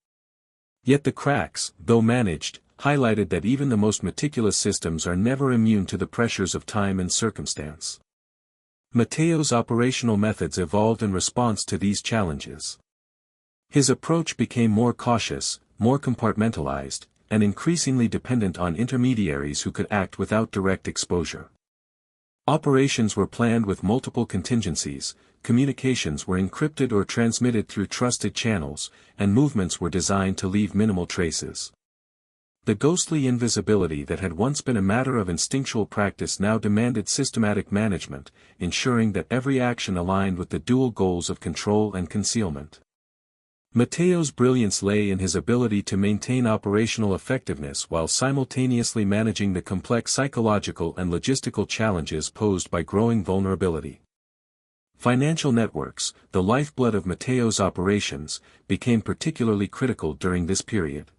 Yet the cracks, though managed, highlighted that even the most meticulous systems are never immune to the pressures of time and circumstance. Matteo's operational methods evolved in response to these challenges. His approach became more cautious, more compartmentalized, and increasingly dependent on intermediaries who could act without direct exposure. Operations were planned with multiple contingencies, communications were encrypted or transmitted through trusted channels, and movements were designed to leave minimal traces. The ghostly invisibility that had once been a matter of instinctual practice now demanded systematic management, ensuring that every action aligned with the dual goals of control and concealment. Matteo's brilliance lay in his ability to maintain operational effectiveness while simultaneously managing the complex psychological and logistical challenges posed by growing vulnerability. Financial networks, the lifeblood of Matteo's operations, became particularly critical during this period.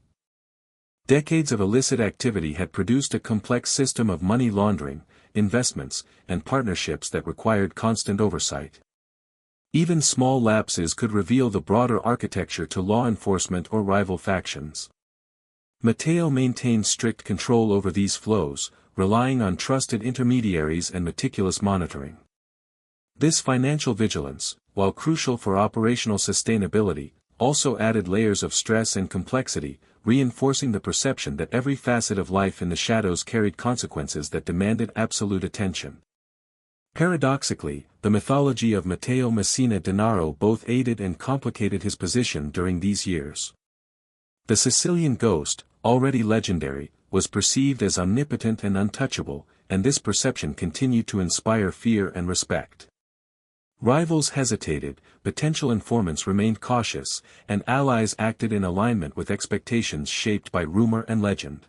Decades of illicit activity had produced a complex system of money laundering, investments, and partnerships that required constant oversight. Even small lapses could reveal the broader architecture to law enforcement or rival factions. Matteo maintained strict control over these flows, relying on trusted intermediaries and meticulous monitoring. This financial vigilance, while crucial for operational sustainability, also added layers of stress and complexity, reinforcing the perception that every facet of life in the shadows carried consequences that demanded absolute attention. Paradoxically, the mythology of Matteo Messina Denaro both aided and complicated his position during these years. The Sicilian ghost, already legendary, was perceived as omnipotent and untouchable, and this perception continued to inspire fear and respect. Rivals hesitated, potential informants remained cautious, and allies acted in alignment with expectations shaped by rumor and legend.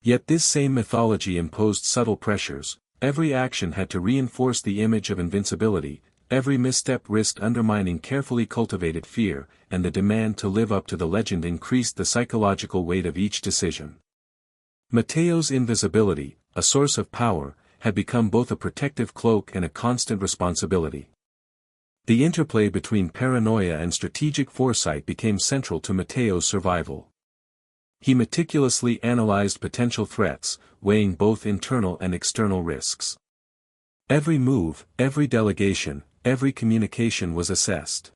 Yet this same mythology imposed subtle pressures. Every action had to reinforce the image of invincibility, every misstep risked undermining carefully cultivated fear, and the demand to live up to the legend increased the psychological weight of each decision. Matteo's invisibility, a source of power, had become both a protective cloak and a constant responsibility. The interplay between paranoia and strategic foresight became central to Matteo's survival. He meticulously analyzed potential threats, weighing both internal and external risks. Every move, every delegation, every communication was assessed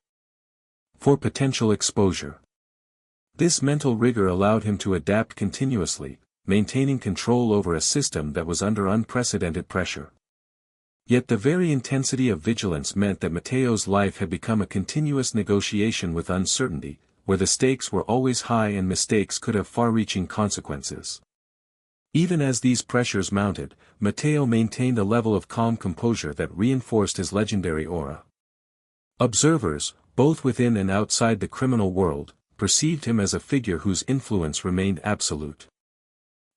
for potential exposure. This mental rigor allowed him to adapt continuously, maintaining control over a system that was under unprecedented pressure. Yet the very intensity of vigilance meant that Matteo's life had become a continuous negotiation with uncertainty, where the stakes were always high and mistakes could have far-reaching consequences. Even as these pressures mounted, Matteo maintained a level of calm composure that reinforced his legendary aura. Observers, both within and outside the criminal world, perceived him as a figure whose influence remained absolute.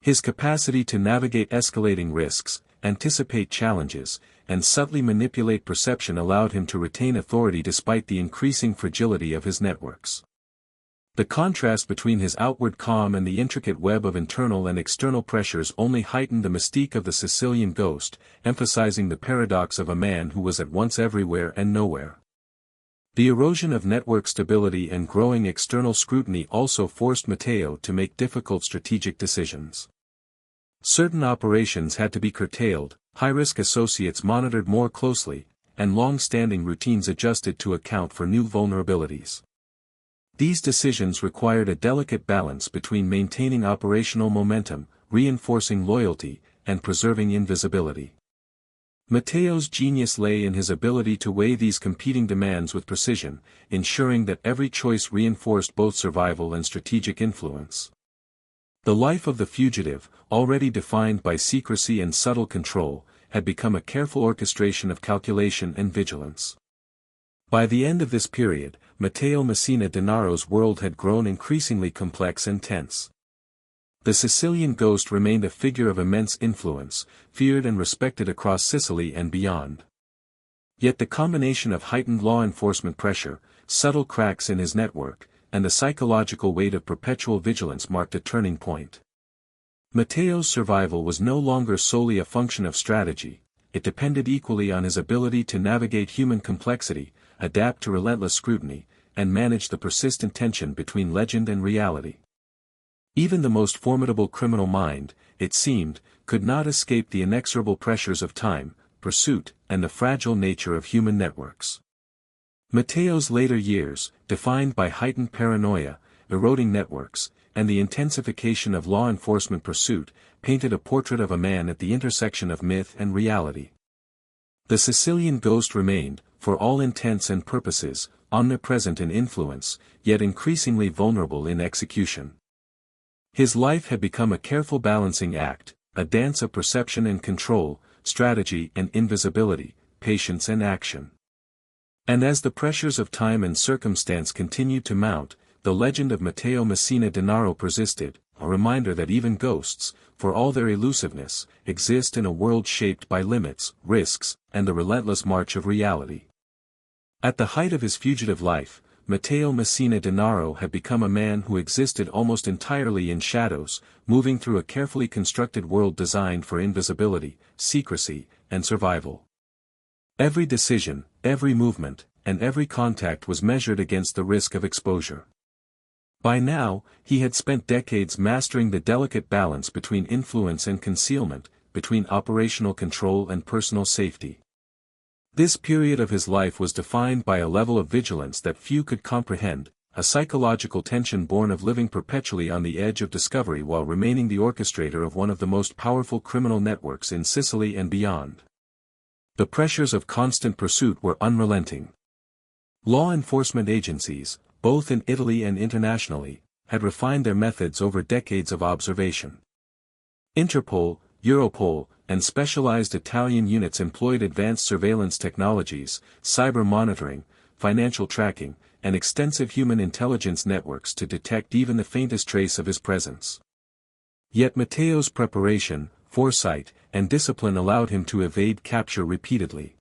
His capacity to navigate escalating risks, anticipate challenges, and subtly manipulate perception allowed him to retain authority despite the increasing fragility of his networks. The contrast between his outward calm and the intricate web of internal and external pressures only heightened the mystique of the Sicilian ghost, emphasizing the paradox of a man who was at once everywhere and nowhere. The erosion of network stability and growing external scrutiny also forced Matteo to make difficult strategic decisions. Certain operations had to be curtailed, high-risk associates monitored more closely, and long-standing routines adjusted to account for new vulnerabilities. These decisions required a delicate balance between maintaining operational momentum, reinforcing loyalty, and preserving invisibility. Matteo's genius lay in his ability to weigh these competing demands with precision, ensuring that every choice reinforced both survival and strategic influence. The life of the fugitive, already defined by secrecy and subtle control, had become a careful orchestration of calculation and vigilance. By the end of this period, Matteo Messina Denaro's world had grown increasingly complex and tense. The Sicilian ghost remained a figure of immense influence, feared and respected across Sicily and beyond. Yet the combination of heightened law enforcement pressure, subtle cracks in his network, and the psychological weight of perpetual vigilance marked a turning point. Matteo's survival was no longer solely a function of strategy, it depended equally on his ability to navigate human complexity, adapt to relentless scrutiny, and manage the persistent tension between legend and reality. Even the most formidable criminal mind, it seemed, could not escape the inexorable pressures of time, pursuit, and the fragile nature of human networks. Matteo's later years, defined by heightened paranoia, eroding networks, and the intensification of law enforcement pursuit, painted a portrait of a man at the intersection of myth and reality. The Sicilian ghost remained, for all intents and purposes, omnipresent in influence, yet increasingly vulnerable in execution. His life had become a careful balancing act, a dance of perception and control, strategy and invisibility, patience and action. And as the pressures of time and circumstance continued to mount, the legend of Matteo Messina Denaro persisted, a reminder that even ghosts, for all their elusiveness, exist in a world shaped by limits, risks, and the relentless march of reality. At the height of his fugitive life, Matteo Messina Denaro had become a man who existed almost entirely in shadows, moving through a carefully constructed world designed for invisibility, secrecy, and survival. Every decision, every movement, and every contact was measured against the risk of exposure. By now, he had spent decades mastering the delicate balance between influence and concealment, between operational control and personal safety. This period of his life was defined by a level of vigilance that few could comprehend, a psychological tension born of living perpetually on the edge of discovery while remaining the orchestrator of one of the most powerful criminal networks in Sicily and beyond. The pressures of constant pursuit were unrelenting. Law enforcement agencies, both in Italy and internationally, had refined their methods over decades of observation. Interpol, Europol, and specialized Italian units employed advanced surveillance technologies, cyber monitoring, financial tracking, and extensive human intelligence networks to detect even the faintest trace of his presence. Yet Matteo's preparation, foresight, and discipline allowed him to evade capture repeatedly.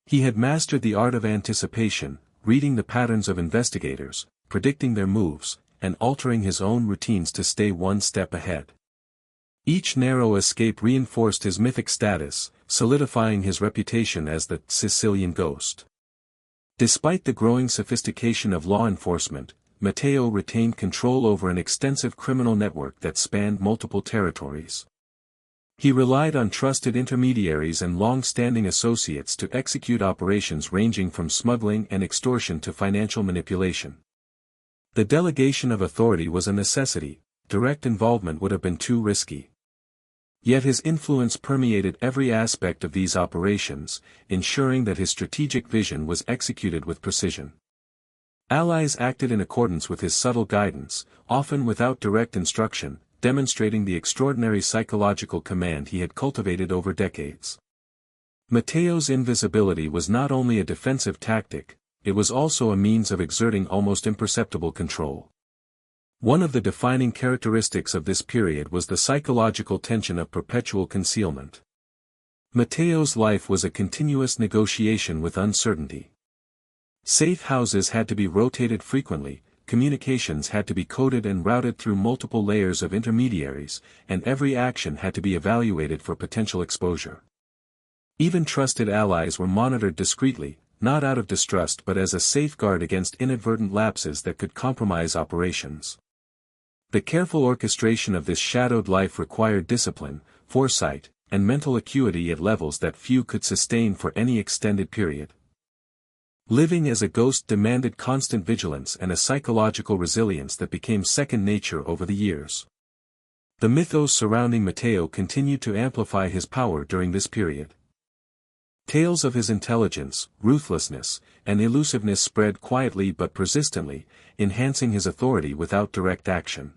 He had mastered the art of anticipation, reading the patterns of investigators, predicting their moves, and altering his own routines to stay one step ahead. Each narrow escape reinforced his mythic status, solidifying his reputation as the Sicilian ghost. Despite the growing sophistication of law enforcement, Matteo retained control over an extensive criminal network that spanned multiple territories. He relied on trusted intermediaries and long-standing associates to execute operations ranging from smuggling and extortion to financial manipulation. The delegation of authority was a necessity, direct involvement would have been too risky. Yet his influence permeated every aspect of these operations, ensuring that his strategic vision was executed with precision. Allies acted in accordance with his subtle guidance, often without direct instruction, demonstrating the extraordinary psychological command he had cultivated over decades. Matteo's invisibility was not only a defensive tactic, it was also a means of exerting almost imperceptible control. One of the defining characteristics of this period was the psychological tension of perpetual concealment. Matteo's life was a continuous negotiation with uncertainty. Safe houses had to be rotated frequently, communications had to be coded and routed through multiple layers of intermediaries, and every action had to be evaluated for potential exposure. Even trusted allies were monitored discreetly, not out of distrust but as a safeguard against inadvertent lapses that could compromise operations. The careful orchestration of this shadowed life required discipline, foresight, and mental acuity at levels that few could sustain for any extended period. Living as a ghost demanded constant vigilance and a psychological resilience that became second nature over the years. The mythos surrounding Matteo continued to amplify his power during this period. Tales of his intelligence, ruthlessness, and elusiveness spread quietly but persistently, enhancing his authority without direct action.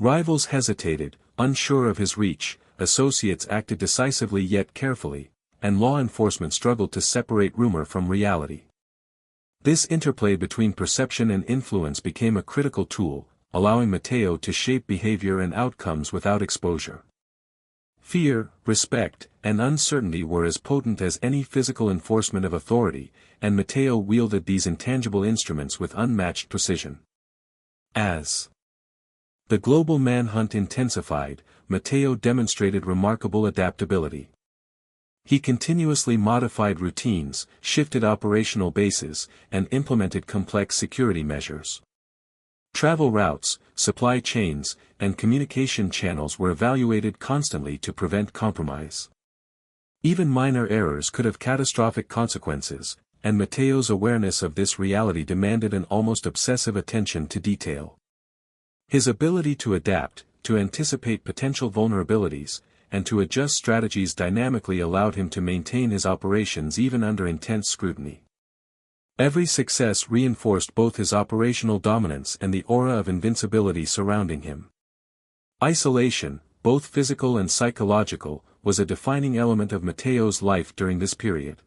Rivals hesitated, unsure of his reach, associates acted decisively yet carefully, and law enforcement struggled to separate rumor from reality. This interplay between perception and influence became a critical tool, allowing Matteo to shape behavior and outcomes without exposure. Fear, respect, and uncertainty were as potent as any physical enforcement of authority, and Matteo wielded these intangible instruments with unmatched precision. As the global manhunt intensified, Matteo demonstrated remarkable adaptability. He continuously modified routines, shifted operational bases, and implemented complex security measures. Travel routes, supply chains, and communication channels were evaluated constantly to prevent compromise. Even minor errors could have catastrophic consequences, and Matteo's awareness of this reality demanded an almost obsessive attention to detail. His ability to adapt, to anticipate potential vulnerabilities, and to adjust strategies dynamically allowed him to maintain his operations even under intense scrutiny. Every success reinforced both his operational dominance and the aura of invincibility surrounding him. Isolation, both physical and psychological, was a defining element of Matteo's life during this period.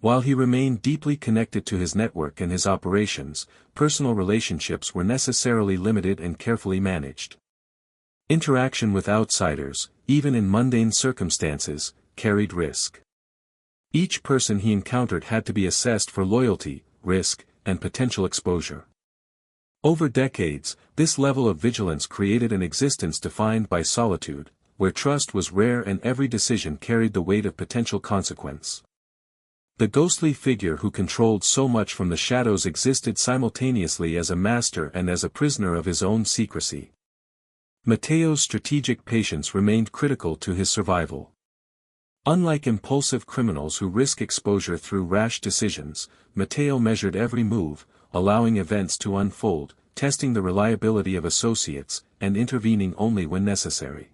While he remained deeply connected to his network and his operations, personal relationships were necessarily limited and carefully managed. Interaction with outsiders, even in mundane circumstances, carried risk. Each person he encountered had to be assessed for loyalty, risk, and potential exposure. Over decades, this level of vigilance created an existence defined by solitude, where trust was rare and every decision carried the weight of potential consequence. The ghostly figure who controlled so much from the shadows existed simultaneously as a master and as a prisoner of his own secrecy. Matteo's strategic patience remained critical to his survival. Unlike impulsive criminals who risk exposure through rash decisions, Matteo measured every move, allowing events to unfold, testing the reliability of associates, and intervening only when necessary.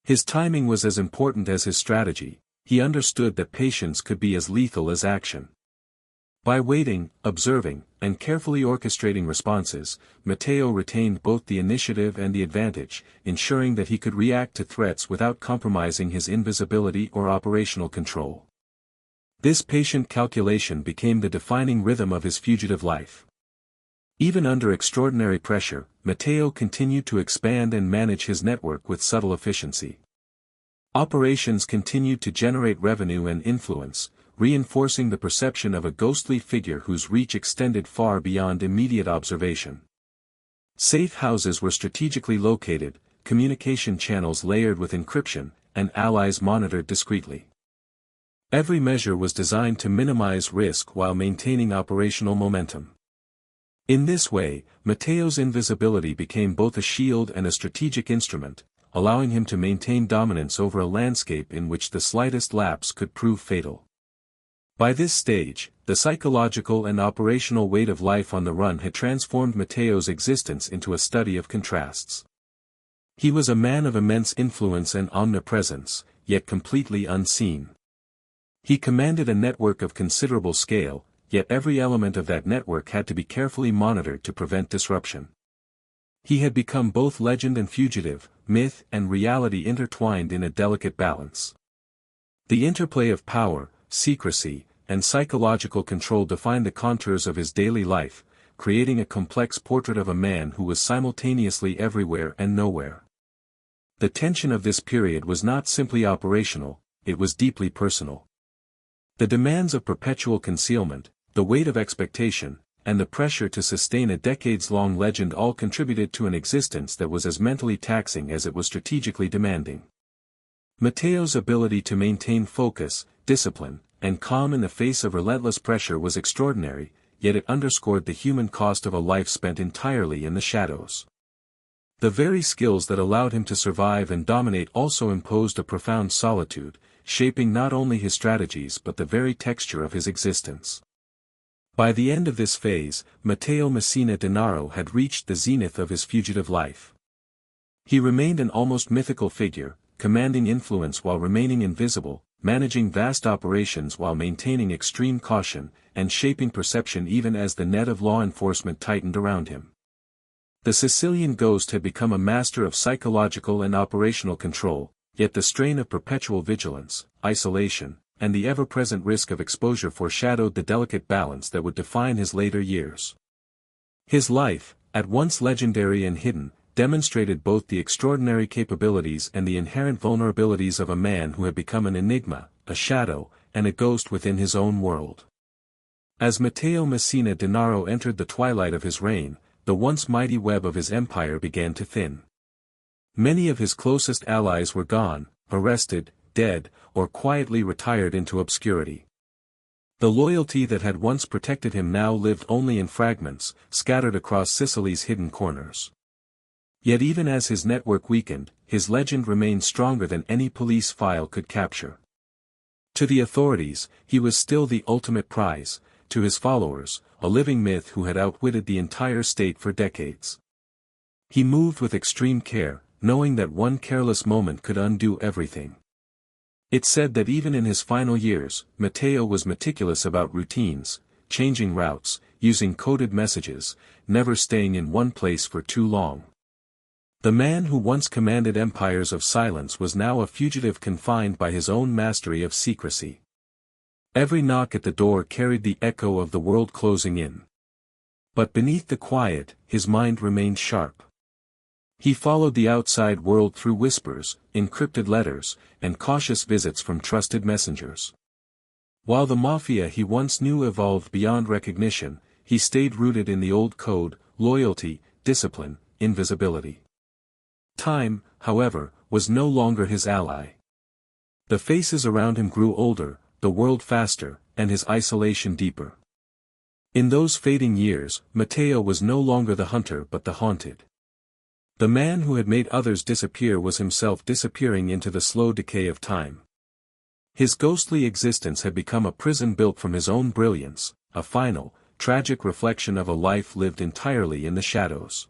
His timing was as important as his strategy. He understood that patience could be as lethal as action. By waiting, observing, and carefully orchestrating responses, Matteo retained both the initiative and the advantage, ensuring that he could react to threats without compromising his invisibility or operational control. This patient calculation became the defining rhythm of his fugitive life. Even under extraordinary pressure, Matteo continued to expand and manage his network with subtle efficiency. Operations continued to generate revenue and influence, reinforcing the perception of a ghostly figure whose reach extended far beyond immediate observation. Safe houses were strategically located, communication channels layered with encryption, and allies monitored discreetly. Every measure was designed to minimize risk while maintaining operational momentum. In this way, Matteo's invisibility became both a shield and a strategic instrument, allowing him to maintain dominance over a landscape in which the slightest lapse could prove fatal. By this stage, the psychological and operational weight of life on the run had transformed Matteo's existence into a study of contrasts. He was a man of immense influence and omnipresence, yet completely unseen. He commanded a network of considerable scale, yet every element of that network had to be carefully monitored to prevent disruption. He had become both legend and fugitive, myth and reality intertwined in a delicate balance. The interplay of power, secrecy, and psychological control defined the contours of his daily life, creating a complex portrait of a man who was simultaneously everywhere and nowhere. The tension of this period was not simply operational, it was deeply personal. The demands of perpetual concealment, the weight of expectation, and the pressure to sustain a decades-long legend all contributed to an existence that was as mentally taxing as it was strategically demanding. Matteo's ability to maintain focus, discipline, and calm in the face of relentless pressure was extraordinary, yet it underscored the human cost of a life spent entirely in the shadows. The very skills that allowed him to survive and dominate also imposed a profound solitude, shaping not only his strategies but the very texture of his existence. By the end of this phase, Matteo Messina Denaro had reached the zenith of his fugitive life. He remained an almost mythical figure, commanding influence while remaining invisible, managing vast operations while maintaining extreme caution, and shaping perception even as the net of law enforcement tightened around him. The Sicilian ghost had become a master of psychological and operational control, yet the strain of perpetual vigilance, isolation, and the ever-present risk of exposure foreshadowed the delicate balance that would define his later years. His life, at once legendary and hidden, demonstrated both the extraordinary capabilities and the inherent vulnerabilities of a man who had become an enigma, a shadow, and a ghost within his own world. As Matteo Messina Denaro entered the twilight of his reign, the once mighty web of his empire began to thin. Many of his closest allies were gone, arrested, dead, or quietly retired into obscurity. The loyalty that had once protected him now lived only in fragments, scattered across Sicily's hidden corners. Yet even as his network weakened, his legend remained stronger than any police file could capture. To the authorities, he was still the ultimate prize; to his followers, a living myth who had outwitted the entire state for decades. He moved with extreme care, knowing that one careless moment could undo everything. It's said that even in his final years, Matteo was meticulous about routines, changing routes, using coded messages, never staying in one place for too long. The man who once commanded empires of silence was now a fugitive confined by his own mastery of secrecy. Every knock at the door carried the echo of the world closing in. But beneath the quiet, his mind remained sharp. He followed the outside world through whispers, encrypted letters, and cautious visits from trusted messengers. While the Mafia he once knew evolved beyond recognition, he stayed rooted in the old code: loyalty, discipline, invisibility. Time, however, was no longer his ally. The faces around him grew older, the world faster, and his isolation deeper. In those fading years, Matteo was no longer the hunter but the haunted. The man who had made others disappear was himself disappearing into the slow decay of time. His ghostly existence had become a prison built from his own brilliance, a final, tragic reflection of a life lived entirely in the shadows.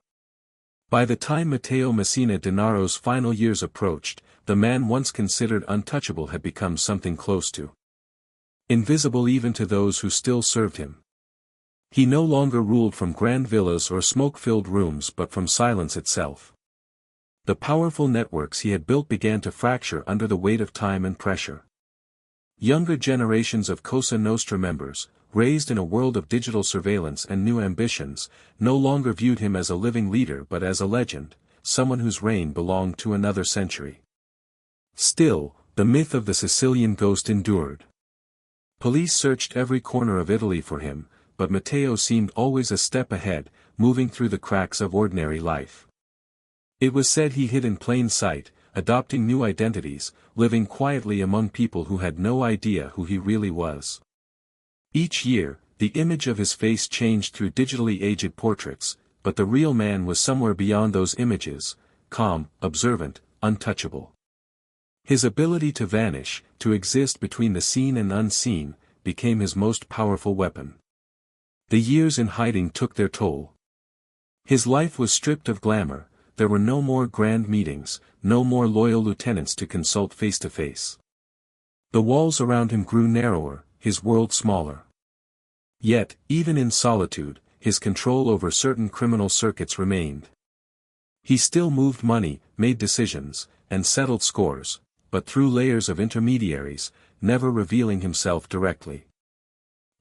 By the time Matteo Messina Denaro's final years approached, the man once considered untouchable had become something close to invisible even to those who still served him. He no longer ruled from grand villas or smoke-filled rooms but from silence itself. The powerful networks he had built began to fracture under the weight of time and pressure. Younger generations of Cosa Nostra members, raised in a world of digital surveillance and new ambitions, no longer viewed him as a living leader but as a legend, someone whose reign belonged to another century. Still, the myth of the Sicilian ghost endured. Police searched every corner of Italy for him, but Matteo seemed always a step ahead, moving through the cracks of ordinary life. It was said he hid in plain sight, adopting new identities, living quietly among people who had no idea who he really was. Each year, the image of his face changed through digitally aged portraits, but the real man was somewhere beyond those images, calm, observant, untouchable. His ability to vanish, to exist between the seen and unseen, became his most powerful weapon. The years in hiding took their toll. His life was stripped of glamour, there were no more grand meetings, no more loyal lieutenants to consult face to face. The walls around him grew narrower, his world smaller. Yet, even in solitude, his control over certain criminal circuits remained. He still moved money, made decisions, and settled scores, but through layers of intermediaries, never revealing himself directly.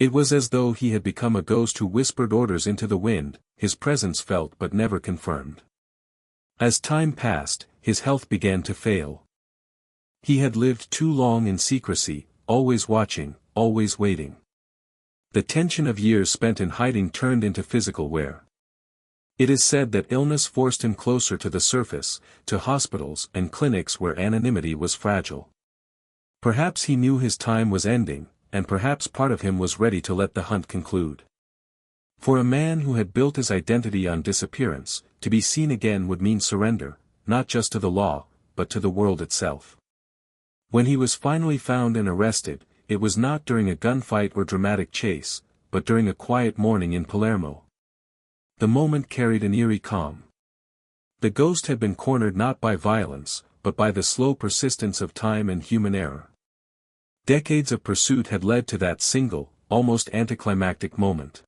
It was as though he had become a ghost who whispered orders into the wind, his presence felt but never confirmed. As time passed, his health began to fail. He had lived too long in secrecy, always watching, always waiting. The tension of years spent in hiding turned into physical wear. It is said that illness forced him closer to the surface, to hospitals and clinics where anonymity was fragile. Perhaps he knew his time was ending, and perhaps part of him was ready to let the hunt conclude. For a man who had built his identity on disappearance, to be seen again would mean surrender, not just to the law, but to the world itself. When he was finally found and arrested, it was not during a gunfight or dramatic chase, but during a quiet morning in Palermo. The moment carried an eerie calm. The ghost had been cornered not by violence, but by the slow persistence of time and human error. Decades of pursuit had led to that single, almost anticlimactic moment.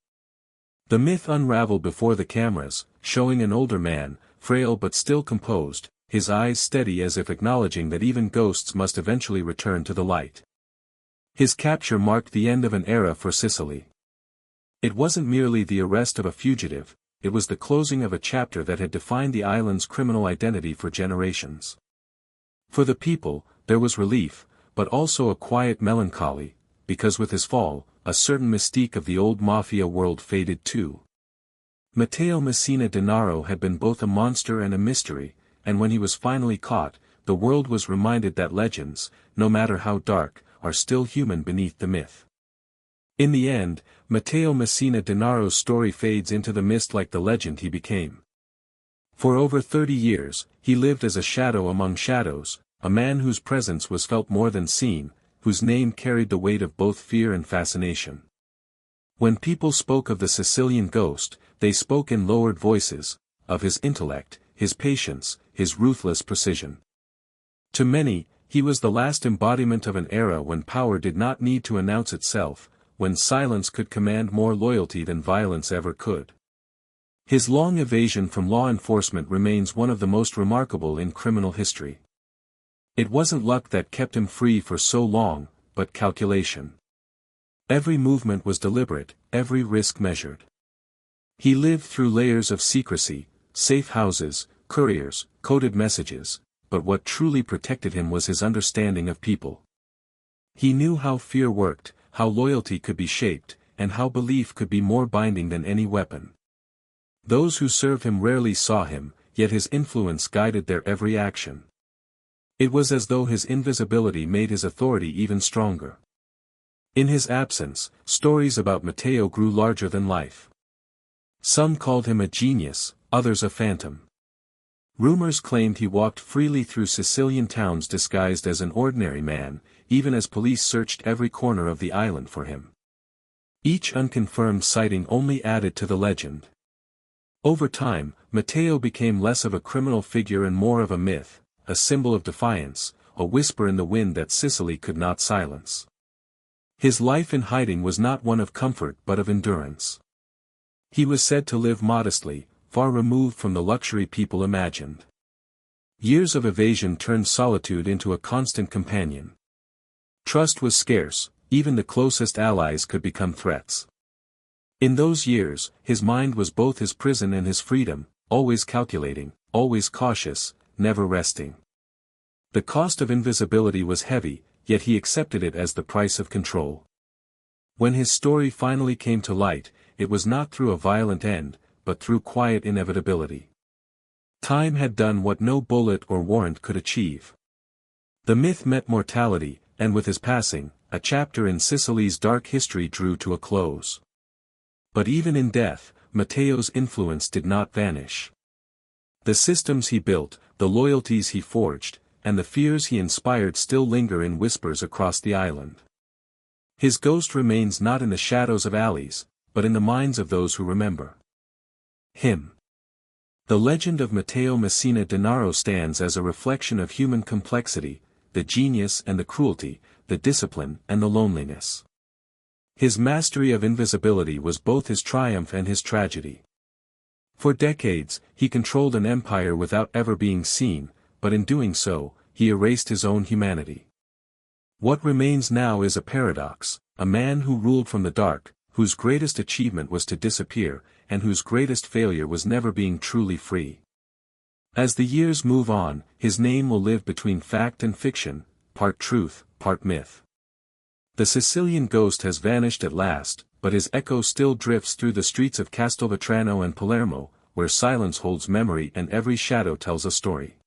The myth unraveled before the cameras, showing an older man, frail but still composed, his eyes steady as if acknowledging that even ghosts must eventually return to the light. His capture marked the end of an era for Sicily. It wasn't merely the arrest of a fugitive, it was the closing of a chapter that had defined the island's criminal identity for generations. For the people, there was relief, but also a quiet melancholy, because with his fall, a certain mystique of the old Mafia world faded too. Matteo Messina Denaro had been both a monster and a mystery, and when he was finally caught, the world was reminded that legends, no matter how dark, are still human beneath the myth. In the end, Matteo Messina Denaro's story fades into the mist like the legend he became. For over 30 years, he lived as a shadow among shadows, a man whose presence was felt more than seen, whose name carried the weight of both fear and fascination. When people spoke of the Sicilian ghost, they spoke in lowered voices, of his intellect, his patience, his ruthless precision. To many, he was the last embodiment of an era when power did not need to announce itself, when silence could command more loyalty than violence ever could. His long evasion from law enforcement remains one of the most remarkable in criminal history. It wasn't luck that kept him free for so long, but calculation. Every movement was deliberate, every risk measured. He lived through layers of secrecy, safe houses, couriers, coded messages, but what truly protected him was his understanding of people. He knew how fear worked, how loyalty could be shaped, and how belief could be more binding than any weapon. Those who served him rarely saw him, yet his influence guided their every action. It was as though his invisibility made his authority even stronger. In his absence, stories about Matteo grew larger than life. Some called him a genius, others a phantom. Rumors claimed he walked freely through Sicilian towns disguised as an ordinary man, even as police searched every corner of the island for him. Each unconfirmed sighting only added to the legend. Over time, Matteo became less of a criminal figure and more of a myth, a symbol of defiance, a whisper in the wind that Sicily could not silence. His life in hiding was not one of comfort but of endurance. He was said to live modestly, far removed from the luxury people imagined. Years of evasion turned solitude into a constant companion. Trust was scarce, even the closest allies could become threats. In those years, his mind was both his prison and his freedom, always calculating, always cautious, never resting. The cost of invisibility was heavy, yet he accepted it as the price of control. When his story finally came to light, it was not through a violent end, but through quiet inevitability. Time had done what no bullet or warrant could achieve. The myth met mortality, and with his passing, a chapter in Sicily's dark history drew to a close. But even in death, Matteo's influence did not vanish. The systems he built, the loyalties he forged, and the fears he inspired still linger in whispers across the island. His ghost remains not in the shadows of alleys, but in the minds of those who remember him. The legend of Matteo Messina Denaro stands as a reflection of human complexity, the genius and the cruelty, the discipline and the loneliness. His mastery of invisibility was both his triumph and his tragedy. For decades, he controlled an empire without ever being seen, but in doing so, he erased his own humanity. What remains now is a paradox, a man who ruled from the dark, whose greatest achievement was to disappear, and whose greatest failure was never being truly free. As the years move on, his name will live between fact and fiction, part truth, part myth. The Sicilian ghost has vanished at last, but his echo still drifts through the streets of Castelvetrano and Palermo, where silence holds memory and every shadow tells a story.